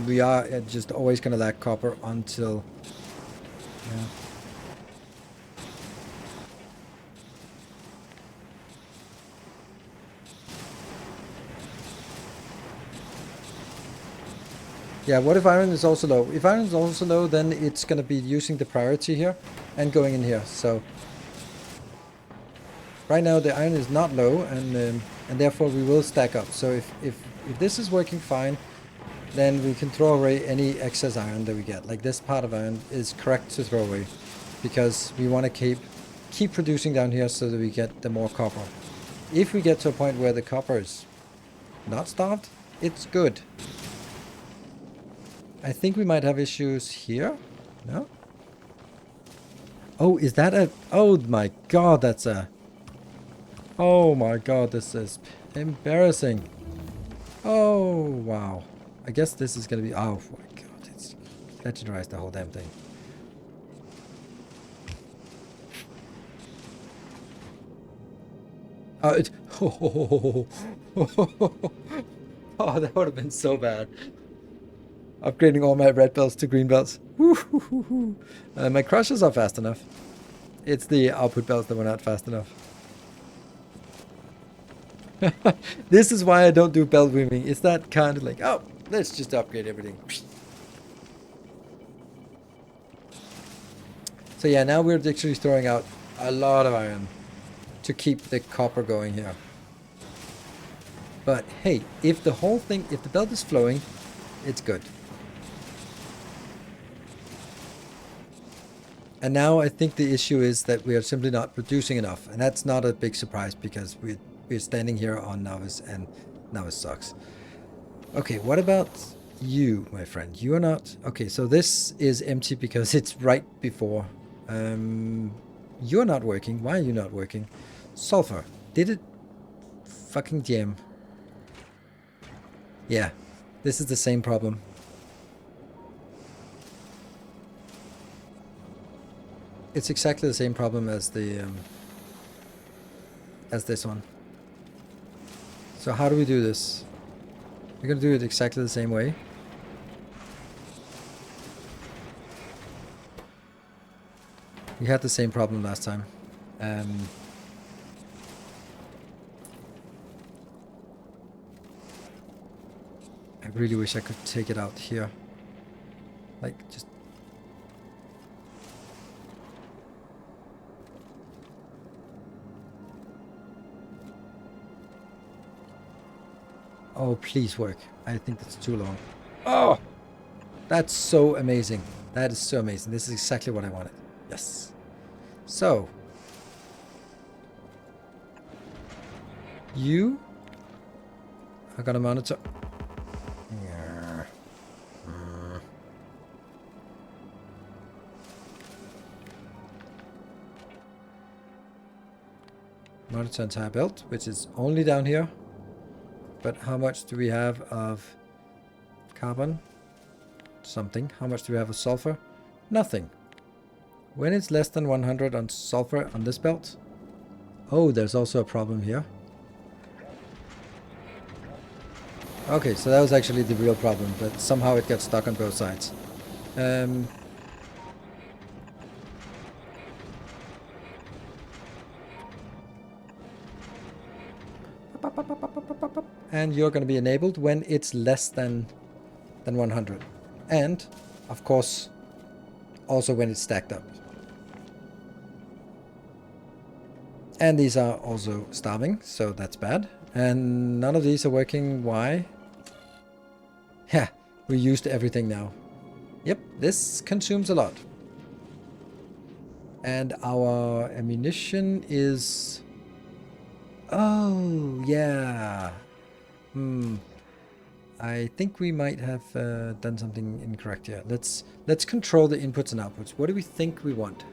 we are just always going to lack copper until... Yeah. Yeah, what if iron is also low? If iron is also low, then it's going to be using the priority here and going in here. So right now the iron is not low, and therefore we will stack up. So if this is working fine, then we can throw away any excess iron that we get. Like this part of iron is correct to throw away because we want to keep producing down here so that we get the more copper. If we get to a point where the copper is not starved, it's good. I think we might have issues here. No? Oh, is that a... Oh my god, that's a... Oh my god, this is embarrassing. Oh, wow. I guess this is gonna be... Oh my god, it's legendarized the whole damn thing. Oh, it... Oh, that would have been so bad. Upgrading all my red belts to green belts. My crushes are fast enough. It's the output belts that were not fast enough. This is why I don't do belt weaving. It's that kind of like, oh, let's just upgrade everything. So yeah, now we're actually throwing out a lot of iron to keep the copper going here. But hey, if the whole thing, if the belt is flowing, it's good. And now I think the issue is that we are simply not producing enough. And that's not a big surprise because we're standing here on Novice and Novice sucks. Okay, what about you, my friend? You are not... Okay, so this is empty because it's right before. You're not working. Why are you not working? Sulfur. Did it fucking jam? Yeah, this is the same problem. It's exactly the same problem as the as this one. So how do we do this? We're gonna do it exactly the same way. We had the same problem last time. I really wish I could take it out here. Like, just... Oh, please work. I think that's too long. Oh! That's so amazing. That is so amazing. This is exactly what I wanted. Yes. So. You are gonna monitor... Monitor entire belt, which is only down here. But how much do we have of carbon? Something. How much do we have of sulfur? Nothing. When it's less than 100 on sulfur on this belt. Oh, there's also a problem here. Okay, so that was actually the real problem, but somehow it got stuck on both sides. And you're going to be enabled when it's less than 100. And, of course, also when it's stacked up. And these are also starving, so that's bad. And none of these are working. Why? Yeah, we used everything now. Yep, this consumes a lot. And our ammunition is... Oh, yeah. I think we might have done something incorrect here. Let's control the inputs and outputs. What do we think we want?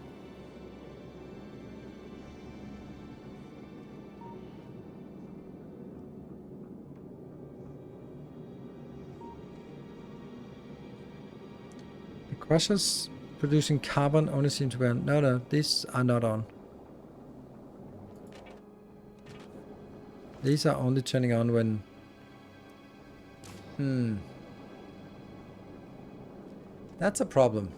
The crushers producing carbon only seem to be on. No, these are not on. These are only turning on when... That's a problem.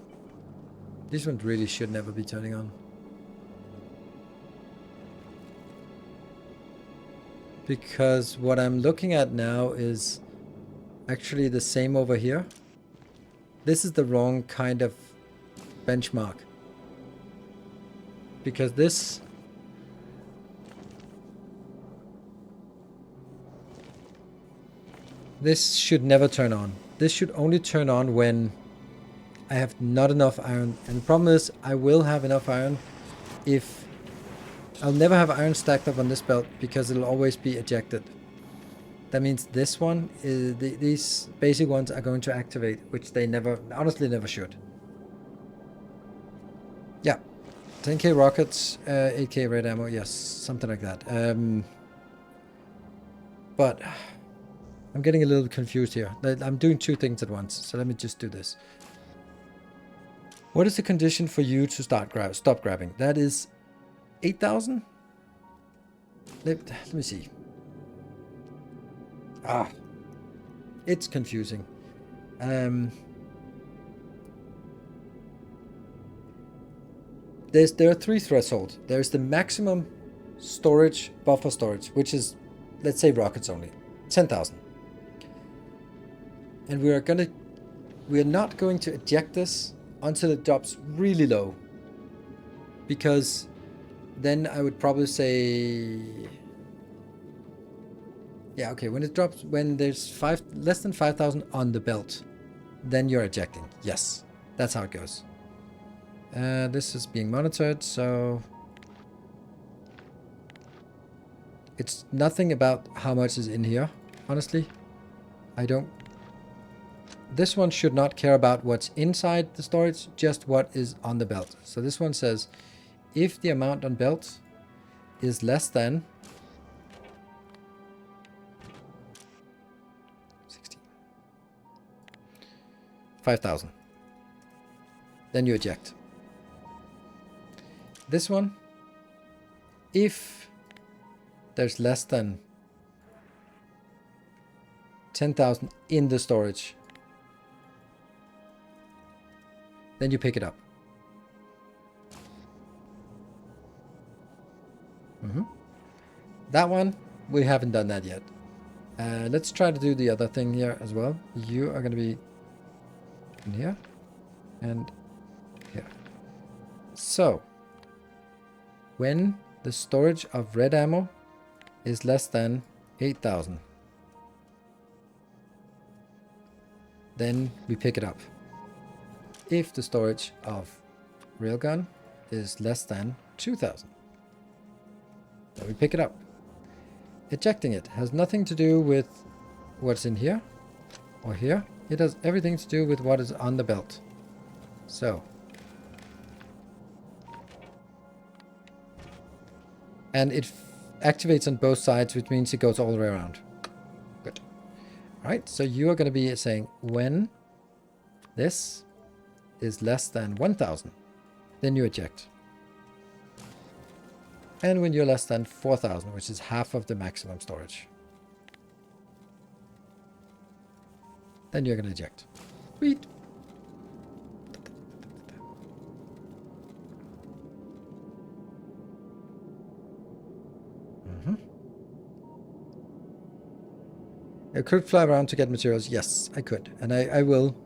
This one really should never be turning on. Because what I'm looking at now is actually the same over here. This is the wrong kind of benchmark. Because this... This should never turn on. This should only turn on when I have not enough iron. And the problem is I will have enough iron if... I'll never have iron stacked up on this belt because it'll always be ejected. That means this one, is these basic ones are going to activate, which they never, honestly never should. Yeah. 10k rockets, 8k red ammo, yes, something like that. But... I'm getting a little confused here. I'm doing two things at once, so let me just do this. What is the condition for you to stop grabbing? That is 8,000? Let me see. It's confusing. There are three thresholds. There's the maximum storage, buffer storage, which is, let's say rockets only, 10,000. And we are not going to eject this until it drops really low. Because then I would probably say... Yeah, okay, when it drops, when there's less than 5,000 on the belt, then you're ejecting. Yes, that's how it goes. This is being monitored, so... It's nothing about how much is in here, honestly. I don't... This one should not care about what's inside the storage, just what is on the belt. So this one says, if the amount on belt is less than 5,000, then you eject. This one, if there's less than 10,000 in the storage. Then you pick it up. That one, we haven't done that yet. Let's try to do the other thing here as well. You are going to be in here and here. So, when the storage of red ammo is less than 8,000, then we pick it up. If the storage of railgun is less than 2,000, then we pick it up. Ejecting it has nothing to do with what's in here or here. It has everything to do with what is on the belt. So, and it activates on both sides, which means it goes all the way around. Good. All right, so you are going to be saying when this is less than 1,000, then you eject. And when you're less than 4,000, which is half of the maximum storage, then you're going to eject. Sweet. I could fly around to get materials. Yes, I could. And I will.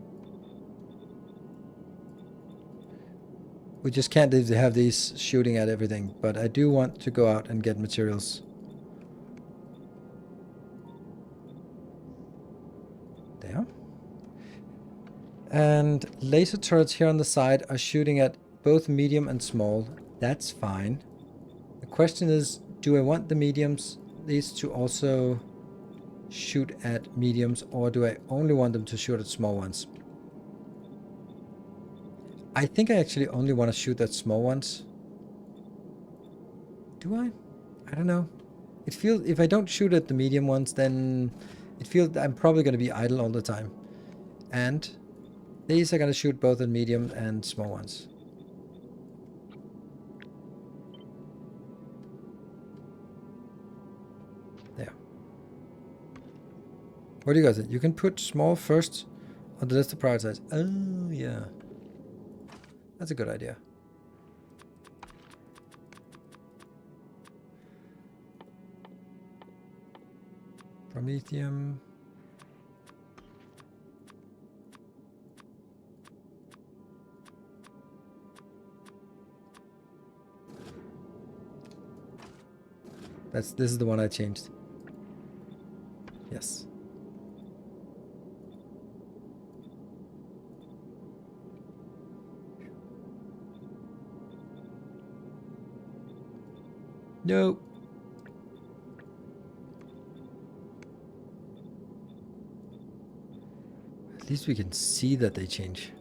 We just can't have these shooting at everything. But I do want to go out and get materials. There. And laser turrets here on the side are shooting at both medium and small. That's fine. The question is, do I want the mediums, these to also shoot at mediums, or do I only want them to shoot at small ones? I think I actually only want to shoot at small ones. Do I? I don't know. It feels, if I don't shoot at the medium ones, then it feels I'm probably going to be idle all the time. And these are going to shoot both at medium and small ones. There. What do you guys think? You can put small first on the list to prioritize. Oh, yeah. That's a good idea. Promethium. This is the one I changed. Yes. No. At least we can see that they change.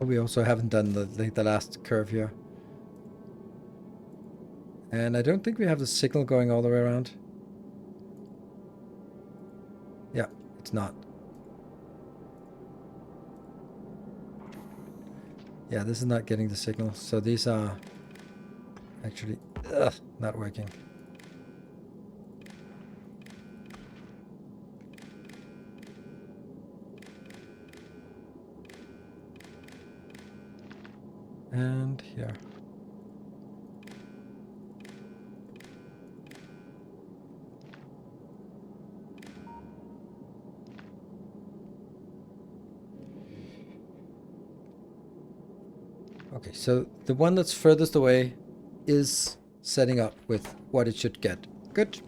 Oh, we also haven't done the last curve here. And I don't think we have the signal going all the way around. Yeah, it's not. Yeah, this is not getting the signal. So these are actually not working. And here. Okay, so the one that's furthest away is setting up with what it should get. Good.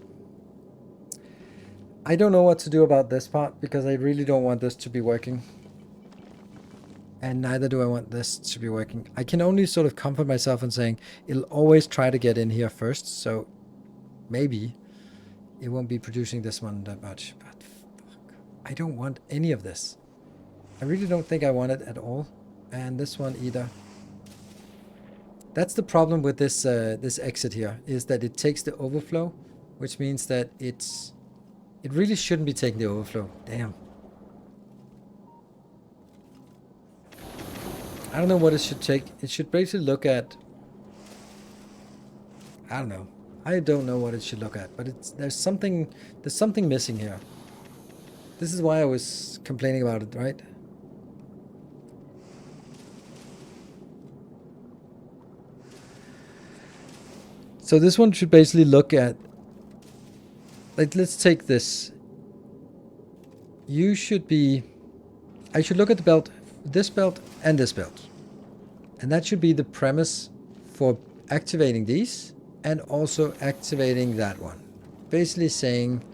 I don't know what to do about this part because I really don't want this to be working. And neither do I want this to be working. I can only sort of comfort myself in saying it'll always try to get in here first. So maybe it won't be producing this one that much. But fuck, I don't want any of this. I really don't think I want it at all. And this one either. That's the problem with this this exit here, is that it takes the overflow, which means that it It really shouldn't be taking the overflow. Damn. I don't know what it should take. It should basically look at... I don't know. I don't know what it should look at, but there's something missing here. This is why I was complaining about it, right? So this one should basically look at, like, let's take this. I should look at the belt, this belt and this belt. And that should be the premise for activating these and also activating that one. Basically saying,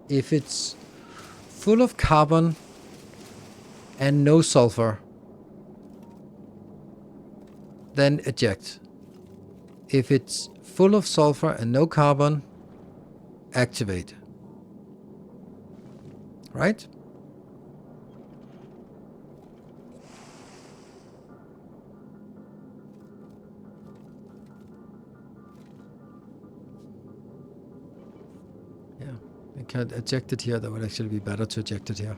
if it's full of carbon and no sulfur, then eject. If it's full of sulfur and no carbon, activate. Right? Yeah, I can't eject it here. That would actually be better to eject it here.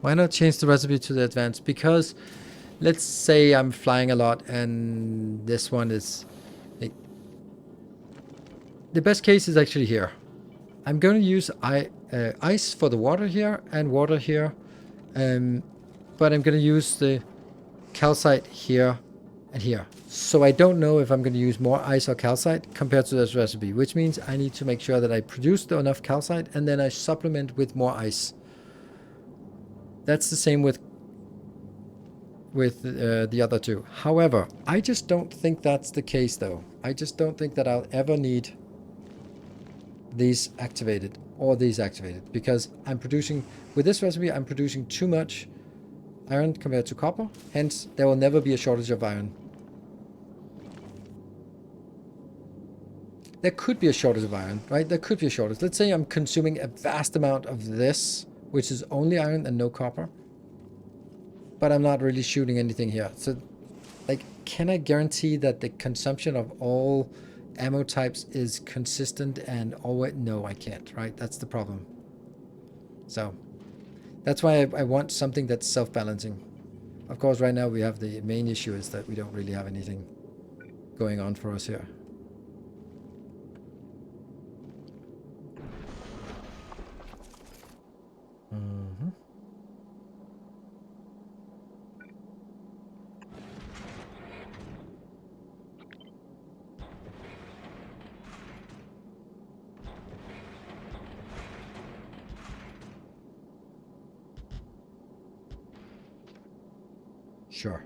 Why not change the recipe to the advanced? Because let's say I'm flying a lot and this one is... Like, the best case is actually here. I'm going to use ice for the water here and water here. But I'm going to use the calcite here and here. So I don't know if I'm going to use more ice or calcite compared to this recipe, which means I need to make sure that I produce enough calcite and then I supplement with more ice. That's the same with the other two. However, I just don't think that's the case though. I just don't think that I'll ever need these activated or these activated, because I'm producing, with this recipe, I'm producing too much iron compared to copper. Hence, there will never be a shortage of iron. There could be a shortage of iron, right? There could be a shortage. Let's say I'm consuming a vast amount of this, which is only iron and no copper. But I'm not really shooting anything here. So, like, can I guarantee that the consumption of all ammo types is consistent and always... No, I can't, right? That's the problem. So, that's why I want something that's self-balancing. Of course, right now we have the main issue is that we don't really have anything going on for us here. Mm-hmm. Sure.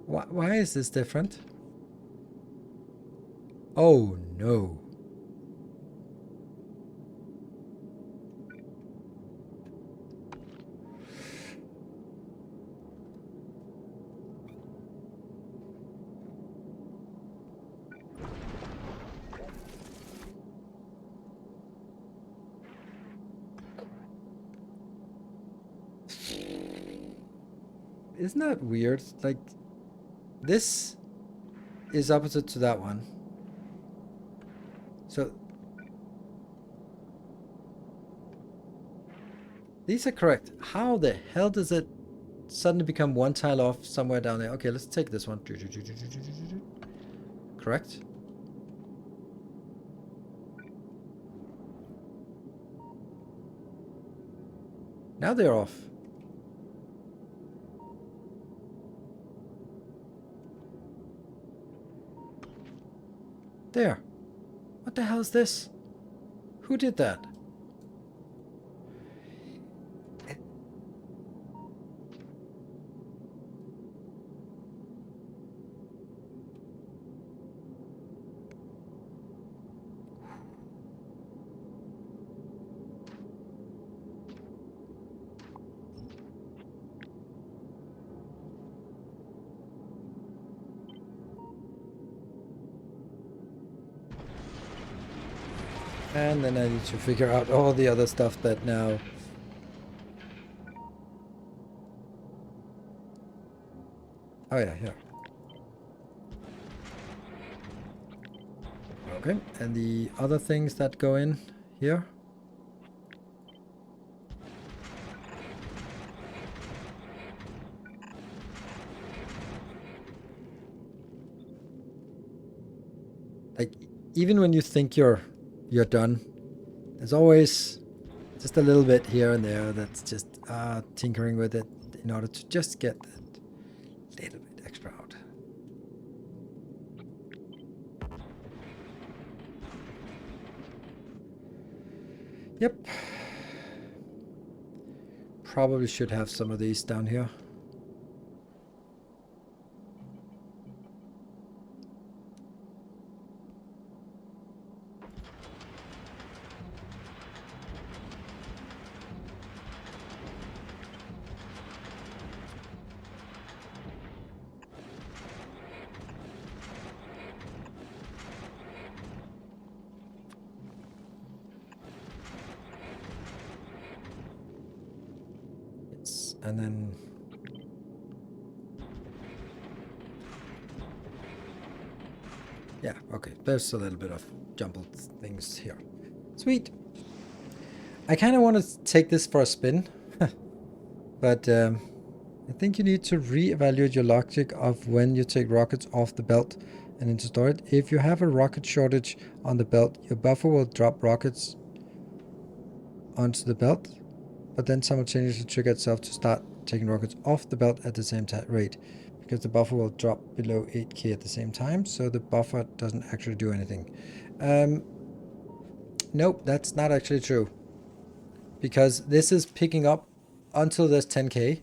Why is this different? Oh no. Isn't that weird? Like, this is opposite to that one. So these are correct. How the hell does it suddenly become one tile off somewhere down there? Okay, let's take this one. Correct. Now they're off. There. What the hell is this? Who did that? And then I need to figure out all the other stuff that now... Oh yeah, here. Okay, and the other things that go in here. Like, even when you think you're done, there's always just a little bit here and there that's just tinkering with it in order to just get that little bit extra out. Yep. Probably should have some of these down here. Yes, and then yeah, okay. There's a little bit of jumbled things here. Sweet. I kind of want to take this for a spin, but I think you need to re-evaluate your logic of when you take rockets off the belt and into storage. If you have a rocket shortage on the belt, your buffer will drop rockets onto the belt, but then simultaneously trigger itself to start taking rockets off the belt at the same rate, because the buffer will drop below 8k at the same time, so the buffer doesn't actually do anything. Nope, that's not actually true, because this is picking up until there's 10k,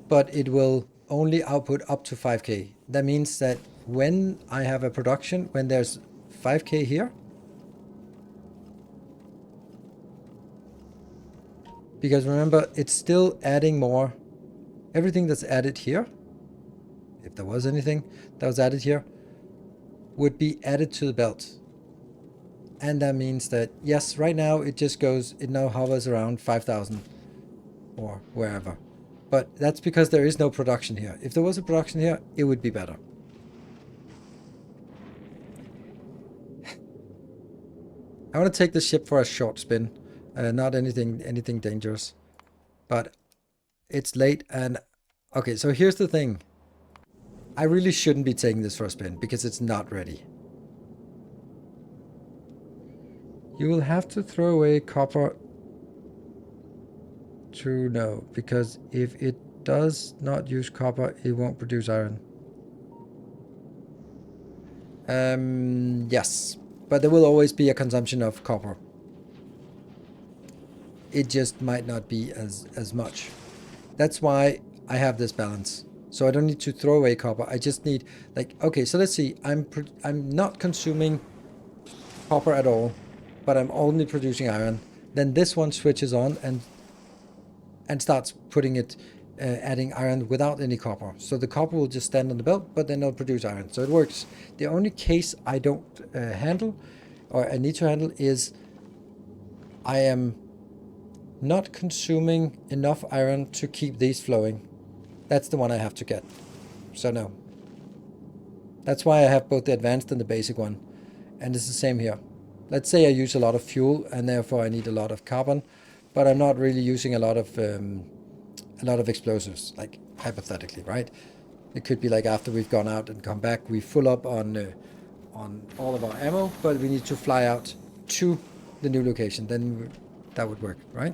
but it will only output up to 5k. That means that when I have a production, when there's 5k here, because remember, it's still adding more. Everything that's added here, if there was anything that was added here, would be added to the belt. And that means that, yes, right now it just goes, it now hovers around 5,000 or wherever. But that's because there is no production here. If there was a production here, it would be better. I want to take the ship for a short spin. Not anything dangerous. But it's late and... Okay, so here's the thing. I really shouldn't be taking this for a spin because it's not ready. You will have to throw away copper to no, because if it does not use copper, it won't produce iron. Yes, but there will always be a consumption of copper. It just might not be as much. That's why I have this balance. So I don't need to throw away copper. I just need, like, okay, so let's see. I'm not consuming copper at all, but I'm only producing iron. Then this one switches on and starts putting it, adding iron without any copper. So the copper will just stand on the belt, but then it'll produce iron. So it works. The only case I don't handle, or I need to handle, is I am not consuming enough iron to keep these flowing. That's the one I have to get. So no. That's why I have both the advanced and the basic one. And it's the same here. Let's say I use a lot of fuel and therefore I need a lot of carbon, but I'm not really using a lot of explosives, like hypothetically, right? It could be like after we've gone out and come back, we full up on all of our ammo, but we need to fly out to the new location. Then that would work, right?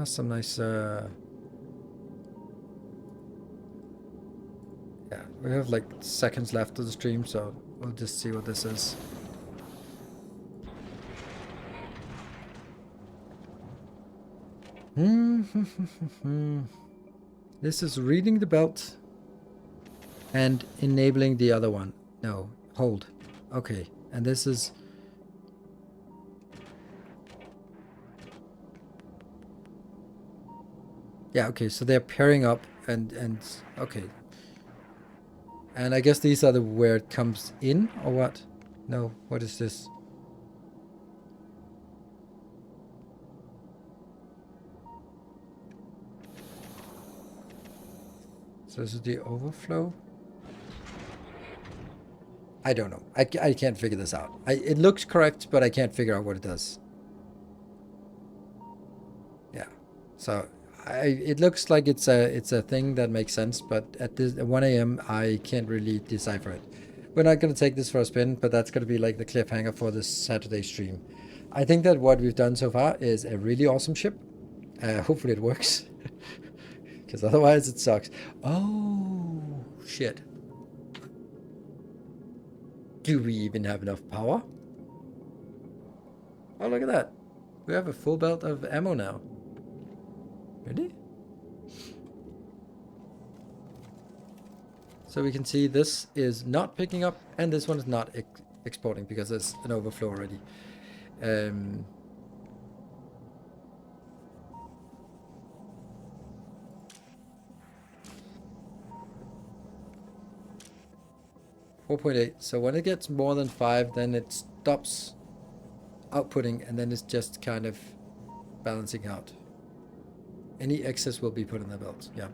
Some nice... yeah, we have like seconds left of the stream, so we'll just see what this is. This is reading the belt and enabling the other one. No, hold. Okay, and this is... Yeah, okay, so they're pairing up and okay. And I guess these are where it comes in, or what? No, what is this? So this is the overflow? I don't know. I can't figure this out. It looks correct, but I can't figure out what it does. Yeah. So it looks like it's a thing that makes sense, but at 1 a.m. I can't really decipher it. We're not going to take this for a spin, but that's going to be like the cliffhanger for this Saturday stream. I think that what we've done so far is a really awesome ship. Hopefully it works. Because otherwise it sucks. Oh, shit. Do we even have enough power? Oh, look at that. We have a full belt of ammo now. Really? So we can see this is not picking up, and this one is not exporting because there's an overflow already. 4.8. So when it gets more than 5, then it stops outputting, and then it's just kind of balancing out. Any excess will be put in the belt. Yeah.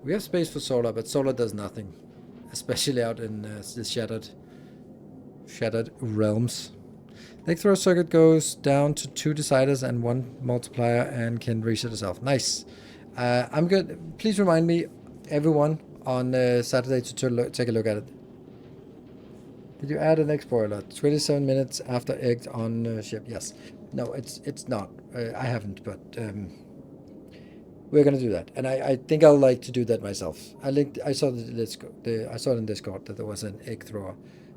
We have space for solar, but solar does nothing, especially out in the shattered realms. The throw circuit goes down to 2 deciders and 1 multiplier and can reset itself. Nice. I'm good. Please remind me, everyone, on Saturday to take a look at it. Did you add an export alert? 27 minutes after egg on ship. Yes. No, it's not. I haven't, but we're gonna do that, and I think I'll like to do that myself. I saw I saw it in Discord that there was an egg thrower,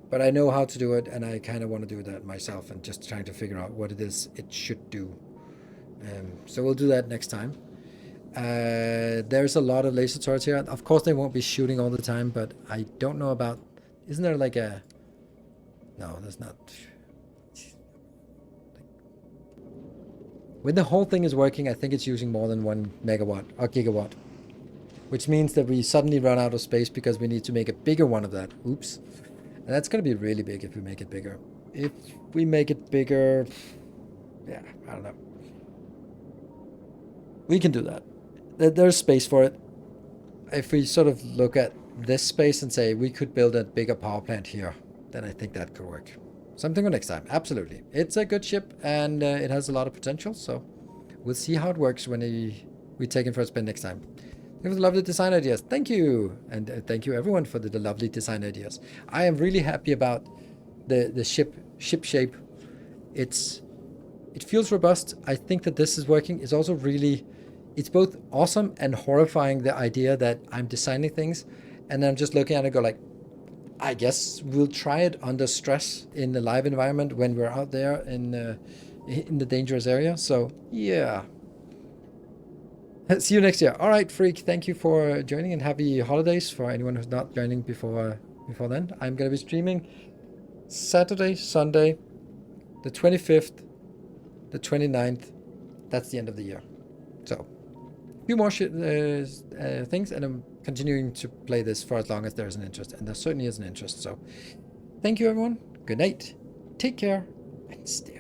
but I know how to do it, and I kind of want to do that myself, and just trying to figure out what it is it should do. So we'll do that next time. There's a lot of laser turrets here. Of course, they won't be shooting all the time, but I don't know about. Isn't there like a? No, there's not. When the whole thing is working, I think it's using more than 1 megawatt or gigawatt, which means that we suddenly run out of space because we need to make a bigger one of that. Oops. And that's going to be really big if we make it bigger. If we make it bigger, yeah, I don't know. We can do that. There's space for it. If we sort of look at this space and say we could build a bigger power plant here, then I think that could work. Something for next time. Absolutely. It's a good ship, and it has a lot of potential, so we'll see how it works when we take it for a spin next time. Thank you for the lovely design ideas. Thank you. And thank you everyone for the lovely design ideas. I am really happy about the ship shape. It feels robust. I think that this is working. It's also really, it's both awesome and horrifying, the idea that I'm designing things and I'm just looking at it and go like, I guess we'll try it under stress in the live environment when we're out there in the dangerous area. So yeah. See you next year. All right, Freak. Thank you for joining, and happy holidays for anyone who's not joining before then. I'm gonna be streaming Saturday, Sunday, the 25th, the 29th. That's the end of the year. So a few more things, and I'm continuing to play this for as long as there's an interest, and there certainly is an interest. So thank you, everyone. Good night. Take care, and stay